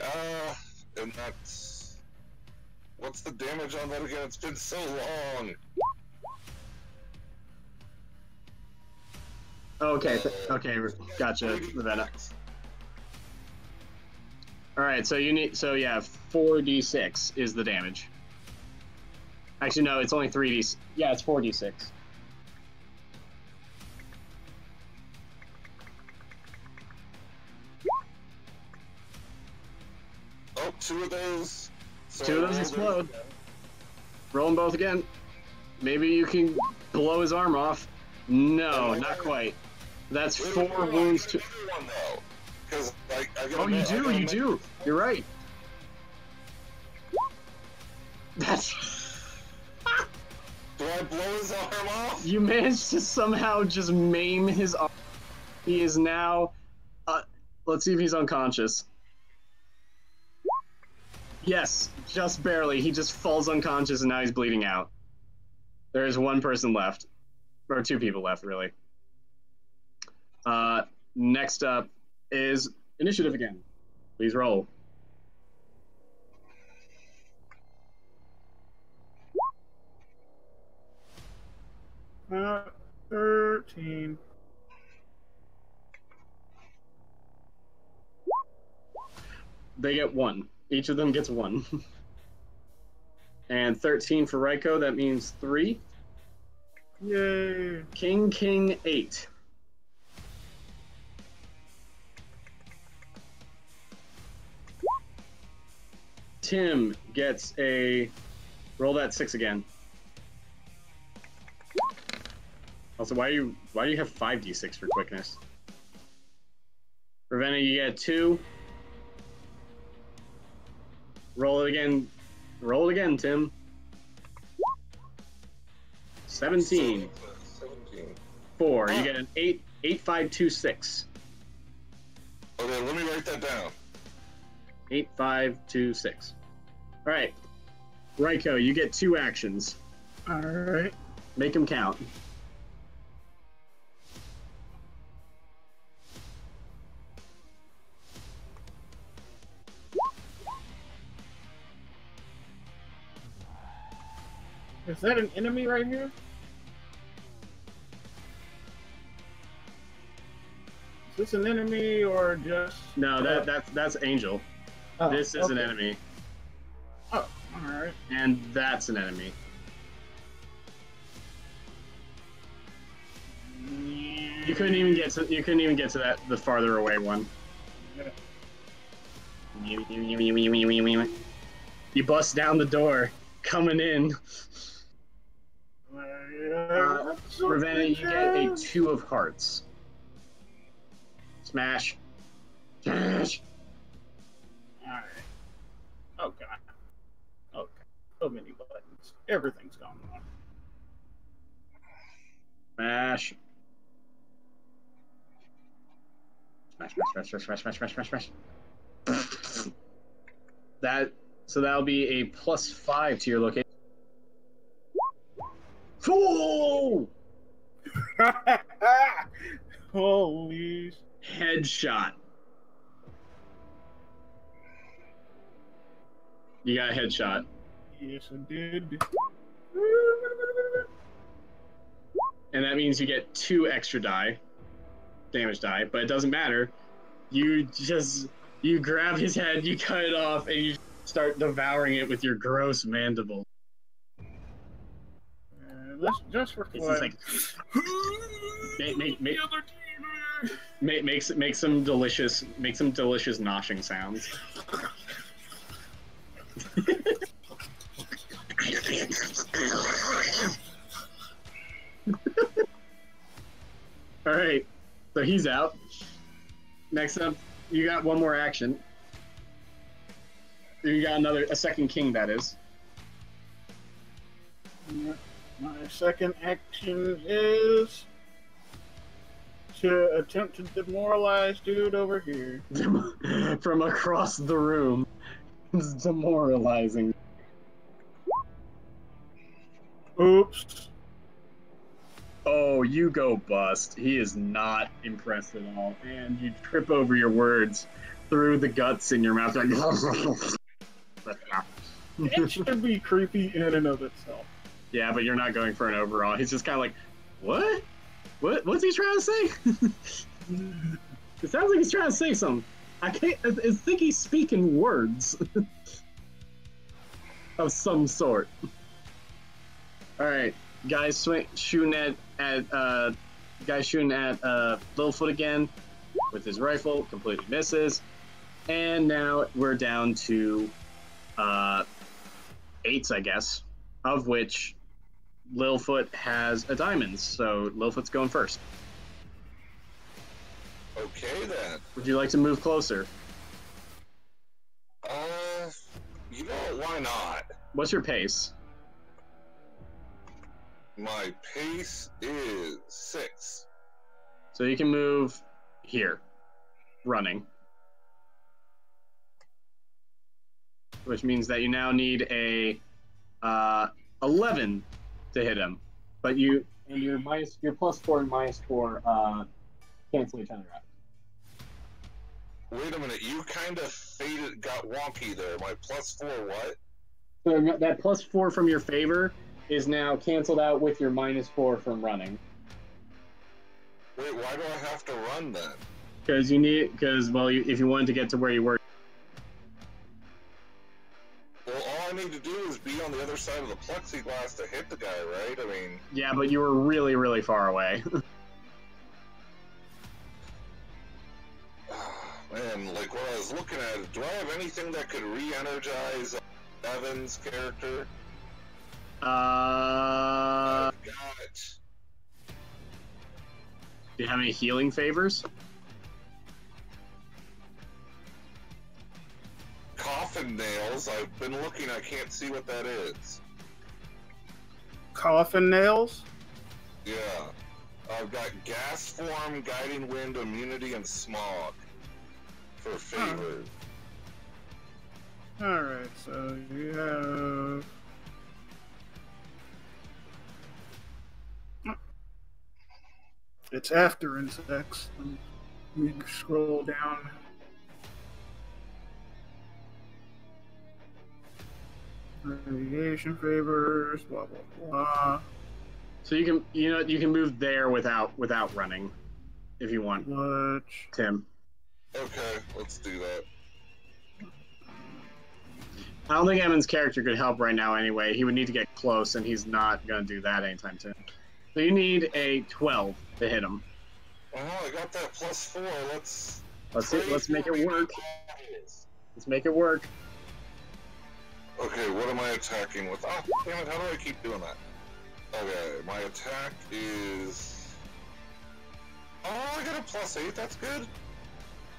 and that's... What's the damage on that again? It's been so long. Okay, okay, gotcha, Ravenna. Alright, so you need, so yeah, 4d6 is the damage. Actually, no, it's only 3d, yeah, it's 4d6. Oh, 2 of those. So 2 of those explode. Roll them both again. Maybe you can blow his arm off. No, not quite. That's 4 wounds to... One, though. I gotta Oh, you admit, I do, gotta you admit- do. You're right. That's... Do I blow his arm off? You managed to somehow just maim his arm. He is now... let's see if he's unconscious. Yes, just barely. He just falls unconscious and now he's bleeding out. There is one person left. Or two people left, really. Next up is initiative again. Please roll. 13. They get one. Each of them gets one. And 13 for Raiko, that means 3. Yay. King, 8. Tim gets a... Roll that 6 again. Also, why do you have 5d6 for quickness? Ravenna, you get 2. Roll it again. Roll it again, Tim. 17. 17. 4. You get an 8, 8, 5, 2, 6. Okay, let me write that down. 8, 5, 2, 6. All right. Raiko, you get 2 actions. All right. Make them count. Is that an enemy right here? Is this an enemy or just... No, that's Angel. Oh, This is an okay. enemy, Oh, all right. and that's an enemy. You couldn't even get to that the farther away one. You bust down the door, coming in. Ravenna, you get a 2 of hearts. Smash. Smash. Alright. Okay. Okay. So many buttons. Everything's going on. Smash. Smash. So that'll be a +5 to your location. Fool! Holy. Headshot. You got a headshot. Yes, I did. And that means you get 2 extra damage die, but it doesn't matter. You grab his head, you cut it off, and you start devouring it with your gross mandible. Let's just for It's just fun. make some delicious noshing sounds. All right, so he's out. Next up, you got one more action. You got a second king, that is. My second action is to attempt to demoralize dude over here. From across the room. It's demoralizing. Oops. Oh, you go bust. He is not impressed at all. And you trip over your words through the guts in your mouth. It should be creepy in and of itself. Yeah, but you're not going for an overall. He's just kind of like, what? What's he trying to say? It sounds like he's trying to say something. I think he's speaking words of some sort. All right, guys shooting at Littlefoot again with his rifle, completely misses, and now we're down to 8s, I guess, of which Littlefoot has a diamond, so Littlefoot's going first. Okay then. Would you like to move closer? You know, why not? What's your pace? My pace is 6. So you can move here, running. Which means that you now need a 11 to hit him. But your +4 and -4 cancel each other out. Wait a minute, you kind of got wonky there. My +4 what? So that +4 from your favor is now canceled out with your -4 from running. Wait, why do I have to run then? Because if you wanted to get to where you were. Well, all I need to do is be on the other side of the plexiglass to hit the guy, right? I mean... Yeah, but you were really, really far away. Man, like when I was looking at it, do I have anything that could re-energize Evan's character? I've got... Do you have any healing favors? Coffin nails. I've been looking. I can't see what that is. Coffin nails? Yeah. I've got gas form, guiding wind, immunity, and smog for favor. Alright, so you have... It's after insects. Let me scroll down. Radiation favors, blah blah blah. So you can move there without running, if you want, Which... Tim. Okay, let's do that. I don't think Evan's character could help right now anyway. He would need to get close, and he's not going to do that anytime soon. So you need a 12 to hit him. Well, I got that +4. Let's make it work. Let's make it work. Okay, what am I attacking with? Oh, damn it, how do I keep doing that? Okay, my attack is... Oh, I got a +8, that's good.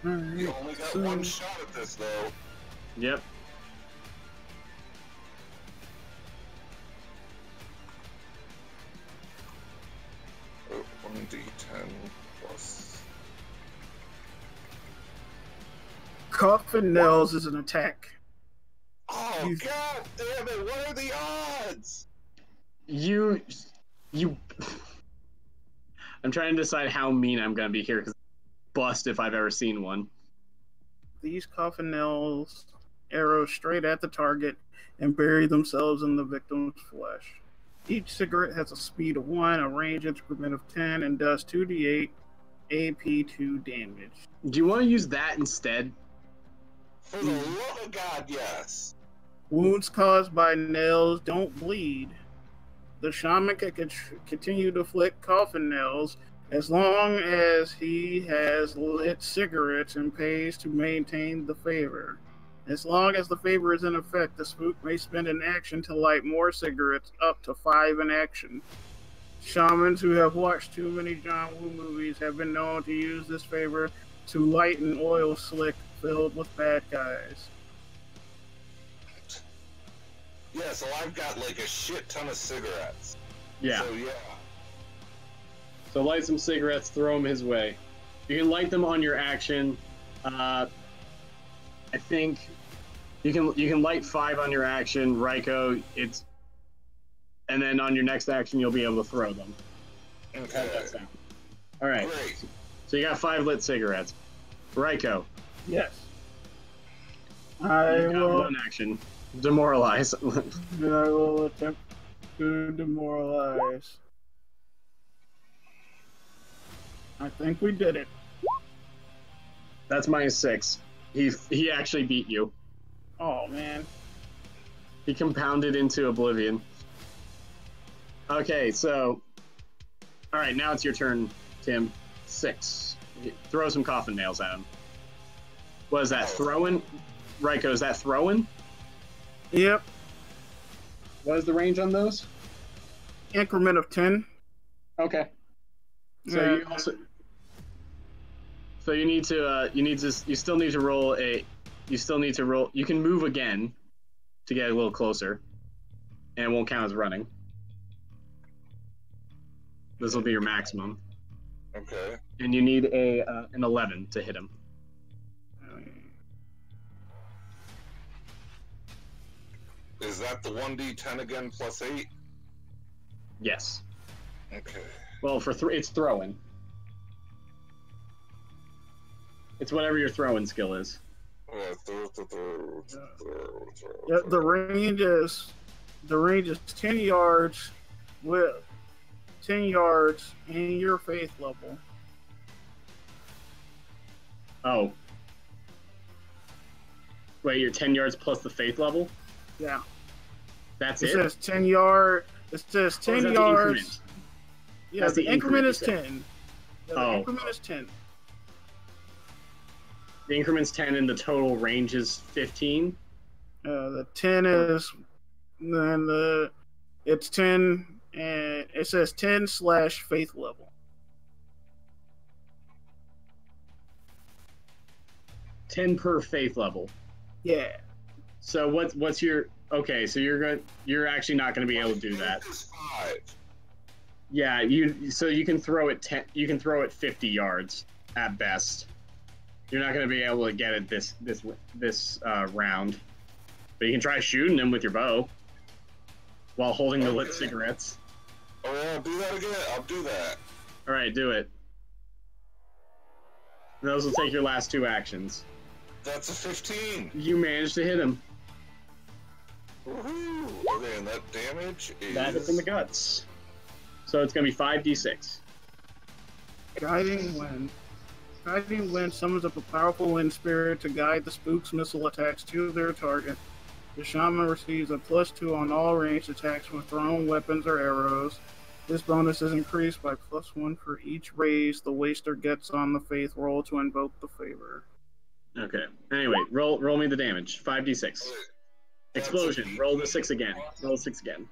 Alright, You only got one shot at this, though. Yep. Oh, 1d10 plus... Coffin nails is an attack. Oh, god damn it, what are the odds? You... I'm trying to decide how mean I'm going to be here, because bust if I've ever seen one. These coffin nails arrow straight at the target and bury themselves in the victim's flesh. Each cigarette has a speed of 1, a range increment of 10, and does 2d8 AP2 damage. Do you want to use that instead? For the love of God, yes. Wounds caused by nails don't bleed. The shaman can continue to flick coffin nails as long as he has lit cigarettes and pays to maintain the favor. As long as the favor is in effect, the spook may spend an action to light more cigarettes, up to 5 in action. Shamans who have watched too many John Woo movies have been known to use this favor to light an oil slick filled with bad guys. Yeah, so I've got like a shit ton of cigarettes. Yeah. So yeah. So light some cigarettes, throw them his way. You can light them on your action. I think you can light 5 on your action, Raiko. And then on your next action you'll be able to throw them. Okay. How does that sound? All right. Great. So you got 5 lit cigarettes. Raiko. Yes. I You got will. 1 action. Demoralize. I will attempt to demoralize. I think we did it. That's -6. He actually beat you. Oh man. He compounded into oblivion. Okay, so... Alright, now it's your turn, Tim. 6. Throw some coffin nails at him. What is that, throwing? Raiko, is that throwing? Yep. What is the range on those? Increment of 10. Okay. So Yeah. you also... So you still need to roll a, you can move again to get a little closer, and it won't count as running. This will be your maximum. Okay. And you need an 11 to hit him. Is that the 1d10 again plus 8? Yes. Okay. Well, it's throwing. It's whatever your throwing skill is. Yeah, the range is 10 yards with 10 yards in your faith level. Oh. Wait, you're 10 yards plus the faith level? Yeah. That's It it? says 10 yard. It says 10 is that the yards. increment? Yeah, That's the the increment is increment, 10. Yeah, the Oh. increment is 10. The increment's 10 and the total range is 15? The 10 is, then it's 10, and it says 10/faith level. 10 per faith level. Yeah. So what's your, okay, so you're actually not going to be able to do that. Is 5. Yeah, so you can throw it 50 yards at best. You're not going to be able to get it this round. But you can try shooting him with your bow while holding the lit cigarettes. Oh yeah, I'll do that again. I'll do that. All right, do it. And those will take your last 2 actions. That's a 15. You managed to hit him. Woohoo! Okay, and that damage is... That hits in the guts. So it's going to be 5d6. Guiding Wind. Guiding Wind summons up a powerful wind spirit to guide the spook's missile attacks to their target. The shaman receives a +2 on all ranged attacks from thrown weapons or arrows. This bonus is increased by +1 for each raise the waster gets on the faith roll to invoke the favor. Okay. Anyway, roll me the damage. 5d6. Explosion. Roll the 6 again. Roll 6 again.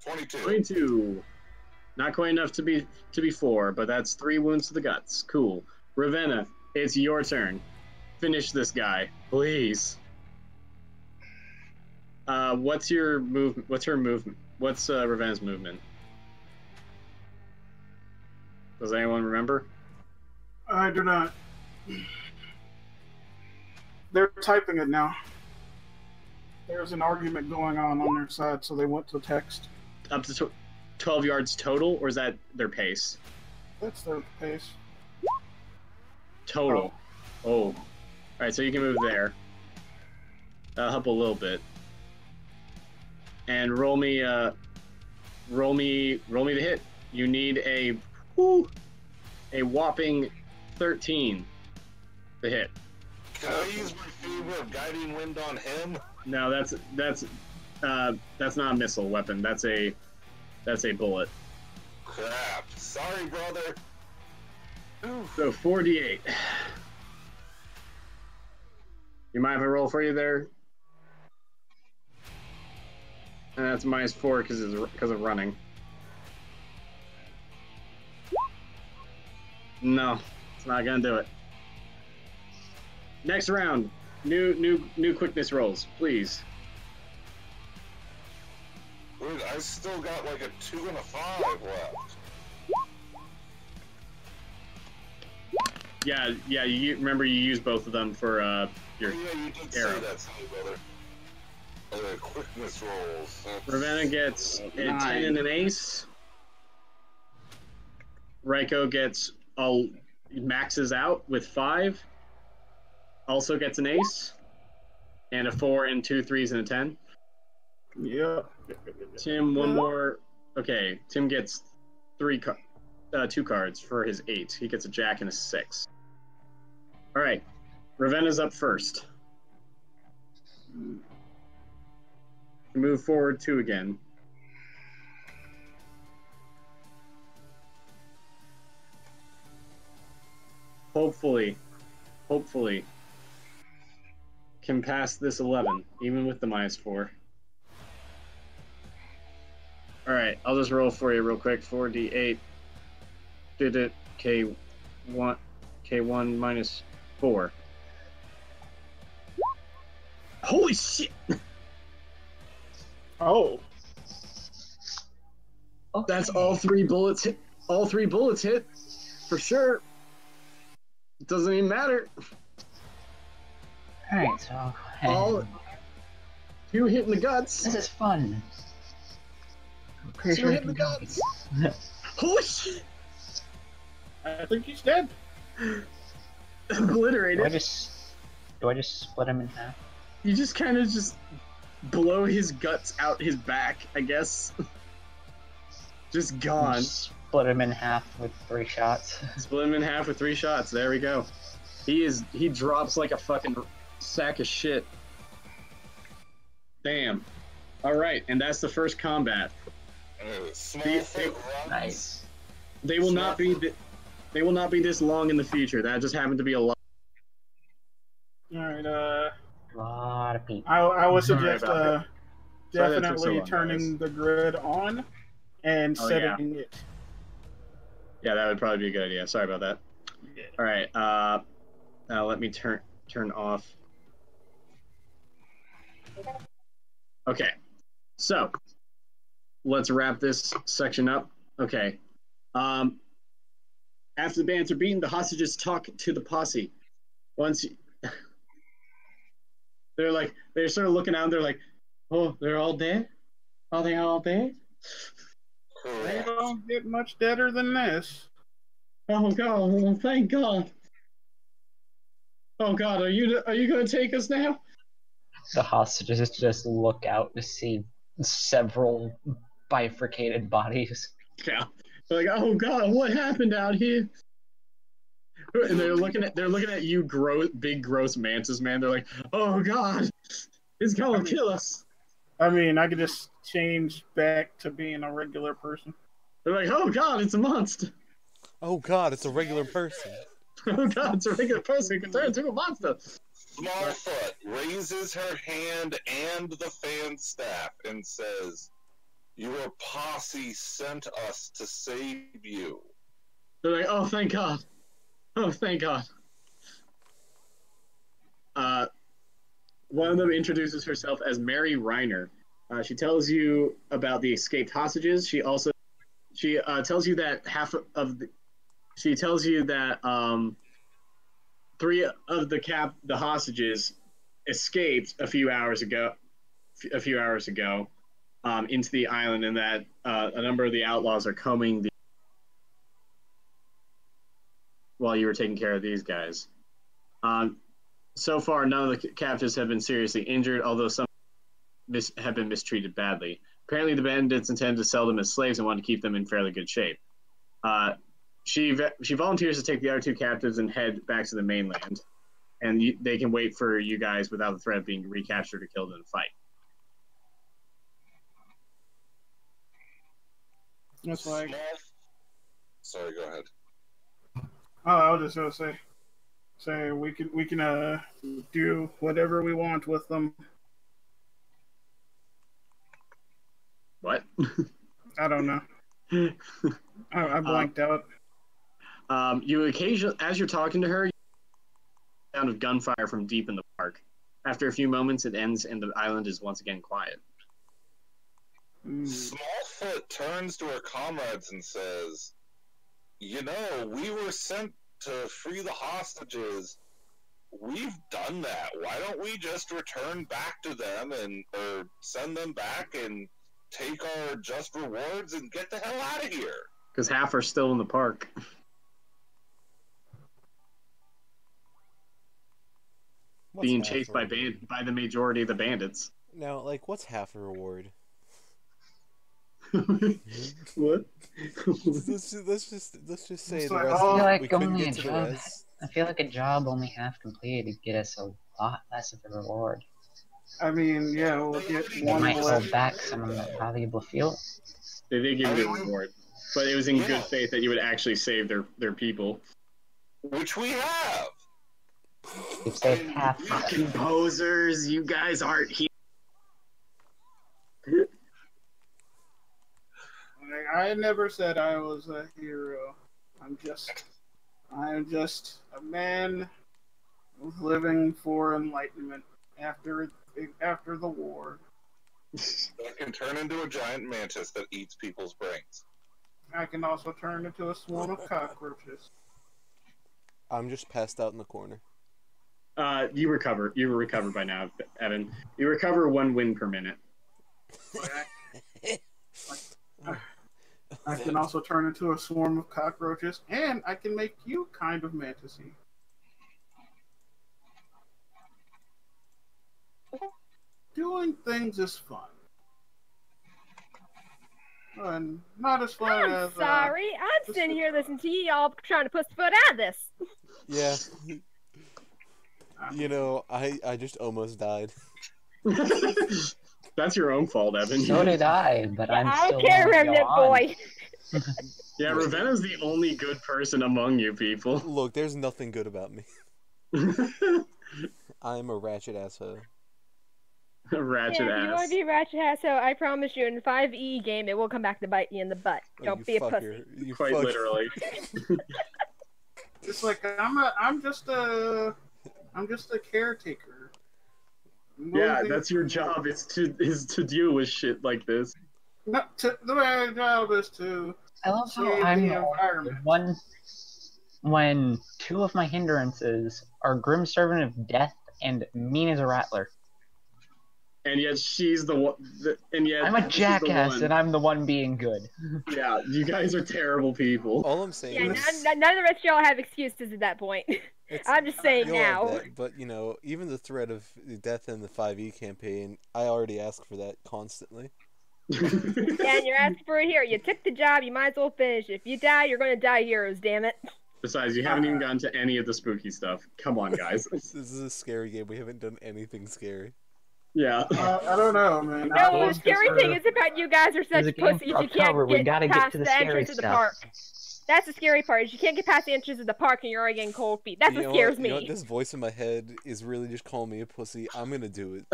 22. 22. Not quite enough to be 4, but that's 3 wounds to the guts. Cool. Ravenna, it's your turn. Finish this guy, please. What's your movement? What's her movement? What's Ravenna's movement? Does anyone remember? I do not. They're typing it now. There's an argument going on their side, so they went to text. Up to 12 yards total, or is that their pace? That's their pace. Total. Oh. All right, so you can move there. That'll help a little bit. And roll me the hit. You need a whopping 13 to hit. Can I use my favor of guiding wind on him? No, that's not a missile weapon. That's a bullet. Crap. Sorry, brother. Oof. So 4d8. You mind if I roll for you there? And that's -4 because of running. No, it's not gonna do it. Next round, new quickness rolls, please. Wait, I still got like a 2 and a 5 left. Yeah. You remember you used both of them for your Yeah, you did arrow. say that to me, brother. Other quickness rolls. That's... Ravenna gets a 10 and an ace. Raiko gets maxes out with 5. Also gets an ace. And a 4 and 2 3s and a 10. Yeah. Tim, one more. Okay, Tim gets 2 cards for his 8. He gets a jack and a 6. All right, Ravenna's up first. Move forward 2 again. Hopefully, can pass this 11, even with the -4. All right, I'll just roll for you real quick. 4d8. Did it K1 minus 4. Holy shit! Oh. That's all 3 bullets hit. All 3 bullets hit for sure. It doesn't even matter. Alright, so I'll go ahead. All 2 hit in the guts. This is fun. I'm pretty 2 sure I hit in can the go. guts. Holy shit! I think he's dead. Obliterated. Do I just split him in half? You just kind of just blow his guts out his back, I guess. Just gone. Split him in half with 3 shots. Split him in half with 3 shots. There we go. He drops like a fucking sack of shit. Damn. All right, and that's the first combat. Nice. They will not be this long in the future. That just happened to be a lot. All right. A lot of people. I would Sorry suggest about that. Sorry that took so definitely long, turning guys. the grid on and Oh, setting it. Yeah, that would probably be a good idea. Sorry about that. Yeah. All right. Now let me turn off. Okay. So let's wrap this section up. Okay. After the bands are beaten, the hostages talk to the posse. They're sort of looking out. They're like, "Oh, they're all dead? Are they all dead? They don't get much deader than this. Oh God! Oh, thank God! Oh God! Are you going to take us now?" The hostages just look out to see several bifurcated bodies. Yeah. They're like, "Oh God! What happened out here?" And they're looking at you, big gross mantis man. They're like, "Oh God! It's gonna kill us." I mean, I could just change back to being a regular person. They're like, "Oh God! It's a monster." Oh God, it's a regular person. Oh God! It's a regular person who can turn into a monster. Smallfoot raises her hand and the fan staff and says, "Your posse sent us to save you." They're like, "Oh, thank God! Oh, thank God!" One of them introduces herself as Mary Reiner. She tells you about the escaped hostages. She tells you that three of the hostages escaped a few hours ago into the island, and that a number of the outlaws are combing while you were taking care of these guys. So far, none of the captives have been seriously injured, although some have been mistreated badly. Apparently, the bandits intend to sell them as slaves and want to keep them in fairly good shape. She volunteers to take the other 2 captives and head back to the mainland, and they can wait for you guys without the threat of being recaptured or killed in a fight. That's like, Sorry, go ahead. oh, I was just gonna say we can do whatever we want with them. What? I don't know. I blanked out. You occasionally, as you're talking to her, you hear the sound of gunfire from deep in the park. After a few moments, it ends and the island is once again quiet. Smallfoot turns to her comrades and says, "You know, we were sent to free the hostages. We've done that. Why don't we just return back to them or send them back and take our just rewards and get the hell out of here?" Because half are still in the park. What's Being half chased a by reward? by the majority of the bandits. Now, like, what's half a reward? What? let's just say It's the like, rest oh, of it, like we couldn't only get a to the job. rest. I feel like a job only half completed would get us a lot less of a reward. I mean, yeah, we'll get They one might less. hold back some of that valuable fuel. They did give you a reward, but it was in good faith that you would actually save their people. Which we have. We've saved half of Fucking it. posers, you guys aren't here. I never said I was a hero. I am just a man living for enlightenment after the war. That can turn into a giant mantis that eats people's brains. I can also turn into a swarm of cockroaches. I'm just passed out in the corner. You recover. You were recovered by now, Evan. You recover 1 win per minute. I can also turn into a swarm of cockroaches, and I can make you kind of mantisy. Doing things is fun. And not as fun as... I'm sorry. I'm sitting here listening to you all trying to push the foot out of this. Yeah. You know, I just almost died. That's your own fault, Evan. So did I, but I'm I still don't care, willing to go Remnant on. Boy. Yeah, Ravenna's the only good person among you people. Look, there's nothing good about me. I'm a ratchet asshole. Ratchet Yeah, if you want ass. to be a ratchet asshole, I promise you, in the 5E game, it will come back to bite you in the butt. Oh, Don't you be a fucker. pussy. You Quite fuck- literally. It's like I'm just a caretaker. Yeah, Moving that's your job. Is to deal with shit like this. The way my job is to I love how save I'm the the environment. one when 2 of my hindrances are Grim Servant of Death and Mean as a Rattler. And yet she's the one. And yet I'm a this is the jackass one- and I'm the one being good. Yeah, you guys are terrible people. All I'm saying Yeah, is... none of the rest of y'all have excuses at that point. It's- I'm just saying You'll have now. that, but you know, even the threat of death in the 5e campaign, I already ask for that constantly. Yeah, and you're asking for it here. You took the job, you might as well finish it. If you die, you're going to die heroes, damn it. Besides, you haven't even gotten to any of the spooky stuff. Come on, guys. This is a scary game. We haven't done anything scary. Yeah. I don't know, man. No, the scary thing is about you guys are There's such a game pussies for you can't October. We gotta get get past to the the scary entrance of the stuff. park. That's the scary part, is you can't get past the entrance of the park and you're already getting cold feet. That's You what know scares You me. know what? This voice in my head is really just calling me a pussy. I'm gonna do it.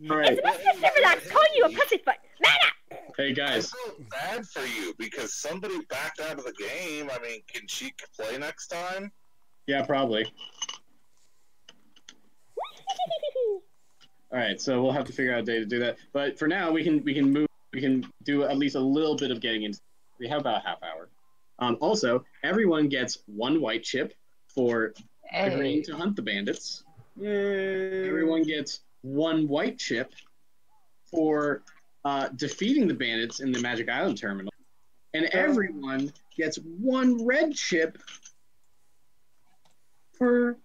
Alright. It's Mr. Relax calling you a pussyfoot. Man up! Hey, I guys. feel bad for you because somebody backed out of the game. I mean, can she play next time? Yeah, probably. Alright, so we'll have to figure out a day to do that. But for now, we can do at least a little bit of getting into. We have about a half hour. Also, everyone gets 1 white chip for agreeing Hey, to hunt the bandits. Yay. Everyone gets 1 white chip for defeating the bandits in the Magic Island terminal. And everyone gets 1 red chip for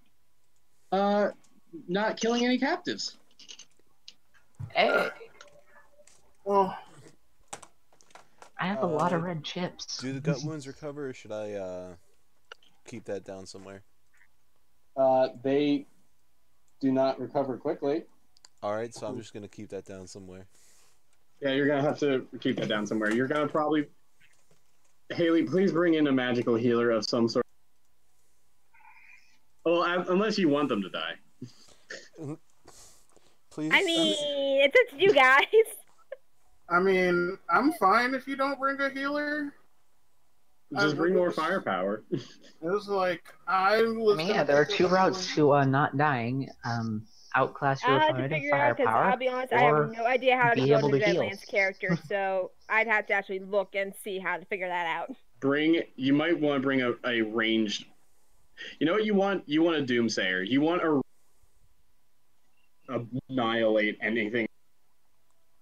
not killing any captives. hey, Well, I have a lot of red chips. Do the gut wounds recover, or should I keep that down somewhere? They do not recover quickly. Alright, so I'm just gonna keep that down somewhere. Yeah, you're gonna have to keep that down somewhere. You're gonna probably... Haley, please bring in a magical healer of some sort. Well, unless you want them to die. Please? I mean, it's up to you guys. I mean, I'm fine if you don't bring a healer. Just bring more firepower. It was like I was. Yeah, there are 2 routes to not dying. Outclass your I'll have to opponent in figure it out, because firepower. I'll be honest, I or have no idea how to be build able a to heal. Deadlands character, so I'd have to actually look and see how to figure that out. You might want to bring a ranged... You know what you want? You want a Doomsayer. You want annihilate anything.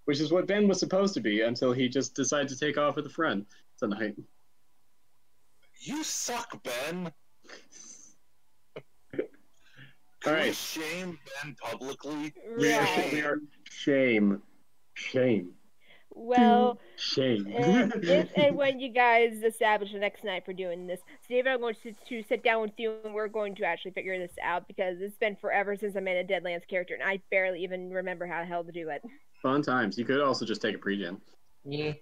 Which is what Ben was supposed to be until he just decided to take off with a friend tonight. You suck, Ben. All Can we right. shame Ben publicly? We Right. are shame. Well, Shame. if and when you guys establish the next night for doing this, Steve and I'm going to sit down with you and we're going to actually figure this out, because it's been forever since I made a Deadlands character and I barely even remember how the hell to do it. Fun times. You could also just take a pre-gen. Yeah.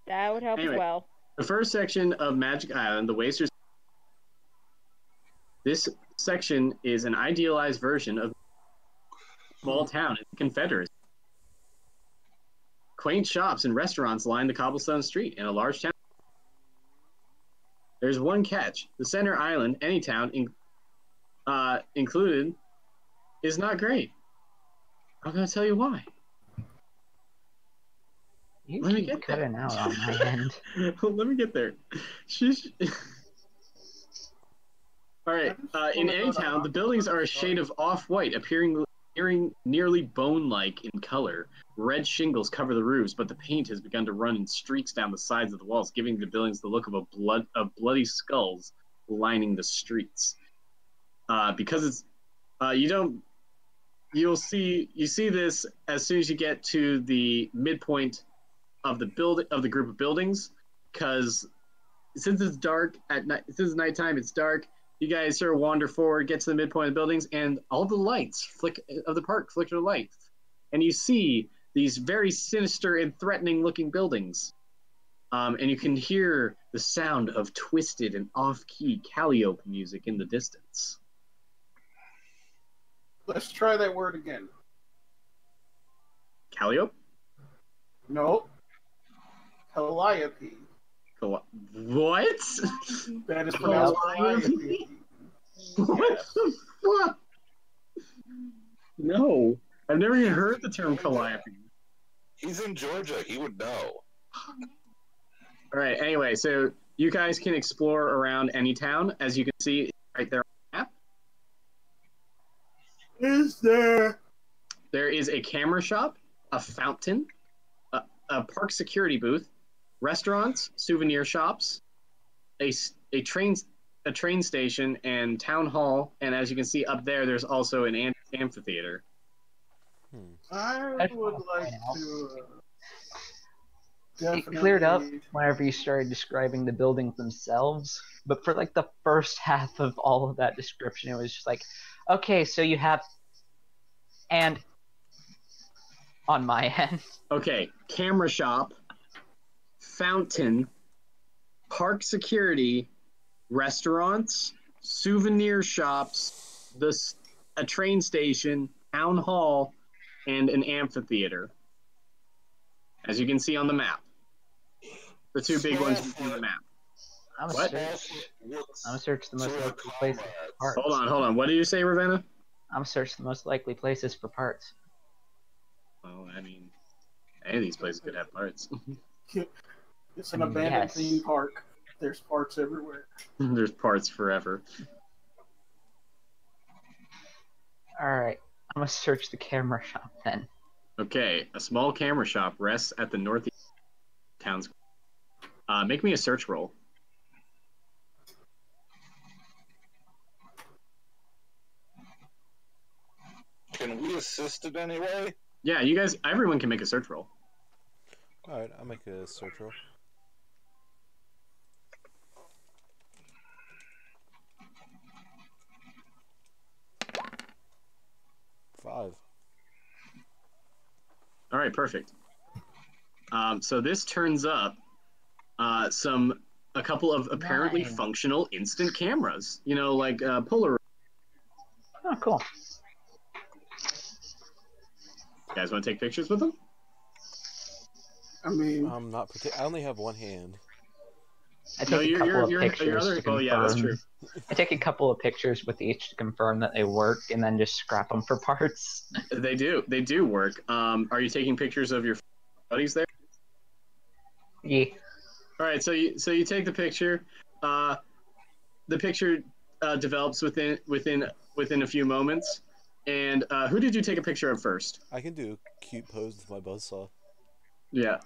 That would help Anyway. as well. The first section of Magic Island, the Wasters. This section is an idealized version of a small town in the Confederacy. Quaint shops and restaurants line the cobblestone street in a large town. There's one catch. The center island, any town included, is not great. I'm going to tell you why. You Let me keep get cutting there. out on my end. Let me get there. All right. In any town, the buildings are a shade of off-white, appearing nearly bone-like in color. Red shingles cover the roofs, but the paint has begun to run in streaks down the sides of the walls, giving the buildings the look of bloody skulls lining the streets. Because it's you'll see this as soon as you get to the midpoint of the group of buildings, because since it's dark at night, since it's nighttime, it's dark. You guys sort of wander forward, get to the midpoint of the buildings, and all the lights of the park flicker lights, and you see these very sinister and threatening-looking buildings. And you can hear the sound of twisted and off-key Calliope music in the distance. Let's try that word again. Calliope? No. Calliope. What? That is pronounced Calliope. What the fuck? No. I've never even heard the term Calliope. He's in Georgia. He would know. All right, anyway, so you guys can explore around any town. As you can see right there on the map. Is there? There is a camera shop, a fountain, a park security booth, restaurants, souvenir shops, a train station, and town hall. And as you can see up there, there's also an amphitheater. I would like to It cleared up whenever you started describing the buildings themselves, but for like the first half of all of that description, it was just like, okay, so you have, and on my end. Okay, camera shop, fountain, park security, restaurants, souvenir shops, a train station, town hall, and an amphitheater. As you can see on the map. The two big ones you see on the map. I'm What? gonna search the most likely places for parts. Hold on. What did you say, Ravenna? I'm gonna search the most likely places for parts. Well, I mean, any of these places could have parts. It's an abandoned Yes. theme park. There's parts everywhere. There's parts forever. Alright, I'm gonna search the camera shop then. Okay, a small camera shop rests at the northeast town square. Make me a search roll. Can we assist in any way? Yeah, you guys, everyone can make a search roll. Alright, I'll make a search roll. Five. All right, perfect. So this turns up a couple of apparently 9. functional instant cameras. You know, like Polaroid. Oh, cool. You guys want to take pictures with them? I mean, I only have one hand. I No, take a your couple of your pictures other. to confirm. Oh yeah, that's true. I take a couple of pictures with each to confirm that they work, and then just scrap them for parts. They do work. Are you taking pictures of your buddies there? Yeah. All right, so you take the picture. The picture develops within a few moments. And who did you take a picture of first? I can do a cute pose with my buzzsaw. Yeah.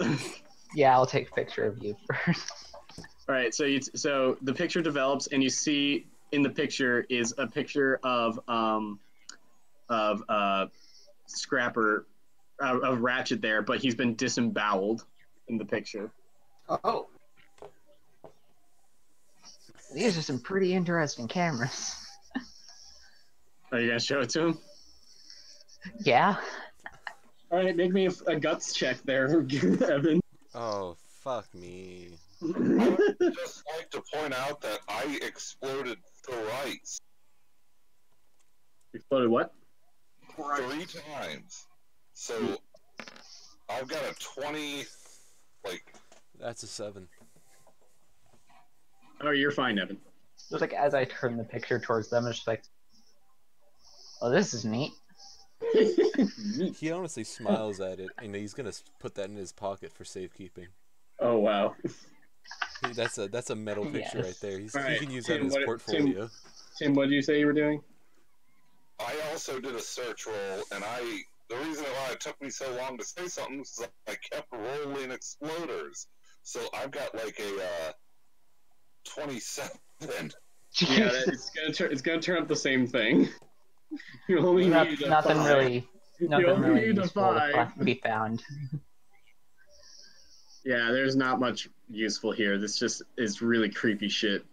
Yeah, I'll take a picture of you first. All right, so the picture develops, and you see in the picture is a picture of Scrapper, of Ratchet there, but he's been disemboweled in the picture. oh, These are some pretty interesting cameras. Are you gonna show it to him? Yeah. All right, make me a guts check there, Evan. Oh, fuck me. I would just like to point out that I exploded thrice. Exploded what? 3 times. So I've got a 20, like... That's a 7. Oh, you're fine, Evan. Just like as I turn the picture towards them, it's just like, oh, this is neat. He honestly smiles at it, and he's gonna put that in his pocket for safekeeping. Oh, wow. That's a metal picture right there. He Right. can use Tim, that in his portfolio. Tim, what did you say you were doing? I also did a search roll, and the reason why it took me so long to say something is I kept rolling exploders. So I've got like a 27. Yeah, it's gonna turn up the same thing. You only need a nothing 5. really, nothing only really need a useful to 5. be found. Yeah, there's not much useful here. This just is really creepy shit.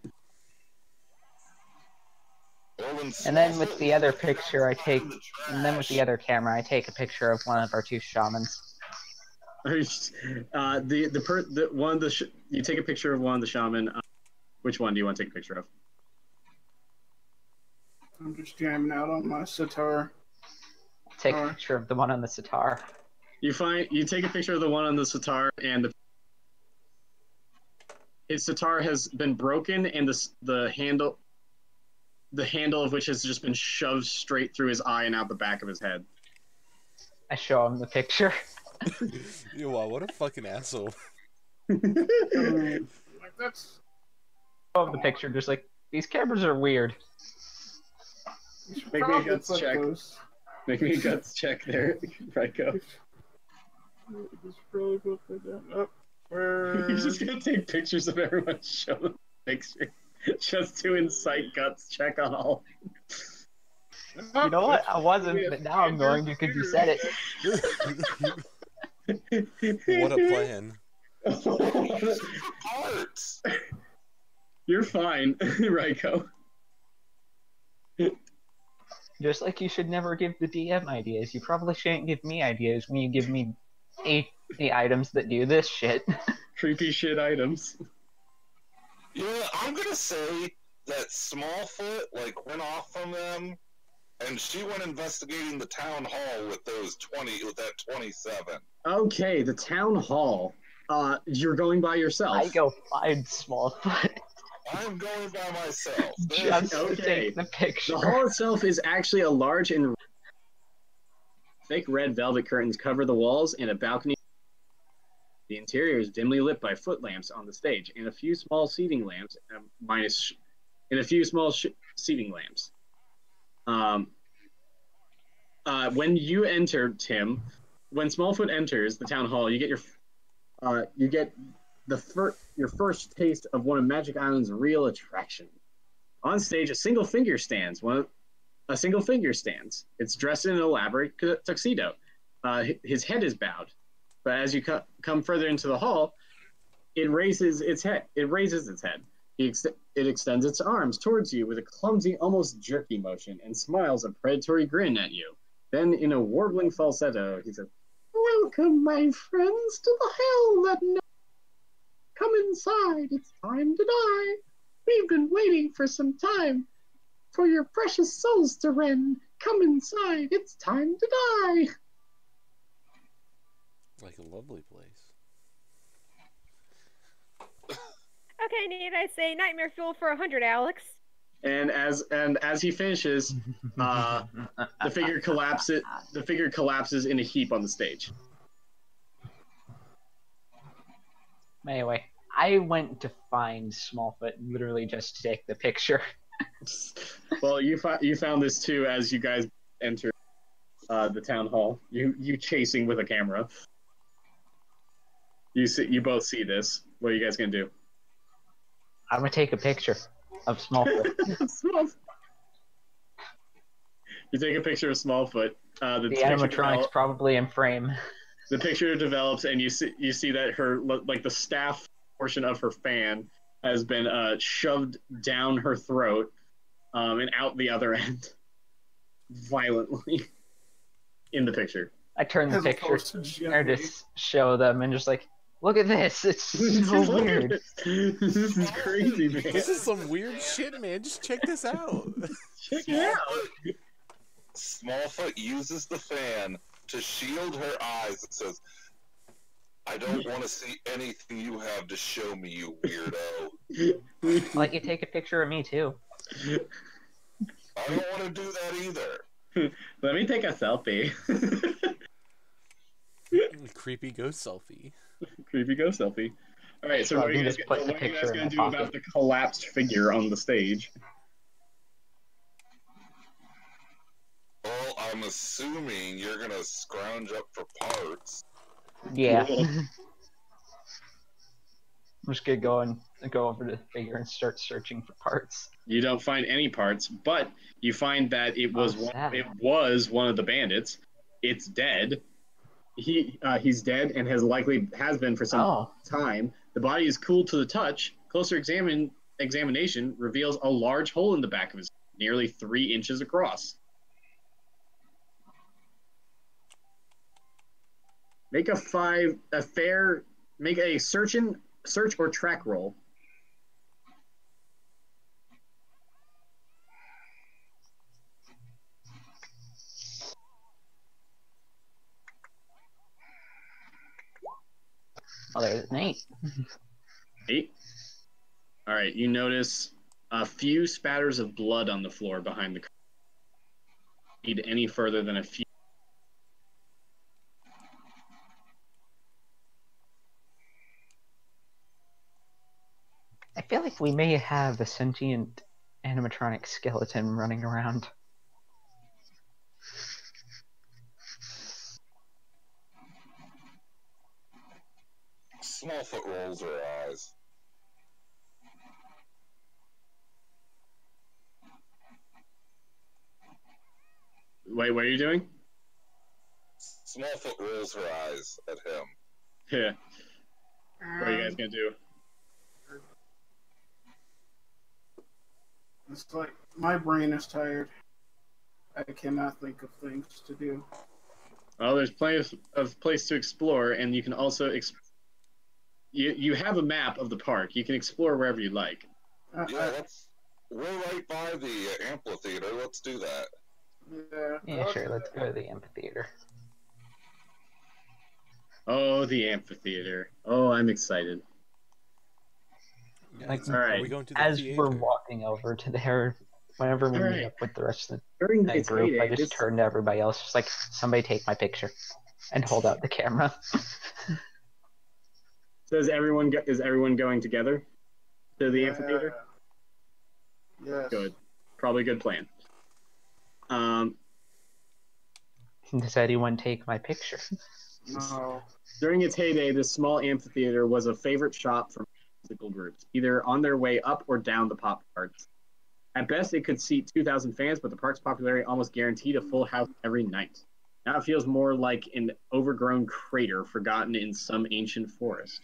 And then with the other picture, and then with the other camera, I take a picture of one of our 2 shamans. You take a picture of one of the shaman. Which one do you want to take a picture of? I'm just jamming out on my sitar. Take a picture of the one on the sitar. You take a picture of the one on the sitar, and his sitar has been broken, and the handle of which has just been shoved straight through his eye and out the back of his head. I show him the picture. Wow, what a fucking asshole. Like that's. Show him the picture, just like, these cameras are weird. Make me a guts check. Make me a guts check there, Ryko. Just probably put that down. Up. Where? You're just gonna take pictures of everyone showing picture, just to incite guts check on all. You know what? I wasn't, but now I'm going because you said it. What a plan. Parts. You're fine, Ryko. Just like you should never give the DM ideas, you probably shouldn't give me ideas when you give me the items that do this shit. Creepy shit items. Yeah, I'm gonna say that Smallfoot went off from them, and she went investigating the town hall with that 27. Okay, the town hall. You're going by yourself. I go find Smallfoot. I'm going by myself. Just to take the picture. The hall itself is actually a large and thick red velvet curtains cover the walls, and a balcony. The interior is dimly lit by foot lamps on the stage, and a few small seating lamps, seating lamps. When you enter, Tim, when Smallfoot enters the town hall, you get your first taste of one of Magic Island's real attractions. On stage, a single figure stands. It's dressed in an elaborate tuxedo. His head is bowed, but as you come further into the hall, it raises its head. It extends its arms towards you with a clumsy, almost jerky motion, and smiles a predatory grin at you. Then, in a warbling falsetto, he says, "Welcome, my friends, to the hell that knows. Come inside, it's time to die. We've been waiting for some time for your precious souls to rend. Come inside, it's time to die." Like a lovely place. Okay, need I say nightmare fuel for 100, Alex? And as he finishes, the figure collapses. The figure collapses in a heap on the stage. Anyway, I went to find Smallfoot literally just to take the picture. Well, you found this too as you guys enter the town hall. You chasing with a camera. You both see this. What are you guys gonna do? I'm gonna take a picture of Smallfoot. You take a picture of Smallfoot. The animatronic's probably in frame. The picture develops, and you see that her the staff portion of her fan has been shoved down her throat and out the other end violently in the picture. I turn the picture there to show them and just like, look at this. It's so weird. This is crazy, man. This is some weird shit, man. Just check this out. Check it out. Smallfoot uses the fan to shield her eyes and says, I don't want to see anything you have to show me, you weirdo. I'll let you take a picture of me too. I don't want to do that either. Let me take a selfie. Creepy ghost selfie. Creepy ghost selfie. All right, so Sure, what I are can you guys, just put the what are you guys picture in going to my do about pocket. the collapsed figure on the stage? Well, I'm assuming you're gonna scrounge up for parts. Yeah. Cool. I'm just gonna go over to the figure and start searching for parts. You don't find any parts, but you find that it was sad. one of the bandits. It's dead. He's dead and has been for some time. The body is cool to the touch. Closer examination reveals a large hole in the back of his head, nearly 3 inches across. Make a search or track roll. Oh, there's an 8. 8. All right, you notice a few spatters of blood on the floor behind the curtain. Need any further than a few. I feel like we may have a sentient animatronic skeleton running around. Smallfoot rolls her eyes. Wait, what are you doing? Smallfoot rolls her eyes at him. Yeah. What are you guys gonna do? It's like my brain is tired. I cannot think of things to do. Well, there's plenty of place to explore, and you can also you have a map of the park. You can explore wherever you like. Yeah, we're right by the amphitheater. Let's do that. Yeah, sure, let's go to the amphitheater. Oh, the amphitheater. Oh, I'm excited. Yeah, Like, All right. Are we going to the As theater? we're walking over to there, whenever we All meet right. up with the rest of During the its group, I heyday, just turn to everybody else, just like, somebody take my picture, and hold out the camera. So is everyone going together to the amphitheater? Yes. Good. Probably a good plan. Does anyone take my picture? No. During its heyday, this small amphitheater was a favorite shop for musical groups, either on their way up or down the pop charts. At best, it could seat 2,000 fans, but the park's popularity almost guaranteed a full house every night. Now it feels more like an overgrown crater forgotten in some ancient forest.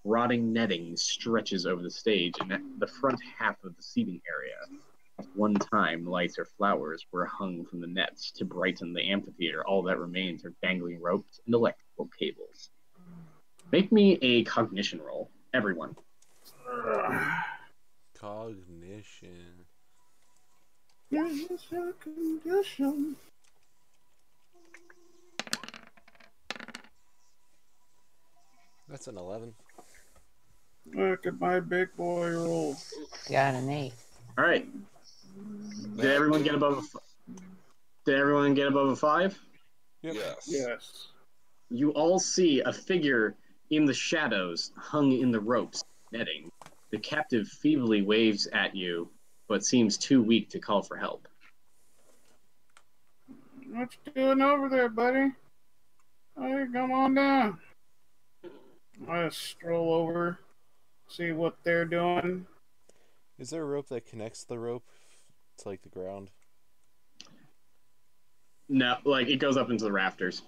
Rotting netting stretches over the stage and the front half of the seating area. At one time, lights or flowers were hung from the nets to brighten the amphitheater. All that remains are dangling ropes and electrical cables. Make me a cognition roll, everyone. Cognition. That's an 11. Look at my big boy roll. Got an 8. All right. Did everyone get above a 5? Yep. Yes. Yes. You all see a figure in the shadows, hung in the ropes netting. The captive feebly waves at you, but seems too weak to call for help. What you doing over there, buddy? Hey, come on down. I just stroll over, see what they're doing. Is there a rope that connects the rope to like the ground? No, like it goes up into the rafters.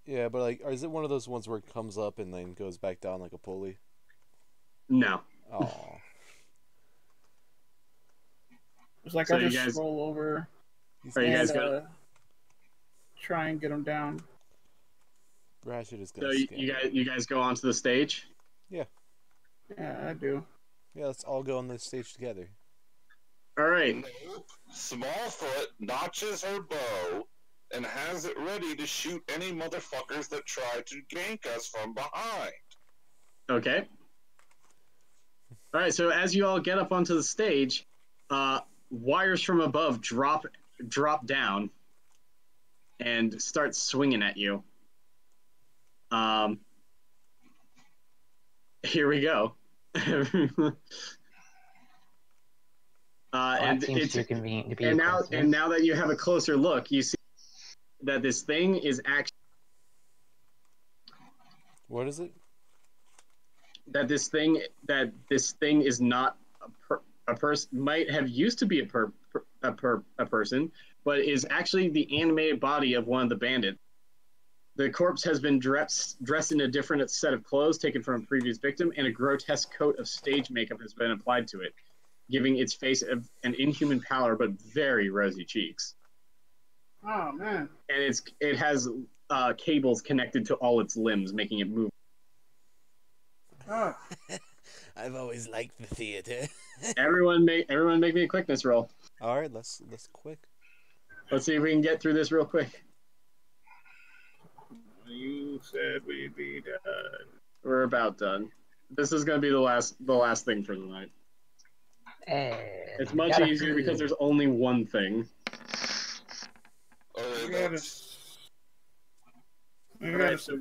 Yeah, but like, is it one of those ones where it comes up and then goes back down like a pulley? No. Oh. It's like So I you just guys- roll over Are you and guys gonna? try and get them down. Ratchet is So gonna scan. you guys go onto the stage. Yeah, I do. Yeah, let's all go on the stage together. All right. Nope. Smallfoot notches her bow and has it ready to shoot any motherfuckers that try to gank us from behind. Okay. All right. So as you all get up onto the stage, wires from above drop down and start swinging at you. Here we go. That seems too convenient to be a now coincidence. that you have a closer look, you see that this thing is actually What is it? that this thing is not a person. Might have used to be a person, but is actually the animated body of one of the bandits. The corpse has been dressed in a different set of clothes taken from a previous victim, and a grotesque coat of stage makeup has been applied to it, giving its face an inhuman pallor but very rosy cheeks. Oh man! And it has cables connected to all its limbs, making it move. Oh, I've always liked the theater. Everyone make me a quickness roll. All right, let's quick. Let's see if we can get through this real quick. you said we'd be done. We're about done. This is going to be the last thing for the night. And It's much easier because there's only one thing. Alright, so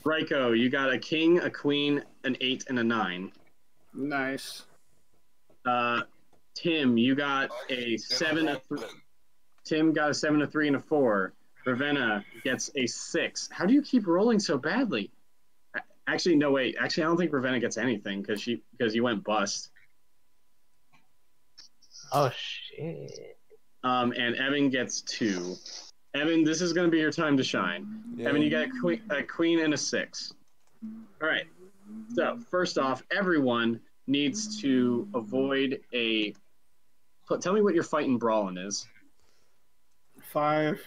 Ryko, you got a king, a queen, an 8, and a 9. Nice. Tim, you got a 7, a 3. Tim got a 7, a 3, and a 4. Ravenna gets a 6. How do you keep rolling so badly? Actually, no, wait. Actually, I don't think Ravenna gets anything because you went bust. Oh shit. And Evan gets 2. Evan, this is going to be your time to shine. Yeah. Evan, you got a queen and a 6. All right. So first off, everyone needs to avoid a. Tell me what your fighting brawling is. 5.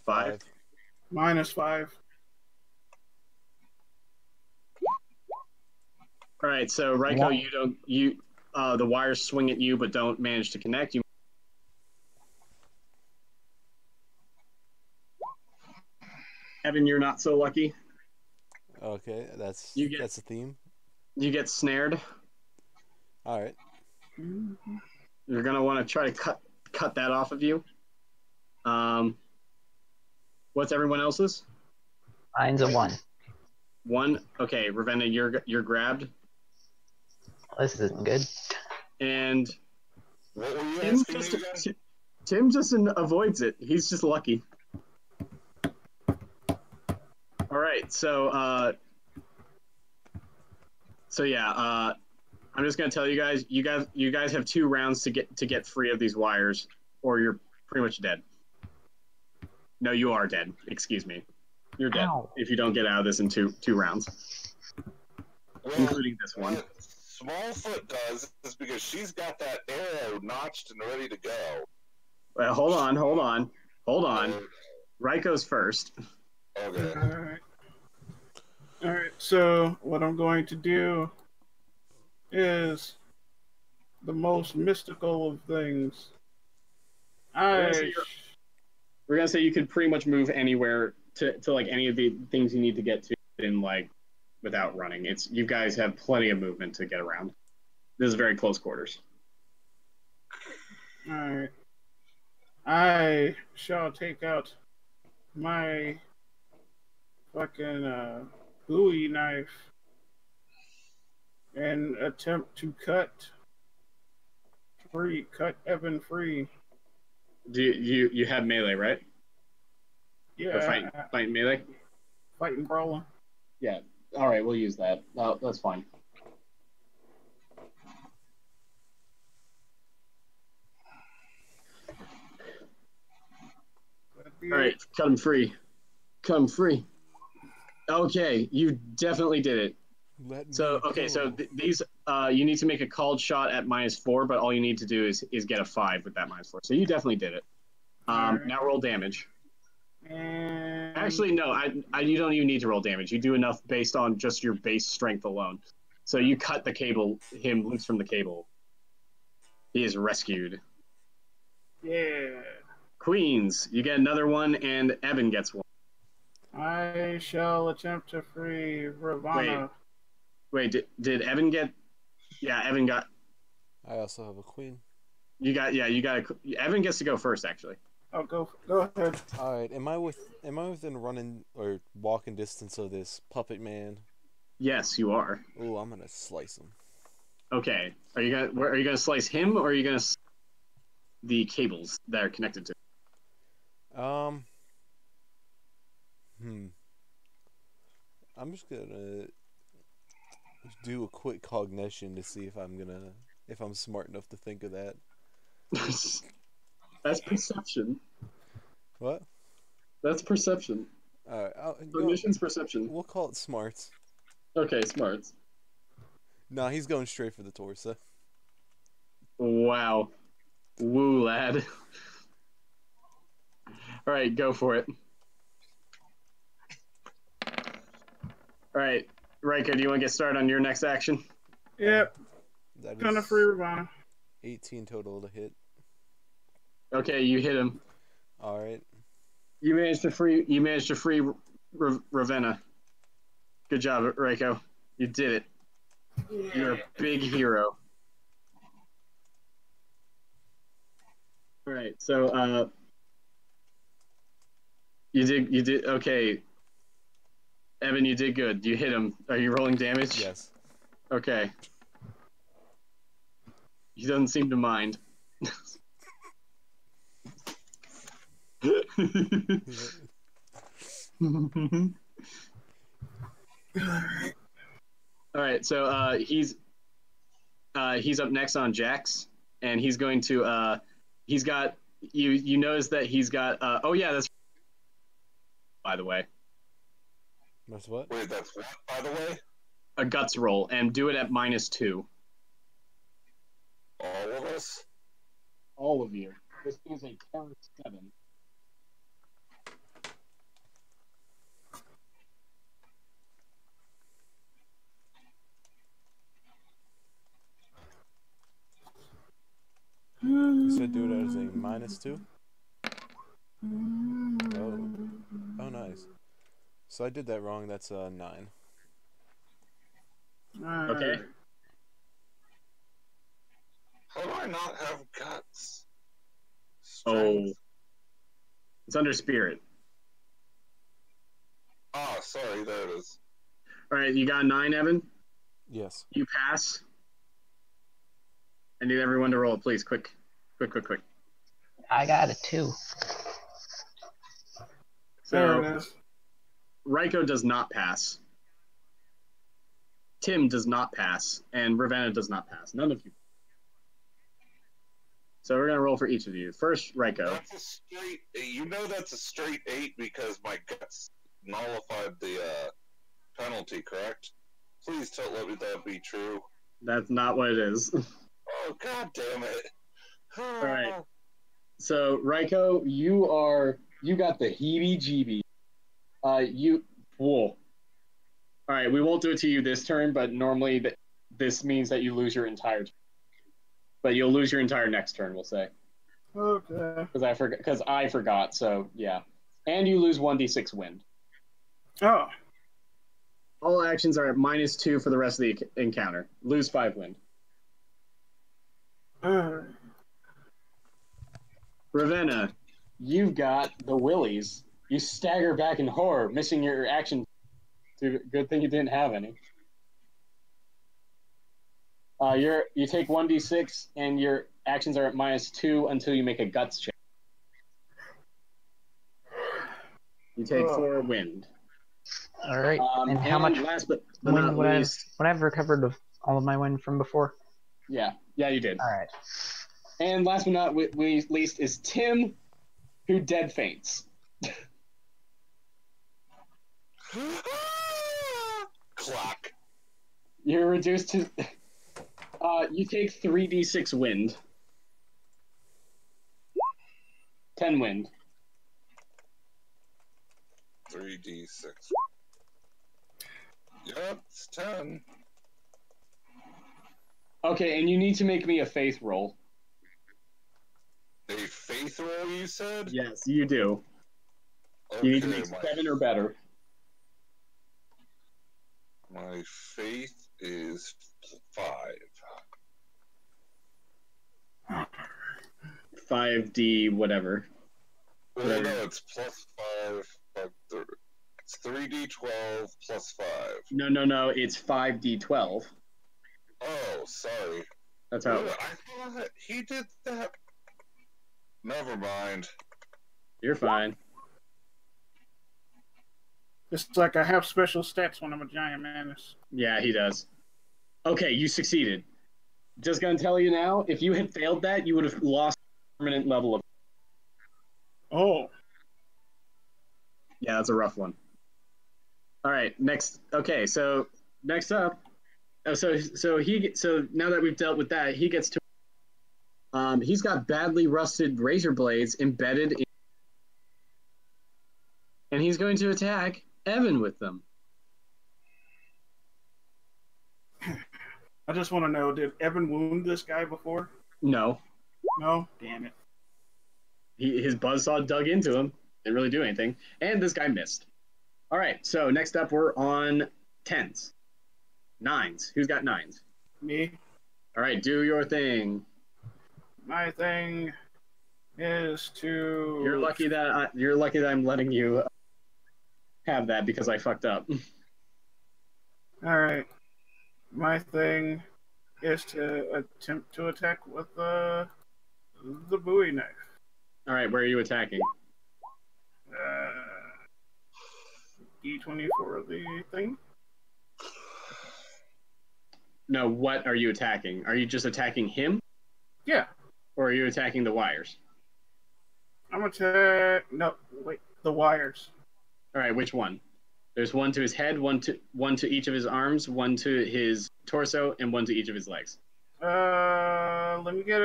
5. -5. All right. So Ryko, the wires swing at you but don't manage to connect you. Evan, you're not so lucky. Okay, that's a theme. You get snared. All right. You're gonna want to try to cut that off of you. What's everyone else's? Mine's a 1. 1. Okay, Ravenna, you're grabbed. This isn't good. And What were you asking me again? Tim just avoids it. He's just lucky. All right, so yeah, I'm just gonna tell you guys. You guys have 2 rounds to get free of these wires, or you're pretty much dead. No, you are dead. Excuse me. You're dead if you don't get out of this in two rounds, including this one. What Smallfoot does is because she's got that arrow notched and ready to go. Well, hold on. Ryko's first. Okay. All right. So what I'm going to do is the most mystical of things. We're gonna say you could pretty much move anywhere to like any of the things you need to get to in like without running. You guys have plenty of movement to get around. This is very close quarters. All right. I shall take out my fucking Bowie knife and attempt to cut Evan free. Do you have melee, right? Yeah. Or fight melee? Fighting brawler. Yeah. All right, we'll use that. That's fine. All right, cut him free. Okay, you definitely did it. So these you need to make a called shot at -4, but all you need to do is get a 5 with that -4. So you definitely did it. Right. Now roll damage. And Actually, no, you don't even need to roll damage. You do enough based on just your base strength alone. So you cut him loose from the cable. He is rescued. yeah. Queens, you get another one, and Evan gets one. I shall attempt to free Ravana. Wait, did Evan get? Yeah, Evan got. I also have a queen. You got. Yeah, you got. Evan gets to go first, actually. Oh, go ahead. All right, am I within running or walking distance of this puppet man? Yes, you are. Oh, I'm gonna slice him. Okay. Are you gonna slice him, or are you gonna the cables that are connected to? I'm just gonna do a quick cognition to see if I'm smart enough to think of that. That's perception. What? That's perception. All right, Cognition's perception. We'll call it smarts. Okay, smarts. Nah, he's going straight for the torso. Wow. Woo, lad. All right, go for it. All right, Riker, do you want to get started on your next action? Yep. That Gonna is free Ravana. 18 total to hit. Okay, you hit him. All right. You managed to free Ravenna. Good job, Reiko. You did it. You're a big hero. All right, so you did okay. Evan, you did good. You hit him. Are you rolling damage? Yes. Okay. He doesn't seem to mind. All right, so he's up next on Jax, and he's going to he's got you notice that he's got oh yeah, that's by the way. That's what? Wait, that's what, by the way? A guts roll, and do it at -2. All of us? All of you. This is a terror 7. You said do it as a -2? Oh, nice. So I did that wrong. That's a 9. Okay. How do I not have guts? Oh. Strength? It's under spirit. Ah, sorry, there it is. All right, you got 9, Evan? Yes. You pass. I need everyone to roll, please. Quick. I got a 2. There So, it is. Raiko does not pass. Tim does not pass. And Ravenna does not pass. None of you. So we're going to roll for each of you. First, Raiko. That's a straight. You know that's a straight 8 because my guts nullified the penalty, correct? Please don't let me that be true. That's not what it is. Oh, god damn it. All right. So, Raiko, you got the heebie-jeebie. Whoa. All right, we won't do it to you this turn, but normally this means that you lose your entire turn. But you'll lose your entire next turn, we'll say. Okay. Because I forgot, so yeah. And you lose 1d6 wind. Oh. All actions are at -2 for the rest of the encounter. Lose 5 wind. Ravenna, you've got the willies. You stagger back in horror, missing your action. Good thing you didn't have any. You take 1d6, and your actions are at -2 until you make a guts check. You take 4 wind. All right. And how much last but wind not would least, I've recovered of all of my wind from before? Yeah, you did. All right. And last but not least is Tim, who dead faints. Clock. You're reduced to. You take 3d6 wind. 10 wind. 3d6. Yep, it's 10. Okay, and you need to make me a faith roll. A faith faith roll, you said? Yes, you do. Okay, You need to make 7 or better. my faith is 5. 5D whatever. Well, Whatever. no, it's plus 5. It's 3d12 plus 5. No. It's 5D12. Oh, sorry. That's how. Really? I thought he did that. Never mind. You're fine. It's like I have special stats when I'm a giant menace. Yeah, he does. Okay, you succeeded. Just gonna tell you now, if you had failed that, you would have lost a permanent level of. Oh. Yeah, that's a rough one. All right, next. Okay, so next up, so now that we've dealt with that, he gets to. He's got badly rusted razor blades embedded in, and he's going to attack Evan with them. I just want to know, did Evan wound this guy before? No, No? Damn it. his buzzsaw dug into him. Didn't really do anything, and this guy missed. All right, so next up we're on 10s. 9s. Who's got 9s? Me? All right, do your thing. My thing is to... You're lucky that I'm letting you have that because I fucked up. Alright. My thing is to attempt to attack with the Bowie knife. All right, where are you attacking? D20 for the thing? No, what are you attacking? Are you just attacking him? Yeah. Or are you attacking the wires? I'm no, wait, the wires. All right, which one? There's one to his head, one to each of his arms, one to his torso, and one to each of his legs. Let me get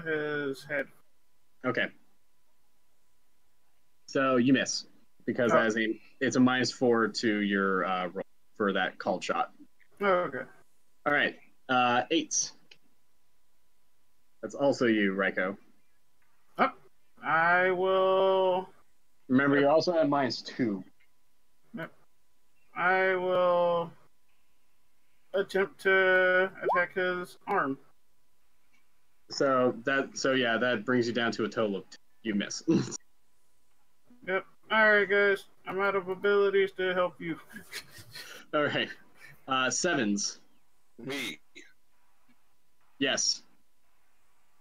his head. Okay. So you miss because it's a -4 to your roll for that called shot. Oh, okay. All right, 8s. That's also you, Reiko. Oh, I will. Remember, you're also at -2. I will attempt to attack his arm. So that brings you down to a total of 2. You miss. Yep. Alright, guys. I'm out of abilities to help you. All right. 7s. Me. Yes.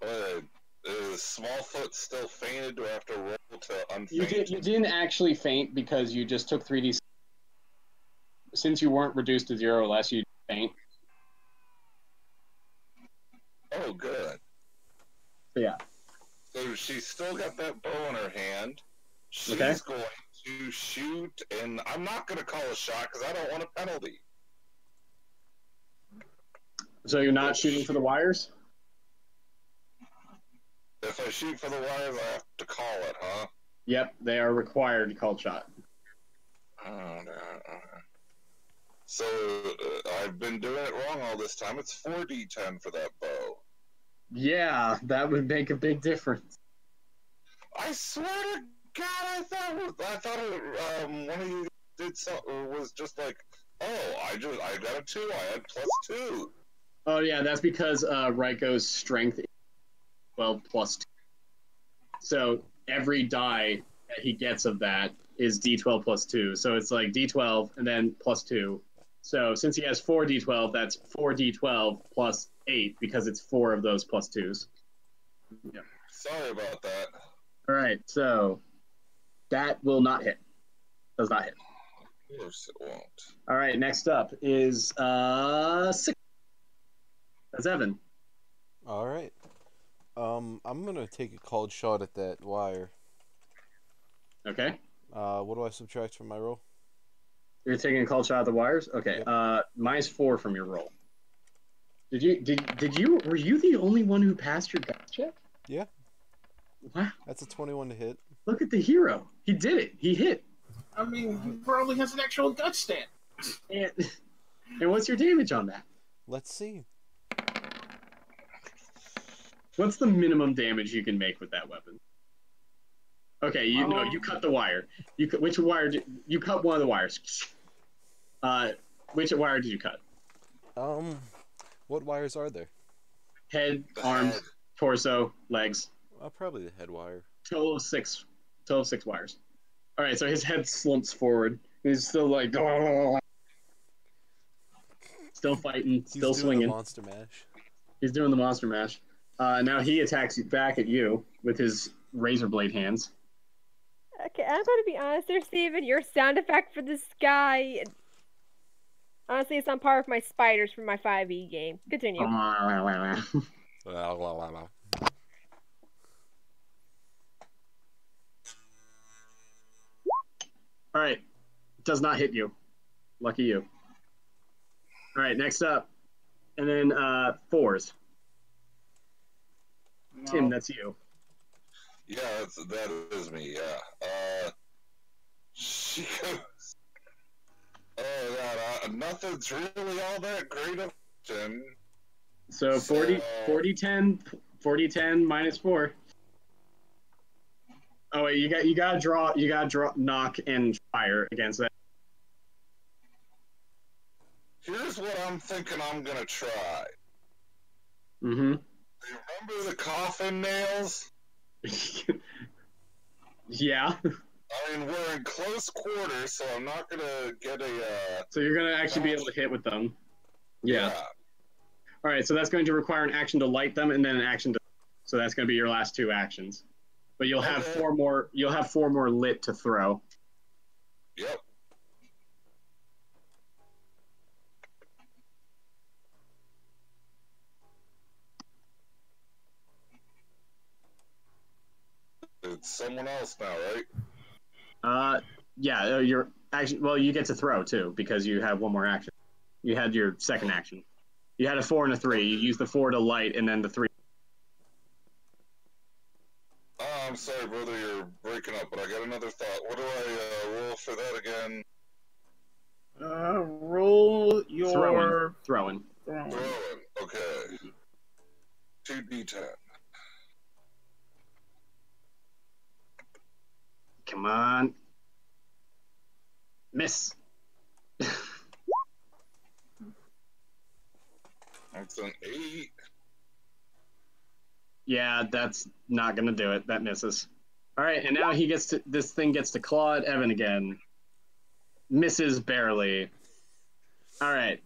Is Smallfoot still fainted? Do I have to roll to unfaint? You didn't actually faint because you just took 3d. Since you weren't reduced to 0 or less, you faint. Oh, good. Yeah. So she's still got that bow in her hand. She's Okay. going to shoot, and I'm not going to call a shot because I don't want a penalty. So you're not shooting for the wires? If I shoot for the wires, I have to call it, huh? Yep, they are required to call shot. Oh, no. So I've been doing it wrong all this time. It's 4d10 for that bow. Yeah, that would make a big difference. I swear to God, I thought one of you did something, was just like, oh, I got a 2. I had +2. Oh yeah, that's because Raiko's strength is 12 +2. So every die that he gets of that is d12 +2. So it's like d12 and then +2. So since he has 4d12, that's 4d12 +8 because it's 4 of those +2s. Yep. Sorry about that. All right, so that will not hit. Does not hit. Of course it won't. All right, next up is 6. That's Evan. All right. I'm gonna take a cold shot at that wire. Okay. What do I subtract from my roll? You're taking a call shot at the wires? Okay. Yep. -4 from your roll. Were you the only one who passed your gut check? Yeah. Wow. That's a 21 to hit. Look at the hero. He did it. He hit. I mean, he probably has an actual gut stat. And what's your damage on that? Let's see. What's the minimum damage you can make with that weapon? Okay, you cut the wire. Which wire did you cut? One of the wires. Which wire did you cut? What wires are there? Head, The arms, head. torso, legs. Probably the head wire. Total of six. Total of 6 wires. All right, so his head slumps forward. He's still like, still fighting, still He's doing swinging. the monster mash. He's doing the monster mash. Now he attacks back at you with his razor blade hands. Okay, I'm going to be honest there, Steven. Your sound effect for this guy, honestly, it's on par with my spiders from my 5e game. Continue. All right, does not hit you. Lucky you. All right, next up, and then 4s. No. Tim, that's you. Yeah, that is me. Yeah. She goes. Oh God, nothing's really all that great of him. So 40, 10 minus 4. Oh wait, you gotta draw knock and fire against that. Here's what I'm thinking I'm gonna try. Mm-hmm. Remember the coffin nails? Yeah. I mean, we're in close quarters, so I'm not gonna get a. So you're gonna actually be able to hit with them. Yeah. All right, so that's going to require an action to light them and then an action to. So that's going to be your last 2 actions. But you'll have 4 more. You'll have 4 more lit to throw. Yep. It's someone else now, right? Yeah. You're actually. Well, you get to throw too because you have 1 more action. You had your second action. You had a 4 and a 3. You used the 4 to light, and then the 3. Oh, I'm sorry, brother, you're breaking up, but I got another thought. What do I roll for that again? Roll your Throwing. Throwing. Okay. 2d10. Come on. Miss. That's an 8. Yeah, that's not gonna do it. That misses. All right, and now this thing gets to claw at Evan again. Misses barely. All right,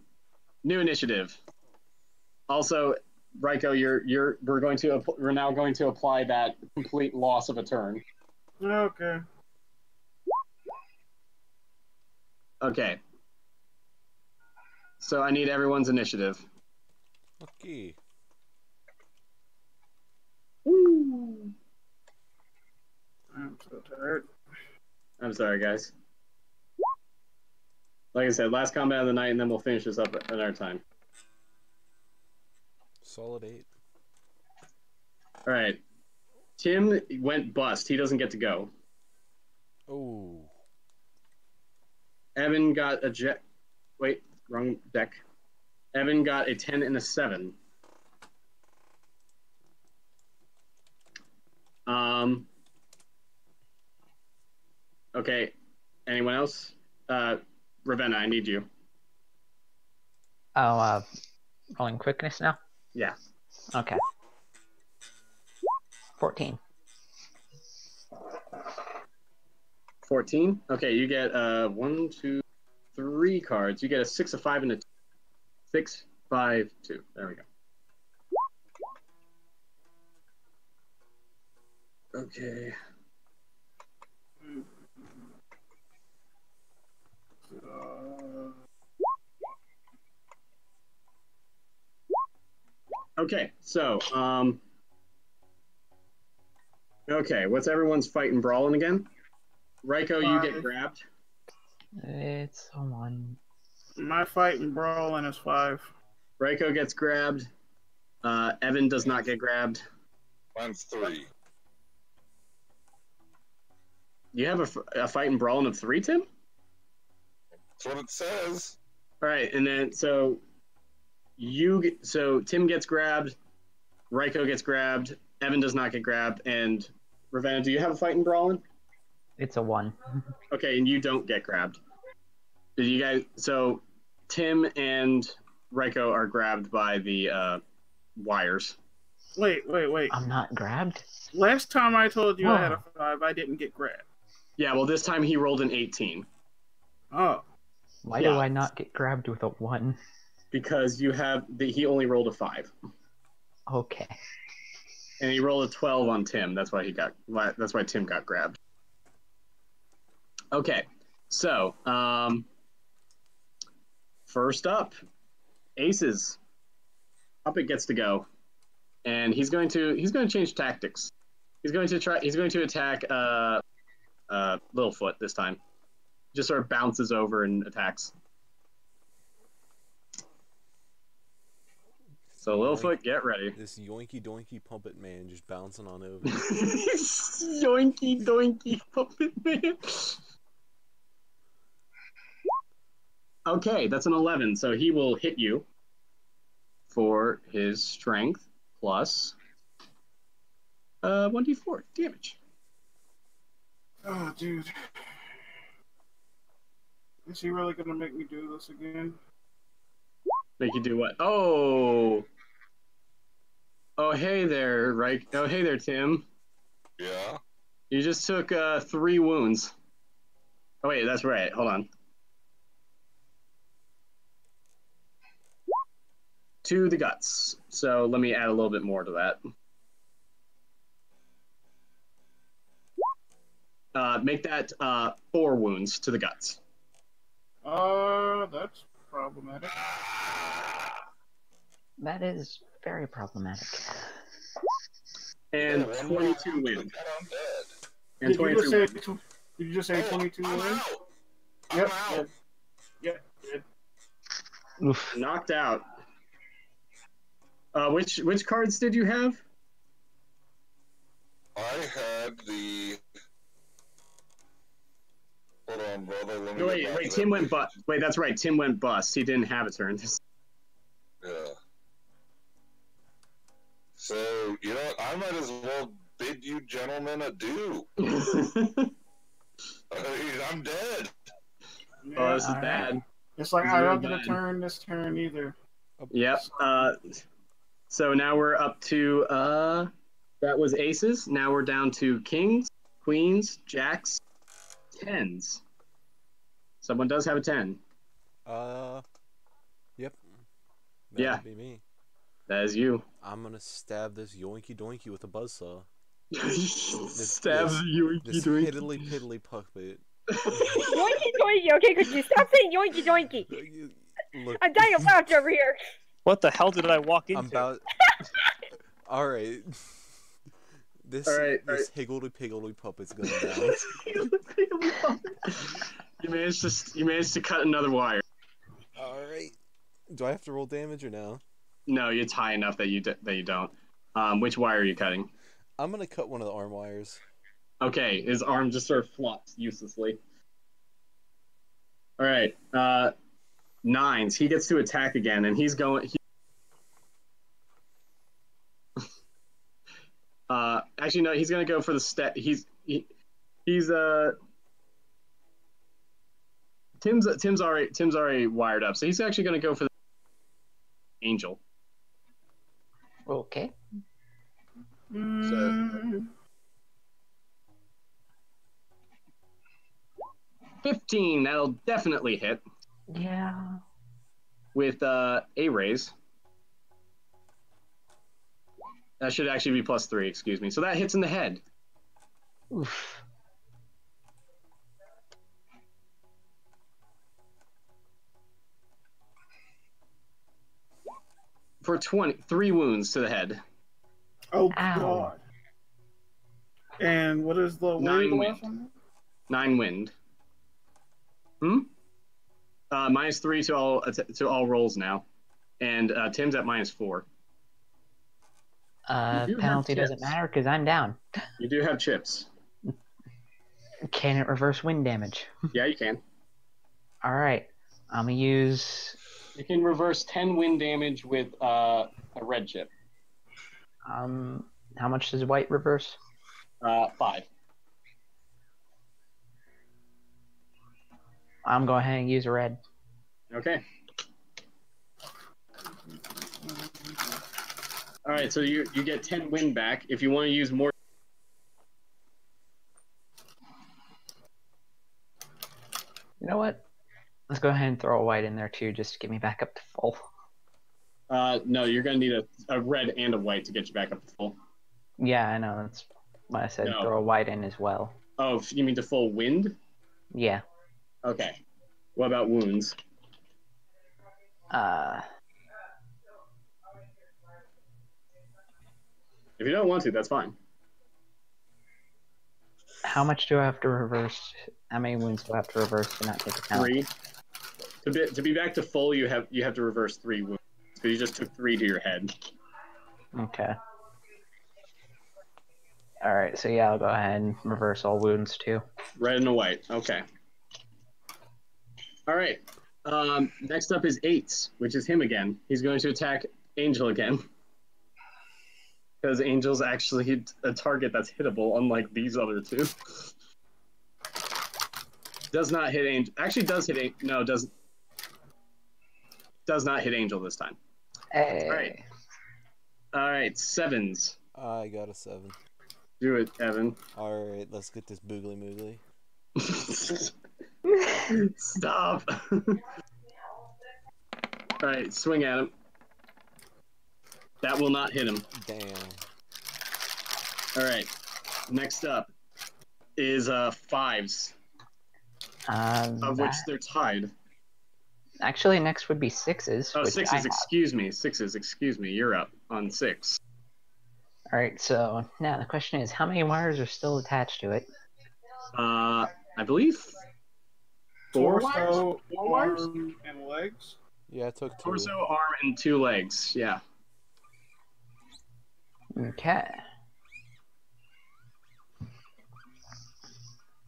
new initiative. Also, Ryko, we're now going to apply that complete loss of a turn. Okay. Okay. So I need everyone's initiative. Okay. Woo! I'm so tired. I'm sorry, guys. Like I said, last combat of the night, and then we'll finish this up at our time. Solid 8. All right. Tim went bust. He doesn't get to go. Oh. Evan got a jet. Wait, wrong deck. Evan got a 10 and a 7. Okay. Anyone else? Ravenna, I need you. Oh, rolling quickness now? Yeah. Okay. 14. 14. Okay, you get 1, 2, 3 cards. You get a 6, a 5, and a 6, 5, 2. There we go. Okay. Okay, so okay, what's everyone's fight and brawling again? Ryko, you get grabbed. It's on. My fight and brawling is 5. Ryko gets grabbed. Evan does not get grabbed. Mine's 3. You have a fight and brawling of 3, Tim? That's what it says. All right, and then so Tim gets grabbed, Ryko gets grabbed, Evan does not get grabbed, and Ravenna, do you have a fight in brawling? It's a 1. Okay, and you don't get grabbed. Did you guys? So Tim and Reiko are grabbed by the wires. Wait. I'm not grabbed? Last time I told you I had a Whoa. 5, I didn't get grabbed. Yeah, well, this time he rolled an 18 Oh. Why Yeah. do I not get grabbed with a 1? because he only rolled a 5, Okay. and he rolled a 12 on Tim. That's why Tim got grabbed. Okay, so first up, Aces. Puppet gets to go, and he's going to change tactics. He's going to attack Littlefoot this time. Just sort of bounces over and attacks. So Littlefoot, get ready. This yoinky doinky puppet man just bouncing on over. Yoinky doinky puppet man. Okay, that's an 11, so he will hit you for his strength plus 1d4 damage. Oh, dude. Is he really gonna make me do this again? Make you do what? Oh, hey there, right? Oh, hey there, Tim. Yeah. You just took 3 wounds. Oh wait, that's right. Hold on. 2 to the guts. So let me add a little bit more to that. Make that 4 wounds to the guts. That's problematic. That is very problematic. And Yeah, one more 22 round, win. I'm dead. And Did you 22 just win. Did you just say 22 I'm wins? out. Yep. I'm out. Yep. Oof. Knocked out. Which cards did you have? I had the. Hold on, brother. Let me No, get back wait. to Tim that went bust. Wait, that's right. Tim went bust. He didn't have a turn. Yeah. So, you know what? I might as well bid you gentlemen adieu. I mean, I'm dead. Oh, this is Alright. bad. It's like This I is don't really get a bad. turn this turn either. Yep. So now we're up to that was aces. Now we're down to kings, queens, jacks, tens. Someone does have a 10. Yep. Yeah. That'd be me. That is you. I'm gonna stab this yoinky doinky with a buzzsaw. Stabs you. This piddly piddly puppet. Yoinky doinky. Okay, could you stop saying yoinky doinky? Look, I'm dying of laughter over here. What the hell did I walk into? I'm about. All right. This All right. higgledy piggledy puppet's going down. You managed to cut another wire. All right. Do I have to roll damage or no? No, it's high enough that you don't. Which wire are you cutting? I'm gonna cut one of the arm wires. Okay, his arm just sort of flops uselessly. All right, 9s. He gets to attack again, and he's going. Actually, no. He's gonna go for the step. He's Tim's already wired up, so he's actually gonna go for the angel. Okay. So 15. That'll definitely hit Yeah. with a raise. That should actually be +3. Excuse me. So that hits in the head. Oof. For 3 wounds to the head. Oh Ow. God. And what is the 9 wind wind. loss on 9 wind. -3 to all rolls now, and Tim's at -4. You do have Penalty doesn't chips. matter because I'm down. You do have chips. Can it reverse wind damage? Yeah, you can. All right. I'm gonna use. You can reverse 10 wind damage with a red chip. How much does white reverse? 5. I'm going ahead and use a red. Okay. All right, so you get 10 wind back. If you want to use more, You know what? Let's go ahead and throw a white in there too, just to get me back up to full. no, you're gonna need a red and a white to get you back up to full. Yeah, I know. That's why I said No. throw a white in as well. Oh, you mean to full wind? Yeah. Okay. What about wounds? If you don't want to, that's fine. How much do I have to reverse? How many wounds do I have to reverse to not take account? 3. To be back to full, you have to reverse 3 wounds. So you just took 3 to your head. Okay. Alright, so yeah, I'll go ahead and reverse all wounds too. Red and a white. Okay. All right. Next up is 8, which is him again. He's going to attack Angel again. Because Angel's actually a target that's hittable, unlike these other two. Does not hit Angel. Actually, does hit Angel. No, does not hit Angel this time. Hey. All right, 7s. I got a 7. Do it, Evan. All right, let's get this boogly moogly. Stop. All right, swing at him. That will not hit him. Damn. All right. Next up is 5s, of which they're tied. Actually, next would be 6s. Oh, 6s. Excuse me. 6s. Excuse me. You're up on 6. All right. So now the question is, how many wires are still attached to it? I believe 4 wires. Torso, 4 wires. arm, and legs. Yeah, I took 2. Torso, arm, and 2 legs. Yeah. Okay.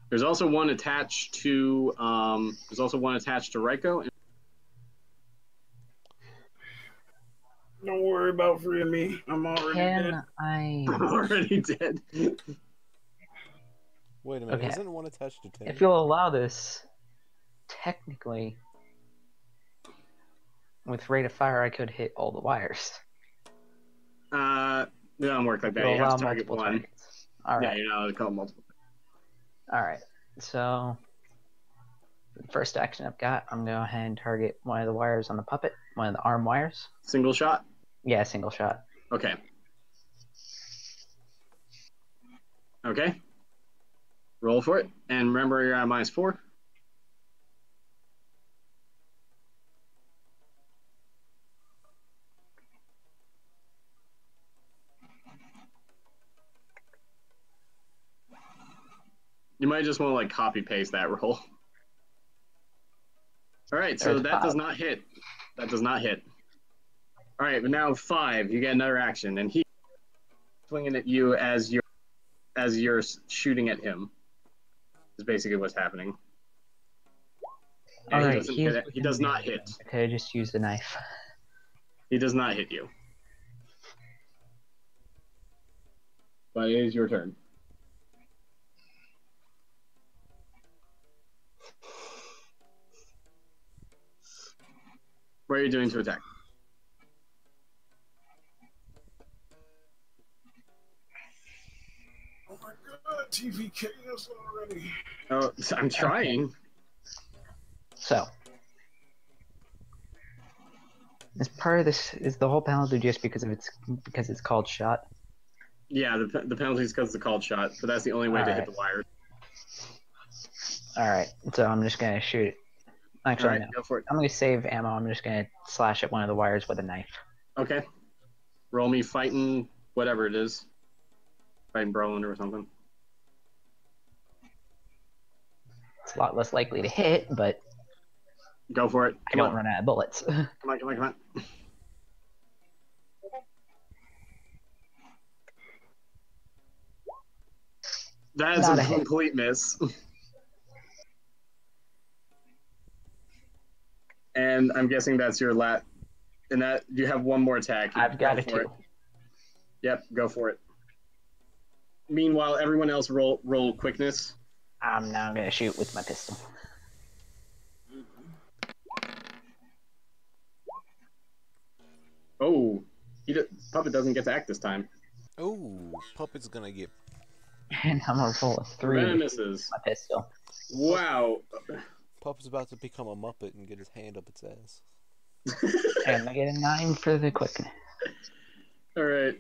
There's also one attached to Raiko. Don't worry about freeing me. I'm already dead. I'm already dead. Wait a minute, Okay. isn't one attached to 10? If you'll allow this, technically, with rate of fire, I could hit all the wires. It doesn't work like that. You'll You have allow to target multiple one. targets. All Yeah, right. you're not allowed to call multiple. All right. So, the first action I've got, I'm going to go ahead and target one of the wires on the puppet, one of the arm wires. Single shot? Yeah, single shot. Okay. Okay. Roll for it. And remember, you're at -4. You might just want to like copy paste that roll. All right, so There's that 5. does not hit. That does not hit. All right, but now 5, you get another action, and he's swinging at you as you're shooting at him. Is basically what's happening. And All right, he doesn't hit it. He does not hit. Okay, I just used the knife. He does not hit you. But it is your turn. What are you doing to attack? Oh my god, TVK us already. Oh, I'm trying. So, as part of this, is the whole penalty just because it's called shot? Yeah, the penalty is because it's a called shot, but that's the only way to hit the wire. All right, so I'm just gonna shoot it. Actually, All right, no. go for it. I'm gonna save ammo. I'm just gonna slash at one of the wires with a knife. Okay. Roll me fighting whatever it is. Fighting brawling or something. It's a lot less likely to hit, but Go for it. I don't run out of bullets. Come on, come on, come on. That is Not a a hit. complete miss. And I'm guessing that's your lat. And that you have one more attack. I've got Go a for 2. it. Yep, go for it. Meanwhile, everyone else roll quickness. I'm now gonna shoot with my pistol. Oh, Puppet doesn't get to act this time. Oh, Puppet's gonna get. And I'm gonna roll a 3 Ravenna with misses. my pistol. Wow. Puppet's about to become a Muppet and get his hand up its ass. And I get a 9 for the quickness. All right.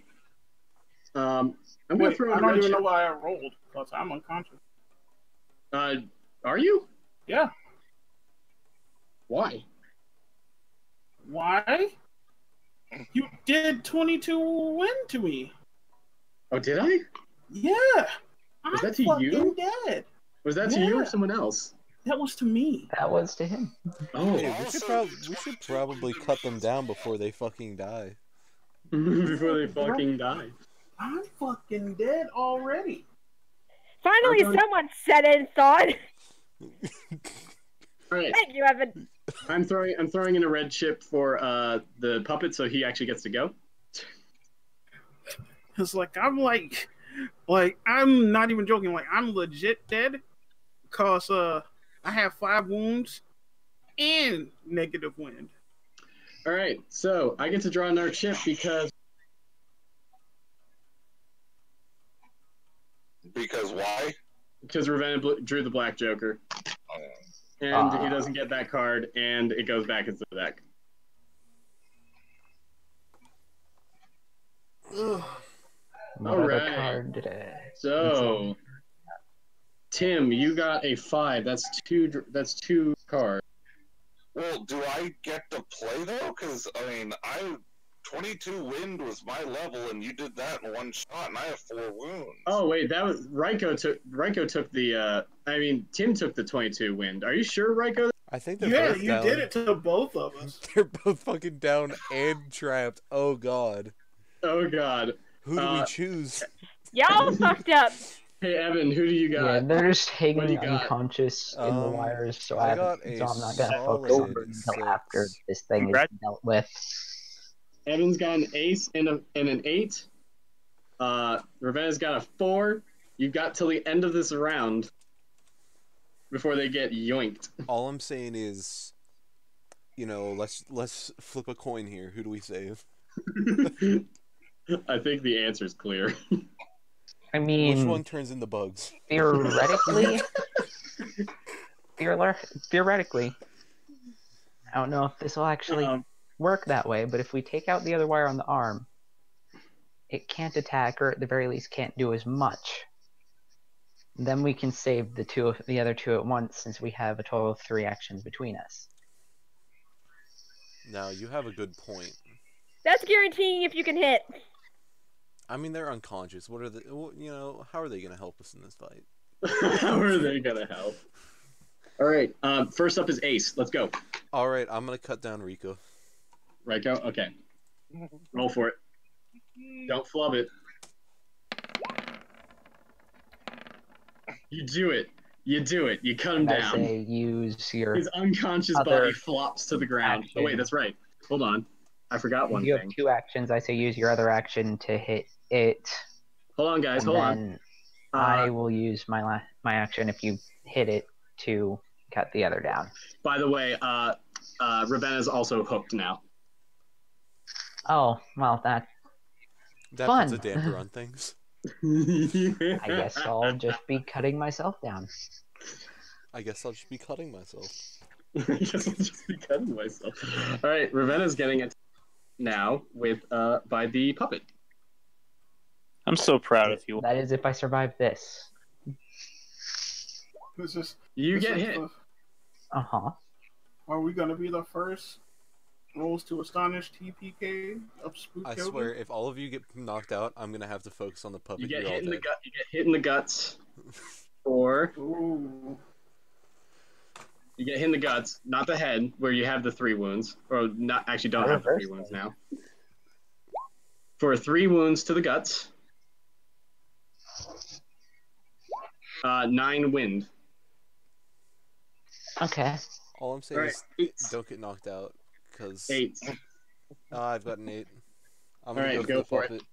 I'm gonna Wait, throw I in a don't red even know chip. why I rolled because I'm unconscious. Are you? Yeah. Why? Why? You did 22 win to me. Oh, did I? Yeah. Was I'm that to fucking you? dead. Was that to you or Yeah. someone else? That was to me. That was to him. Oh, Hey, we should probably cut them down before they fucking die. before they fucking die. I'm fucking dead already. Finally, I'm going- someone said it and thought. All right. Thank you, Evan. I'm throwing in a red chip for the puppet, so he actually gets to go. It's like I'm not even joking. Like I'm legit dead because I have 5 wounds and negative wind. All right, so I get to draw another chip because why? Ravenna drew the black joker, and he doesn't get that card, and it goes back into the deck. What All other right. card did I... So, Tim, you got a 5. That's two cards. Well, do I get to play though? Because I mean, 22 wind was my level, and you did that in one shot, and I have 4 wounds. Oh wait, that was Ryko took the. Tim took the 22 wind. Are you sure, Ryko? I think they're Yeah, both you down. did it to both of us. They're both fucking down and trapped. Oh god. Oh god. Who do we choose? Y'all fucked up. Hey Evan, who do you got? Yeah, they're just What do hanging you got? unconscious in the wires, so I I'm got a not gonna focus on solid it until 6. after this thing is Congrats. dealt with. Evan's got an ace and an 8. Ravenna's got a 4. You've got till the end of this round before they get yoinked. All I'm saying is, let's flip a coin here. Who do we save? I think the answer's clear. I mean, Which one turns into bugs? theoretically, theoretically, I don't know if this will actually work that way, but if we take out the other wire on the arm, it can't attack, or at the very least can't do as much. Then we can save the other two at once, since we have a total of 3 actions between us. Now, you have a good point. That's guaranteeing if you can hit. I mean, they're unconscious. What are the, how are they going to help us in this fight? How are they gonna help? All right. First up is Ace. Let's go. All right, I'm going to cut down Rico. Ryko. Okay. Roll for it. Don't flub it. You do it. You do it. You cut him And I down. say use your... His unconscious other body flops to the ground. Oh wait, action. that's right. Hold on. I forgot one you have thing. 2 actions. I say use your other action to hit it. Hold on, guys. And Hold on. then I will use my action if you hit it to cut the other down. By the way, Ravenna's also hooked now. Oh, well, that... That Fun. puts a damper on things. I guess I'll just be cutting myself down. I guess I'll just be cutting myself. I guess I'll just be cutting myself. All right, Ravenna's getting it now with by the puppet. I'm so proud of you. That is if I survive this. You get hit. Uh-huh. Are we gonna be the first rolls to astonish TPK of Spooktober? I swear, if all of you get knocked out, I'm going to have to focus on the puppet. You get You're hit all in the dead. gut. You get hit in the guts. Or Ooh. you get hit in the guts, not the head, where you have the 3 wounds, or not. Actually, don't I have the 3 reversed wounds it. now. For 3 wounds to the guts. 9 wind. Okay. All I'm saying All right, is 8. don't get knocked out, because 8. I've got an 8. I'm All going to right, go go for for the it. puppet.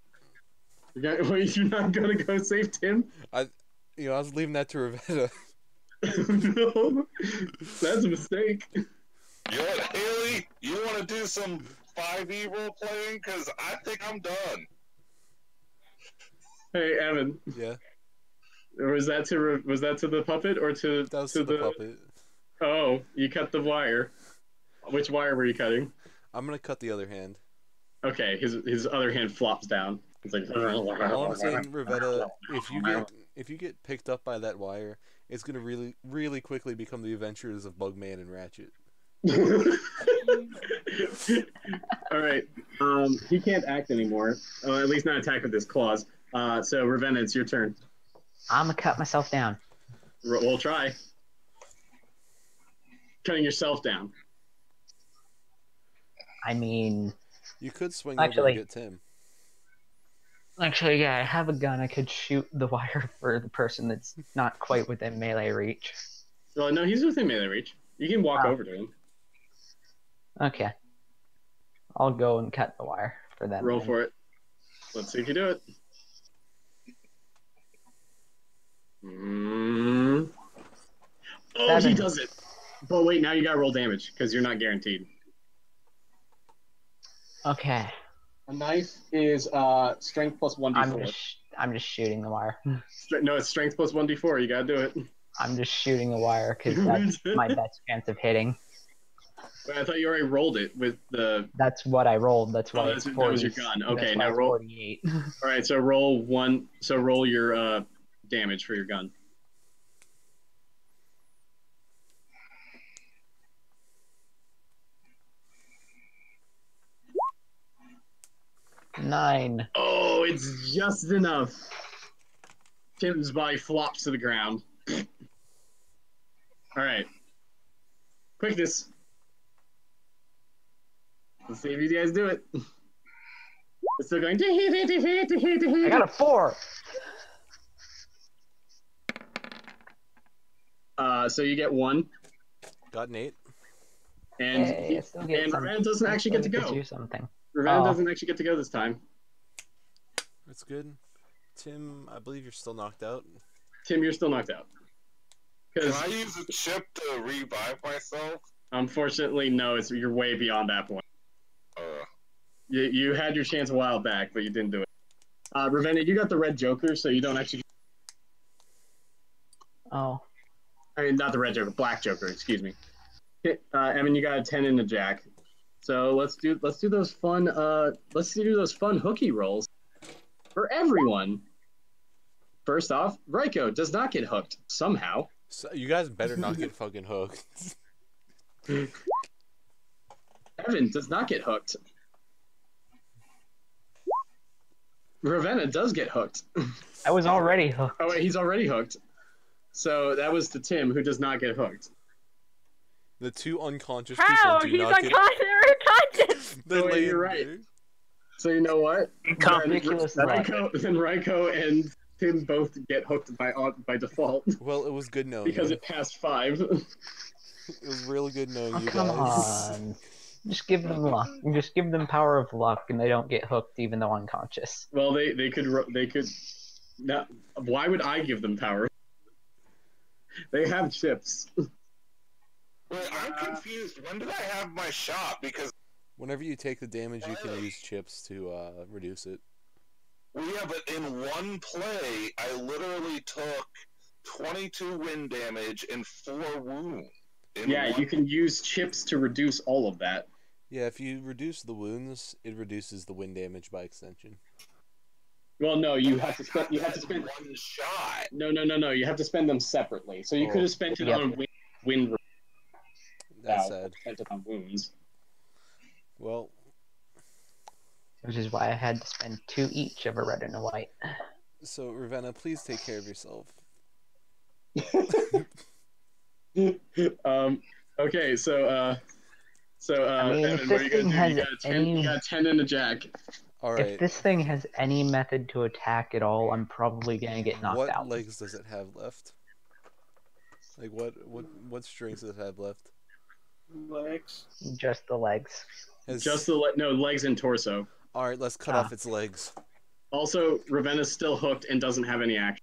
Wait, you're not gonna go save Tim? I was leaving that to Ravenna. No, that's a mistake. You know what, Haley? You want to do some 5e role playing? Because I think I'm done. Hey, Evan. Yeah. Was that to the puppet or to That was to the puppet. Oh, you cut the wire. Which wire were you cutting? I'm gonna cut the other hand. Okay, his other hand flops down. It's like All I'm saying, Ravenna, if you get picked up by that wire, it's gonna really, really quickly become the adventures of Bugman and Ratchet. All right. He can't act anymore. At least not attack with his claws. So Ravenna, it's your turn. I'm gonna cut myself down. We'll try. Cutting yourself down. I mean, you could swing over and get Tim. Actually, yeah, I have a gun. I could shoot the wire for the person that's not quite within melee reach. Well, no, he's within melee reach. You can walk over to him. Okay. I'll go and cut the wire for that. Roll for it. Let's see if you do it. Oh, 7. he does it. But wait, now you gotta roll damage because you're not guaranteed. Okay. A knife is strength plus 1d4. I'm just shooting the wire. No, it's strength plus 1d4. You gotta do it. I'm just shooting the wire because that's my best chance of hitting. Wait, I thought you already rolled it with the. That's what I rolled. That's why it's 40. That was your gun. Okay, now roll. 48. All right, so roll one. So roll your damage for your gun. Nine. Oh, it's just enough. Tim's body flops to the ground. All right. Quickness. Let's see if you guys do it. It's still going. I got a 4. So you get 1. Got an 8. And Yay, Ravenna doesn't actually get to go. Ravenna doesn't actually get to go this time. That's good. Tim, I believe you're still knocked out. Tim, you're still knocked out. Can I use a chip to revive myself? Unfortunately, no. You're way beyond that point. You had your chance a while back, but you didn't do it. Ravenna, you got the red Joker, so you don't actually. Oh. I mean, not the red Joker, black Joker. Excuse me. Evan, you got a 10 and a Jack. So let's do those fun hooky rolls for everyone. First off, Raiko does not get hooked somehow. So you guys better not get fucking hooked. Evan does not get hooked. Ravenna does get hooked. I was already hooked. Oh wait, he's already hooked. So that was to Tim, who does not get hooked. The two unconscious How? people do He's not unconscious. They're Oh, you're right. So you know what? Then Raiko and Tim both get hooked by default. Well, it was good knowing because you. it passed 5. It was really good knowing you come guys. on. Just give them luck. Just give them power of luck, and they don't get hooked even though unconscious. Well, they could. Not, why would I give them power? They have chips. Wait, I'm confused. When did I have my shot? Because whenever you take the damage, you can use chips to reduce it. Well, yeah, but in one play, I literally took 22 wind damage and 4 wounds. You can use chips to reduce all of that. Yeah, if you reduce the wounds, it reduces the wind damage by extension. Well, no, you have to spend. one shot. No. You have to spend them separately. So you could have spent it on wind. That's sad. Spent it on wounds. Well, which is why I had to spend 2 each of a red and a white. So Ravenna, please take care of yourself. Okay, so I mean, Evan, what are you gonna do? You got 10 and a Jack. All right. If this thing has any method to attack at all, I'm probably gonna get knocked out. What legs does it have left? Like what strings does it have left? Legs. Just the legs. Legs and torso. All right, let's cut off its legs. Also, Ravenna's still hooked and doesn't have any action.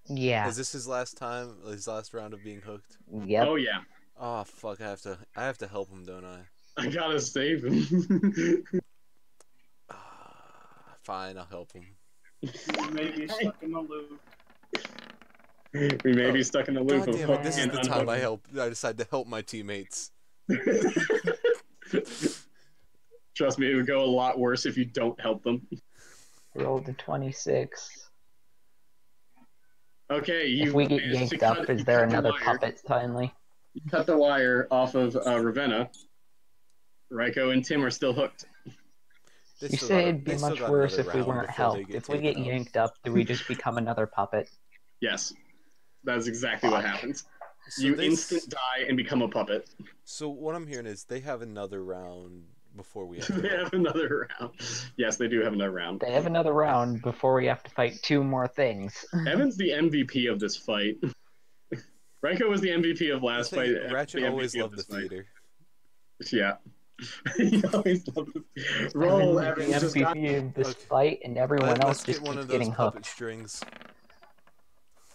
Yeah. Is this his last time? His last round of being hooked? Yep. Oh yeah, Oh fuck! I have to help him, don't I? I gotta save him. Fine, I'll help him. You may be stuck in the loop. We may be stuck in the loop God of damn hook it! This is and the time unhook. I decide to help my teammates. Trust me, it would go a lot worse if you don't help them. Rolled a 26. Okay, you If we get managed to yanked up, is you there cut the another wire. puppet finally? You cut the wire off of Ravenna. Raiko and Tim are still hooked. They You still say got it'd be they still much got worse another if we round weren't before they helped. get If we taken get out. yanked up, do we just become another puppet? Yes, that's exactly what Fuck. happens. So You they instant die and become a puppet. So what I'm hearing is they have another round before we have to They help. have another round. Yes, they do have another round. They have another round before we have to fight 2 more things. Evan's the MVP of this fight. Raiko was the MVP of last The fight. thing, Evan's Ratchet the always MVP of loved the this fight. theater. Yeah. He always loved it. Roll, Evan, Evan. the Just got... MVP of this Okay. fight, and everyone else Let's just get one keeps of those getting puppet hooked. strings.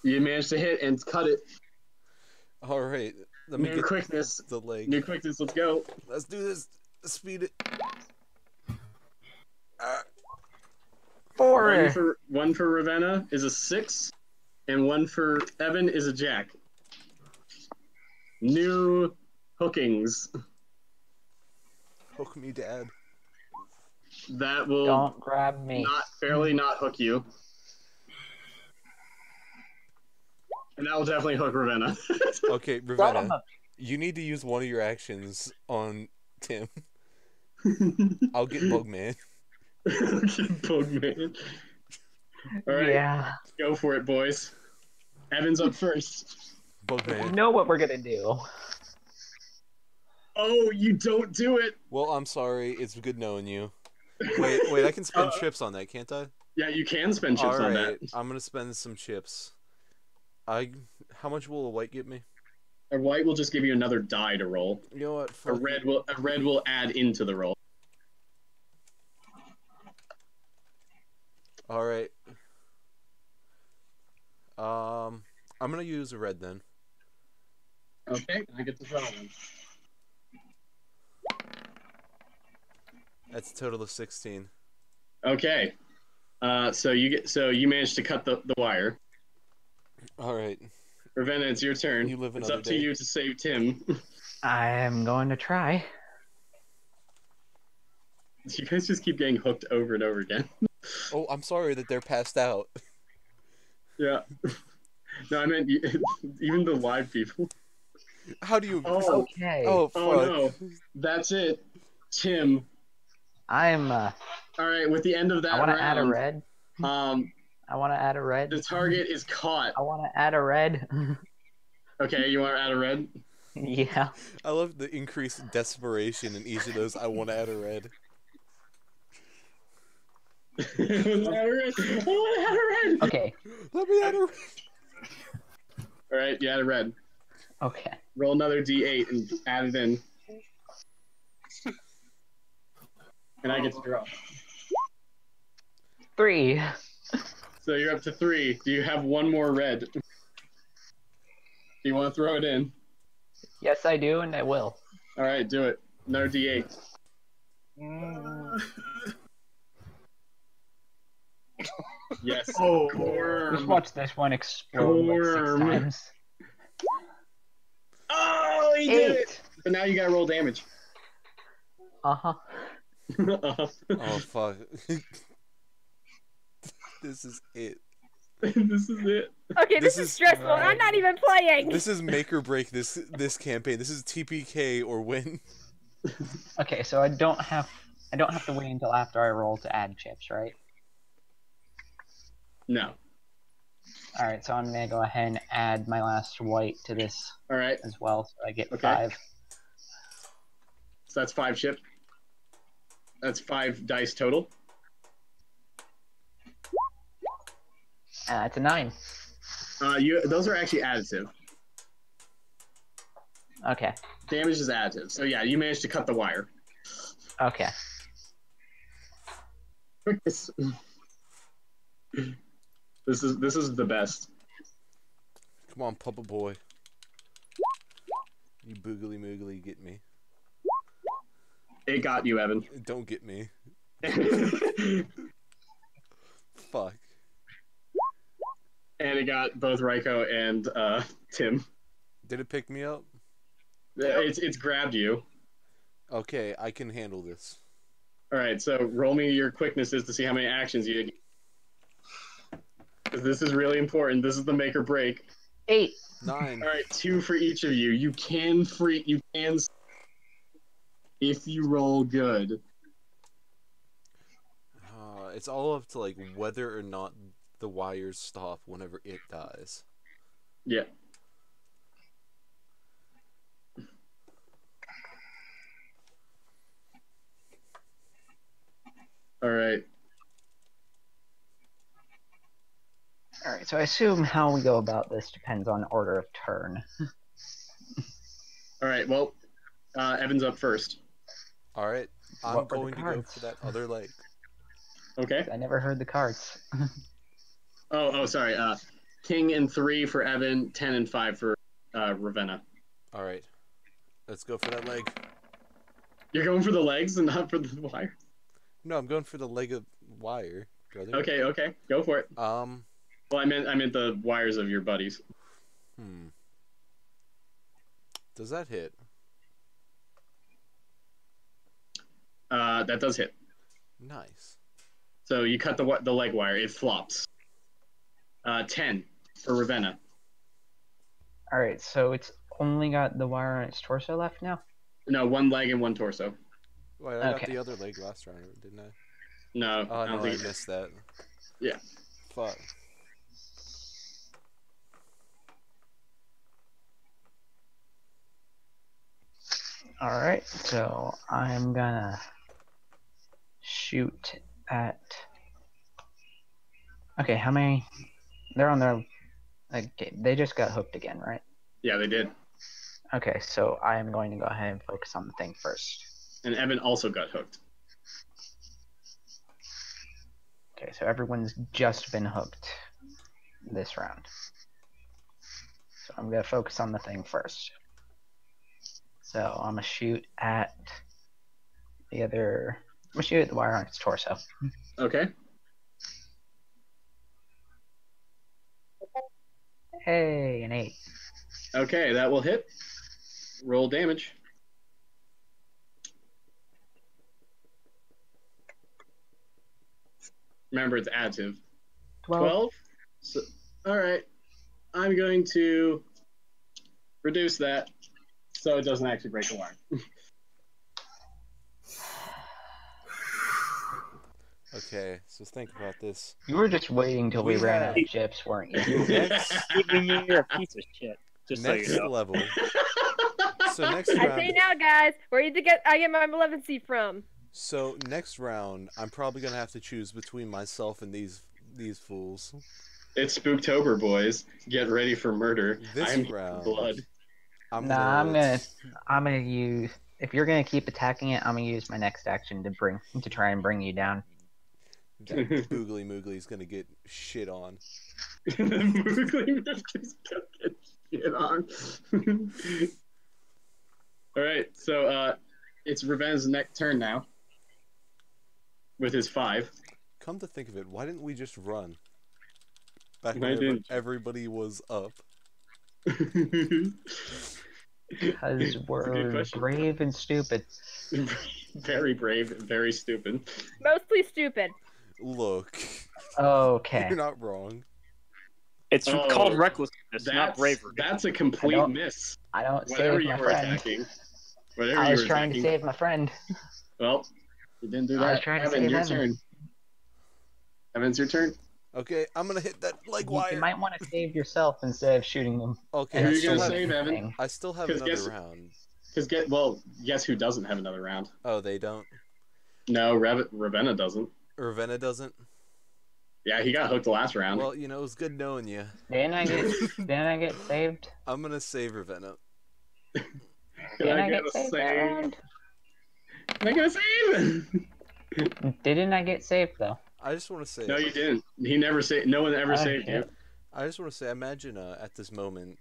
You managed to hit and cut it. All right, let me New get quickness. the leg. New quickness. Let's go. Let's do this. Speed it. Ah. 4! One for Ravenna is a 6, and one for Evan is a jack. New hookings. Hook me, Dad. That will Don't grab me. barely not hook you. And that will definitely hook Ravenna. Okay, Ravenna, you need to use one of your actions on Tim. I'll get Bugman. Bugman. All right, Yeah. go for it, boys. Evan's up first. You Bugman. know what we're gonna do. Oh, you don't do it. Well, I'm sorry. It's good knowing you. Wait, I can spend chips on that, can't I? Yeah, you can spend chips on that. I'm gonna spend some chips. How much will a white get me? A white will just give you another die to roll. You know what? A red will add into the roll. All right. I'm gonna use a red then. Okay, I get to draw one. That's a total of 16. Okay. So you managed to cut the wire. All right. Ravenna, it's your turn. You live It's another up to day. you to save Tim. I am going to try. You guys just keep getting hooked over and over again. Oh, I'm sorry that they're passed out. Yeah. No, I meant even the live people. How do you? Oh, Okay. Oh, fuck. oh no. That's it. Tim. I'm All right, with the end of that I want to round, add a red. um, I want to add a red. the target is caught. I want to add a red. Okay, you want to add a red? Yeah. I love the increased desperation in each of those. I want to add a red. I want to add a red. Okay. Let me add a red. All right, you add a red. Okay. Roll another d8 and add it in. And I get to draw. 3. So you're up to 3. Do you have one more red? Do you want to throw it in? Yes, I do, and I will. All right, do it. Another d8. Yes. Oh, Just Worm. watch this one explode like 6 Worm. times. Oh, he did 8. it! But now you gotta roll damage. Uh-huh. Oh, fuck. This is it. This is it. Okay, This this is is- stressful. and I'm not even playing. This is make or break this campaign. This is TPK or win. Okay, so I don't have to wait until after I roll to add chips, right? No. Alright, so I'm gonna go ahead and add my last white to this All right. as well, so I get Okay. 5. So that's 5 chip. That's 5 dice total. It's a 9. Those are actually additive. Okay. Damage is additive. So yeah, you managed to cut the wire. Okay. Quickness. This is the best. Come on, Papa Boy. You boogly moogly get me. It got you, Evan. Don't get me. And Fuck. it got both Raiko and Tim. Did it pick me up? It's grabbed you. Okay, I can handle this. All right, so roll me your quicknesses to see how many actions you get. 'Cause this is really important. This is the make or break. 8. 9. All right, 2 for each of you. You can if you roll good. It's all up to like whether or not the wires stop whenever it dies. Yeah. All right. All right, so I assume how we go about this depends on order of turn. All right. Well, Evan's up first. All right, I'm What were the going to go cards? for that other leg. Okay. I never heard the cards. Oh, sorry. King and 3 for Evan, 10 and 5 for Ravenna. All right, let's go for that leg. You're going for the legs and not for the wire. No, I'm going for the leg of wire, brother. Okay. Go for it. Um. Well, I meant the wires of your buddies. Does that hit? That does hit. Nice. So you cut the leg wire. It flops. 10 for Ravenna. All right, so it's only got the wire on its torso left now? No, 1 leg and 1 torso. Wait, I got Okay. the other leg last round, didn't I? No, Oh, I don't no, I think you did. missed that. Yeah. Fuck. All right, so I'm gonna shoot at. Okay, how many? They're on their. Okay, they just got hooked again, right? Yeah, they did. Okay, so I am going to go ahead and focus on the thing first. And Evan also got hooked. Okay, so everyone's just been hooked this round. So I'm gonna focus on the thing first. So I'm gonna shoot at the other. I'm gonna shoot at the wire on its torso. Okay. Hey, an 8. Okay, that will hit. Roll damage. Remember, it's additive. 12? So, all right. I'm going to reduce that so it doesn't actually break the wire. Okay, so think about this. You were just waiting till we We ran have- out of chips, weren't you? Next, Steven, you're a piece of shit. Just so next you know. level. So next I say round. now, guys, where did I get my malevolent seed from? So next round, I'm probably gonna have to choose between myself and these fools. It's Spooktober, boys. Get ready for murder. This I'm round, blood. I'm gonna use. If you're gonna keep attacking it, I'm gonna use my next action to try and bring you down. That Boogly Moogly's gonna get shit on. Moogly Moogly's gonna get shit on. All right, so it's Ravenna's next turn now. With his 5. Come to think of it, why didn't we just run? Back Why whenever didn't you? everybody was up. Because good we're question. brave and stupid. Very brave, very stupid. Mostly stupid. Look, Okay. you're not wrong. It's Oh, called recklessness, not bravery. That's a complete don't- miss. I don't Whatever save you my were friend. attacking. Whatever I you was were trying attacking. to save my friend. Well, you didn't do I that. was trying to Evan, save your Evan. turn. Evan's your turn. Okay, I'm gonna hit that leg You wire. might want to save yourself instead of shooting them. Okay, Who I are you still, gonna have, save, Evan? I still have 'Cause another guess- round. Because guess who doesn't have another round? Oh, they don't? No, Ravenna doesn't. Ravenna doesn't? Yeah, he got hooked the last round. Well, you know, it was good knowing you. Didn't I get saved? I'm gonna save Ravenna. Can Didn't I get get a saved that save? round? Can I get a save? Didn't I get saved though? I just want to say. No, you didn't. He never saved. No one ever saved you. I just want to say, imagine at this moment,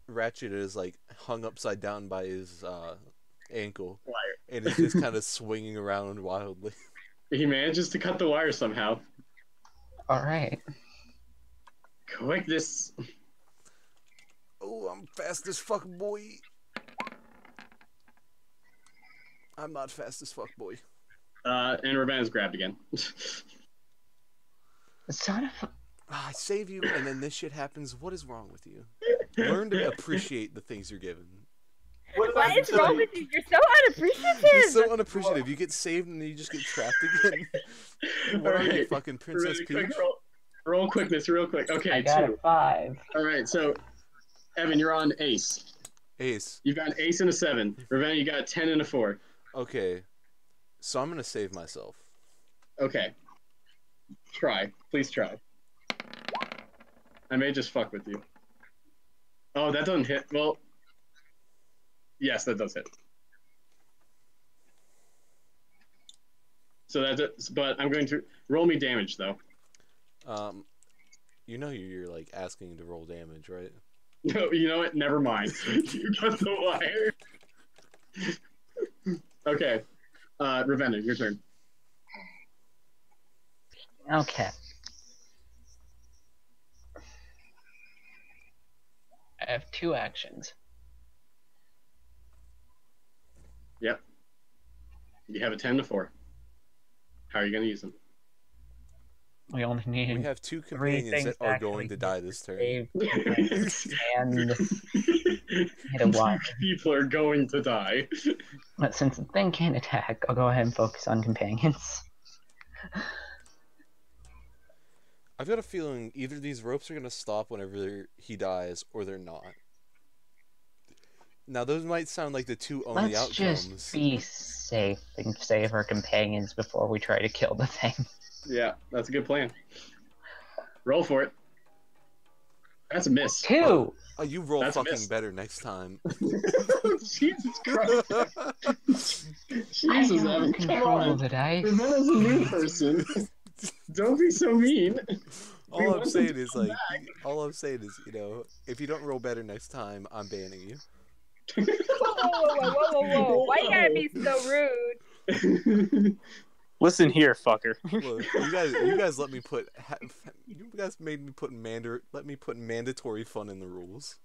Ratchet is like hung upside down by his ankle, and is just kind of swinging around wildly. He manages to cut the wire somehow. All right. Quick, this. Oh, I'm fast as fuck, boy. I'm not fast as fuck, boy. And Ravenna's grabbed again. Son of a... I save you, and then this shit happens. What is wrong with you? Learn to appreciate the things you're given. What is wrong with you? You're so unappreciative. You're so unappreciative. You get saved, and then you just get trapped again. What are you, fucking Princess Peach? Roll quickness, real quick. Okay, I got 2. a 5. All right, so Evan, you're on ace. Ace. You've got an ace and a 7. Ravenna, you got a 10 and a 4. Okay, so I'm gonna save myself. Okay. Try. Please try. I may just fuck with you. Oh, that doesn't hit. Well, yes, that does hit. So that's, but I'm going to roll me damage though. You know you're like asking to roll damage, right? No, you know what? Never mind. You got the wire. Okay, Ravenna, your turn. Okay. I have 2 actions. Yep. You have a 10 to 4. How are you going to use them? We only need We have 2 3 companions things that to are actually going to die this turn. save and hit a 1. People are going to die. But since the thing can't attack, I'll go ahead and focus on companions. I've got a feeling either these ropes are going to stop whenever he dies, or they're not. Now, those might sound like the 2 only Let's outcomes. just be safe and save our companions before we try to kill the thing. Yeah, that's a good plan. Roll for it. That's a miss. 2! Oh, you roll That's a fucking miss. better next time. Jesus Christ. I Jesus, don't Evan, come control on. the dice. Ravenna's a new person. Don't be so mean. We All want I'm them saying to is, come like, back. all I'm saying is, you know, if you don't roll better next time, I'm banning you. Whoa. Why you gotta be so rude? Listen here, fucker. Look, you guys let me put, you guys made me put let me put mandatory fun in the rules.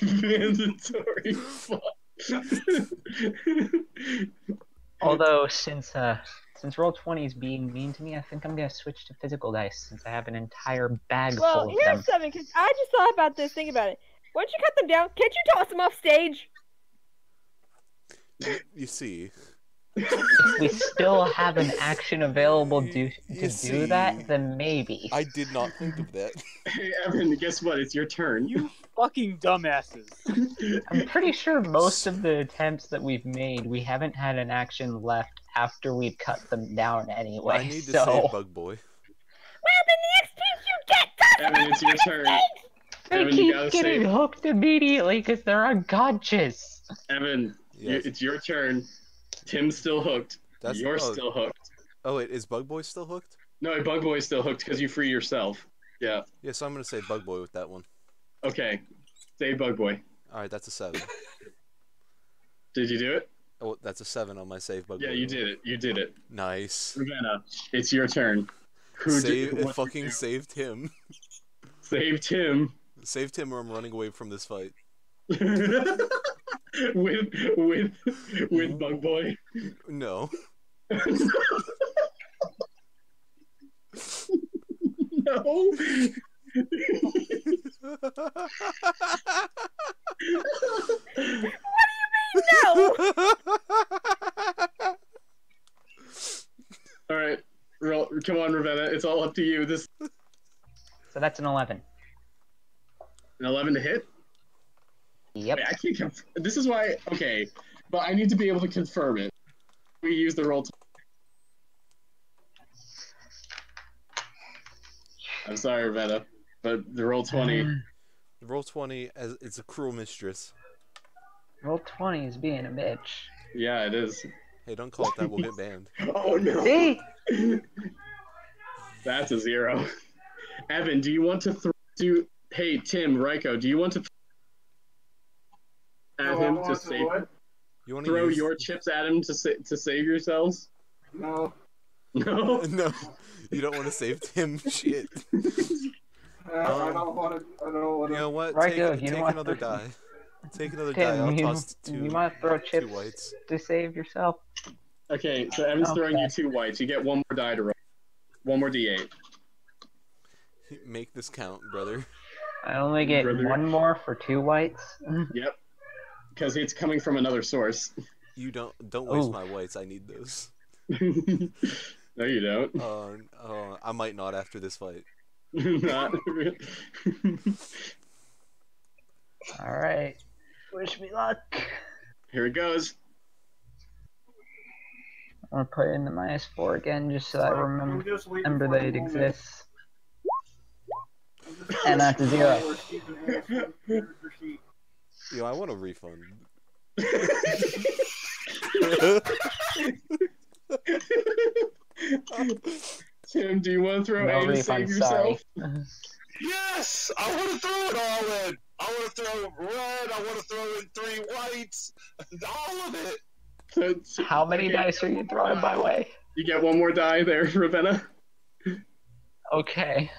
Mandatory fun. Although, since Roll20 is being mean to me, I think I'm gonna switch to physical dice since I have an entire bag full Well, of here's them. something, because I just thought about this. Think about it. Why don't you cut them down? Can't you toss them off stage? You see, We still have an action available to see, do that, then maybe. I did not think of that. Hey, Evan, guess what? It's your turn. You fucking dumbasses. I'm pretty sure most of the attempts that we've made, we haven't had an action left after we've cut them down anyway. I need to so... save Bug Boy. Well, then the next piece you get toss them Evan, off it's your turn. They Evan, you keep gotta getting save. hooked immediately because they're unconscious. Evan, Yes. it's your turn. Tim's still hooked. You're still hooked. Oh wait, is Bug Boy still hooked? No, Bug Boy's still hooked because you free yourself. Yeah. Yeah, so I'm gonna save Bug Boy with that one. Okay. Save Bug Boy. Alright, that's a 7. Did you do it? Oh, that's a 7 on my save Bug Boy. Yeah, you did it. You did it. Nice. Ravenna, it's your turn. What Fucking saved him. Saved him. Saved him or I'm running away from this fight. with Bug Boy. No. No. No. All right, come on, Ravenna. It's all up to you. This So that's an 11. an 11 to hit. Yep. Wait, I can't. This is why. Okay, but I need to be able to confirm it. We use the roll. I'm sorry, Ravenna, but the roll 20. Roll 20 as it's a cruel mistress. Roll20 is being a bitch. Yeah, it is. Hey, don't call it that. We'll get banned. Oh no. See? That's a 0. Evan, do you want to Hey, Tim, Ryko, do you want to at him to save? What? You want Throw use... your chips at him to save yourselves? No. No. No, you don't want to save Tim. Shit. I don't want to. I don't want to. You know what? Right, Take you don't want another to- die. Take another Tim, die. I'll you, toss two. you want to throw two chips whites. to save yourself? Okay, so Evan's throwing you Okay. 2 whites. You get 1 more die to roll. 1 more d8. Make this count, brother. I only get Brother. 1 more for 2 whites. Yep. Because it's coming from another source. You don't waste Ooh. my whites. I need those. No, you don't. I might not after this fight. Not. All right. Wish me luck. Here it goes. I'm gonna put in the -4 again, just so I remember just waiting remember for that it the moment. exists. And that's a 0. Where Stephen has the character sheet. Yo, I want a refund. Tim, do you want to throw No A to save refund, sorry. yourself? Yes, I want to throw it all in. I want to throw red. I want to throw in 3 whites. All of it. How many dice are you throwing by way? You get 1 more die there, Ravenna. Okay.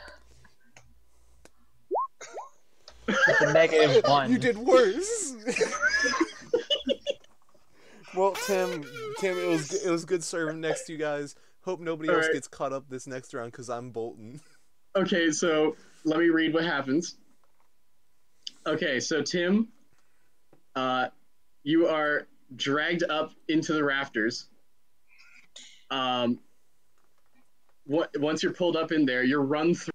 It's a -1. You did worse. Well, Tim, it was good serving next to you guys. Hope nobody else Alright. gets caught up this next round because I'm bolting. Okay, so let me read what happens. Okay, so Tim, you are dragged up into the rafters. Once you're pulled up in there, you're run through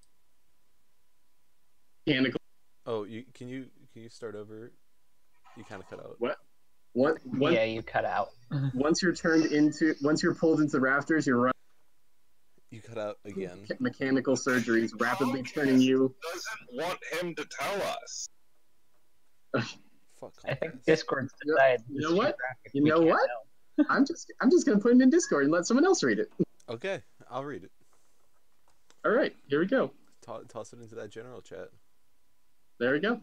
mechanical. Oh, can you start over? You kind of cut out. What? Yeah, you cut out. Once you're pulled into the rafters, you're run You cut out again. mechanical surgeries, rapidly turning you. Doesn't want him to tell us. Fuck. I think Comcast. Discord's decided. You know this what? graphic You we know can't what? know. I'm just gonna put it in Discord and let someone else read it. Okay, I'll read it. All right, here we go. Toss it into that general chat. There we go.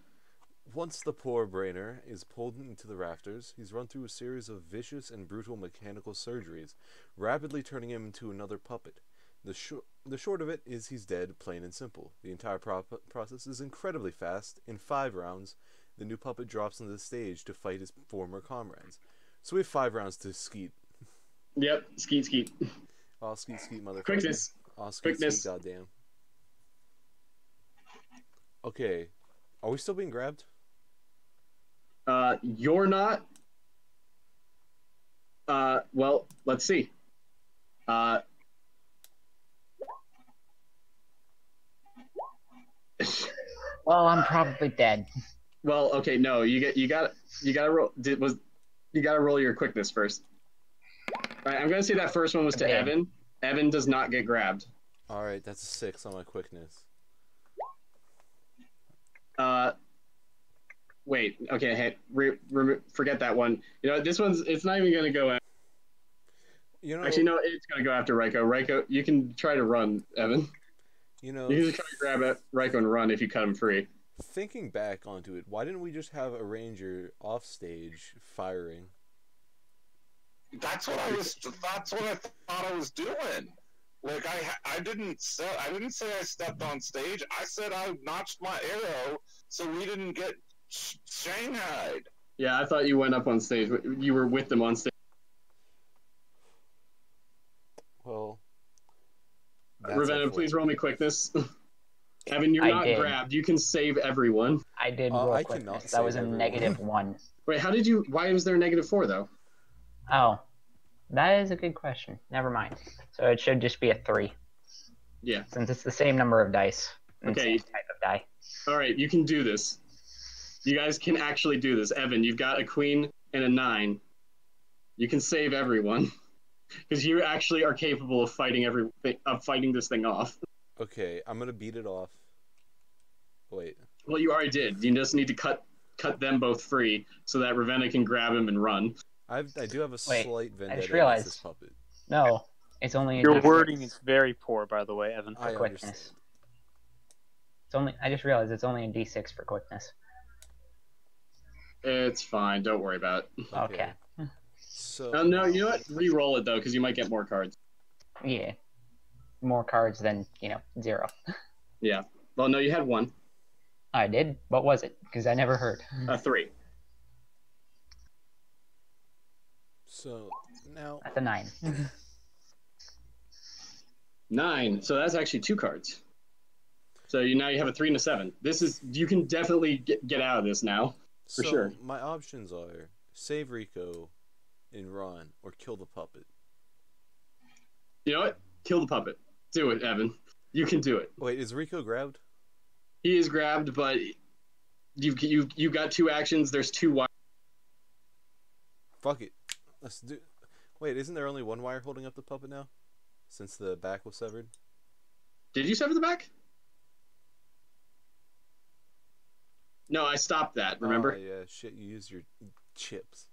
Once the poor brainer is pulled into the rafters, he's run through a series of vicious and brutal mechanical surgeries, rapidly turning him into another puppet. The short of it is he's dead, plain and simple. The entire process is incredibly fast. In 5 rounds, the new puppet drops onto the stage to fight his former comrades. So we have 5 rounds to skeet. Yep, skeet. I'll skeet, motherfucker. Quickness. I'll skeet, Quickness. goddamn. Okay. Are we still being grabbed? You're not. Well, let's see. Well, I'm probably dead. Well, okay, no, you gotta roll. You gotta roll your quickness first. All right, I'm gonna say that first one was to Okay. Evan. Evan does not get grabbed. Alright, that's a 6 on my quickness. Wait. Okay. Hey, forget that one. You know, this one's. It's not even gonna go. You know, Actually, no, it's gonna go after Ryko. Ryko, you can try to run, Evan. you know, You can try to grab it, Ryko, and run if you cut him free. thinking back onto it, why didn't we just have a ranger off stage firing? That's what I thought I was doing. Like I didn't say I stepped on stage. I said I notched my arrow so we didn't get shanghaied. Yeah, I thought you went up on stage. You were with them on stage. Well, that's Ravenna, please roll me quickness. Evan, you're I not did. grabbed. You can save everyone. I did I roll cannot quickness. That save was a everyone. -1. Wait, how did you? Why was there a -4 though? Oh, that is a good question. Never mind. So it should just be a 3, Yeah. since it's the same number of dice. And Okay. same type of die. All right, you can do this. You guys can actually do this. Evan, you've got a queen and a 9. You can save everyone because you actually are capable of fighting this thing off. okay. I'm gonna beat it off. Wait. Well, you already did. You just need to cut them both free so that Ravenna can grab him and run. I do have a Wait, slight vendetta against realized- this puppet. No, It's only a Your D6 wording is very poor, by the way, Evan. I for quickness. understand. It's only. I just realized it's only a D6 for quickness. It's fine. Don't worry about it. Okay. So No, you know what? Re-roll it though, because you might get more cards. Yeah. More cards than 0. Yeah. Well, no, you had 1. I did. What was it? Because I never heard. A 3. So now That's a 9. 9. So that's actually 2 cards. So now you have a 3 and a 7. You can definitely get out of this now. For sure. My options are save Rico and run, or kill the puppet. You know what? Kill the puppet. Do it, Evan. You can do it. Wait, is Rico grabbed? He is grabbed, but you got 2 actions. There's 2 wires. Fuck it. Let's do. Wait, isn't there only 1 wire holding up the puppet now? Since the back was severed? Did you sever the back? No, I stopped that, remember? Oh, yeah, shit, you used your chips.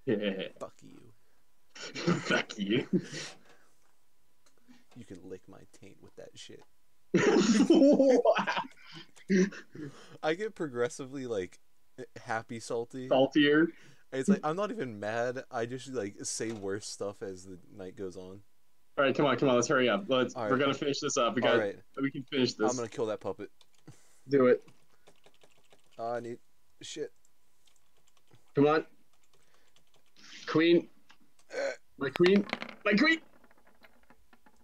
Yeah. Fuck you. Fuck you. You can lick my taint with that shit. I get progressively, like, happy salty. Saltier. It's like, I'm not even mad, I just, like, say worse stuff as the night goes on. Alright, come on, let's hurry up. We're right. gonna finish this up. We can finish this. I'm gonna kill that puppet. Do it. I need shit. Come on. Queen. My queen.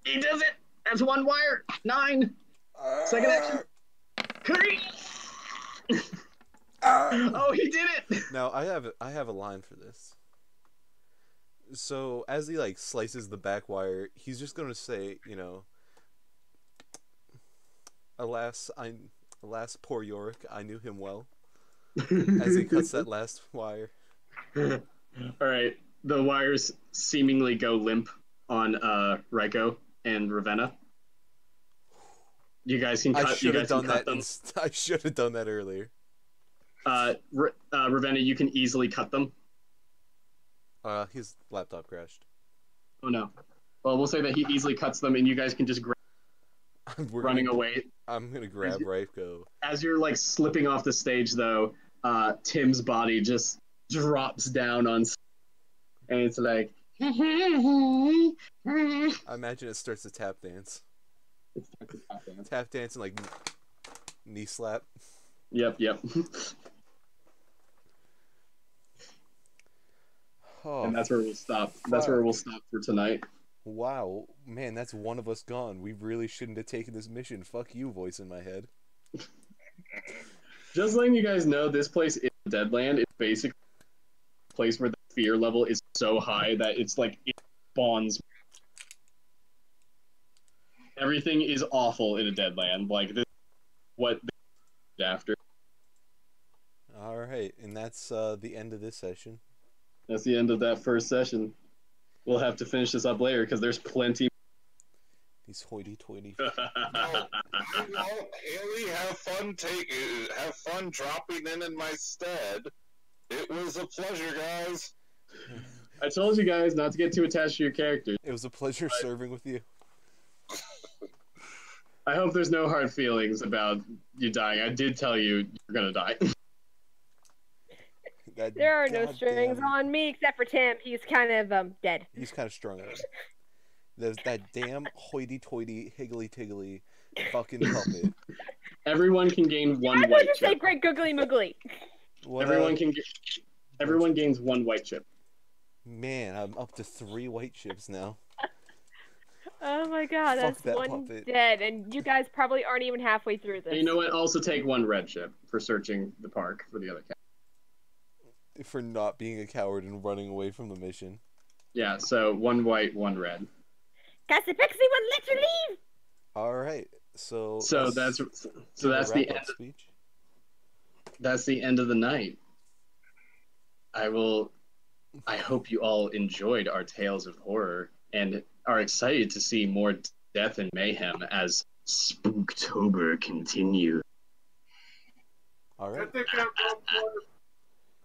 He does it. That's 1 wire. 9. Second action. Oh, he did it. Now I have a line for this. So as he like slices the back wire, he's just gonna say, alas, poor Yorick, I knew him well. As he cuts that last wire. All right, the wires seemingly go limp on Reiko and Ravenna. You guys can cut. I should have done that. Them. I should have done that earlier. Ravenna, you can easily cut them. His laptop crashed. Oh no. Well, we'll say that he easily cuts them, and you guys can just grab. Running away. I'm gonna grab Reiko. As you're like slipping off the stage, though, Tim's body just drops down on, and it's like. I imagine it starts to tap dance. Tap dance and like knee slap. Yep. Oh, and that's where we'll stop. That's where we'll stop for tonight. Wow, man, that's one of us gone. We really shouldn't have taken this mission. Fuck you, voice in my head. Just letting you guys know, this place is Deadland. It's basically a place where the fear level is so high that it's like it spawns. Everything is awful in a Deadland. Like this, what they after. All right, and that's the end of this session. That's the end of that first session. We'll have to finish this up later because there's plenty. These hoity-toity. Haley, have fun dropping in my stead. It was a pleasure, guys. I told you guys not to get too attached to your characters. It was a pleasure serving with you. I hope there's no hard feelings about you dying. I did tell you you're gonna die. There are no strings on me except for Tim. He's kind of dead. He's kind of strung out. There's that damn hoity-toity, higgly-tiggly fucking puppet. Everyone can gain 1 I white just chip. say great googly moogly. Everyone gains 1 white chip. Man, I'm up to 3 white chips now. Oh my god, that's that 1 puppet. dead, and you guys probably aren't even halfway through this. And you know what? Also take 1 red chip for searching the park for the other cat. For not being a coward and running away from the mission. Yeah, so 1 white, 1 red. Cause the pixie wouldn't let you leave! Alright, so that's the end. Speech. That's the end of the night. I hope you all enjoyed our tales of horror and are excited to see more death and mayhem as Spooktober continues. Alright.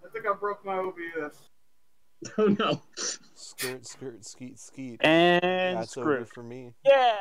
I think I broke my OBS. Oh no. skirt, skirt, skeet, skeet. And That's screw. over for me. Yeah.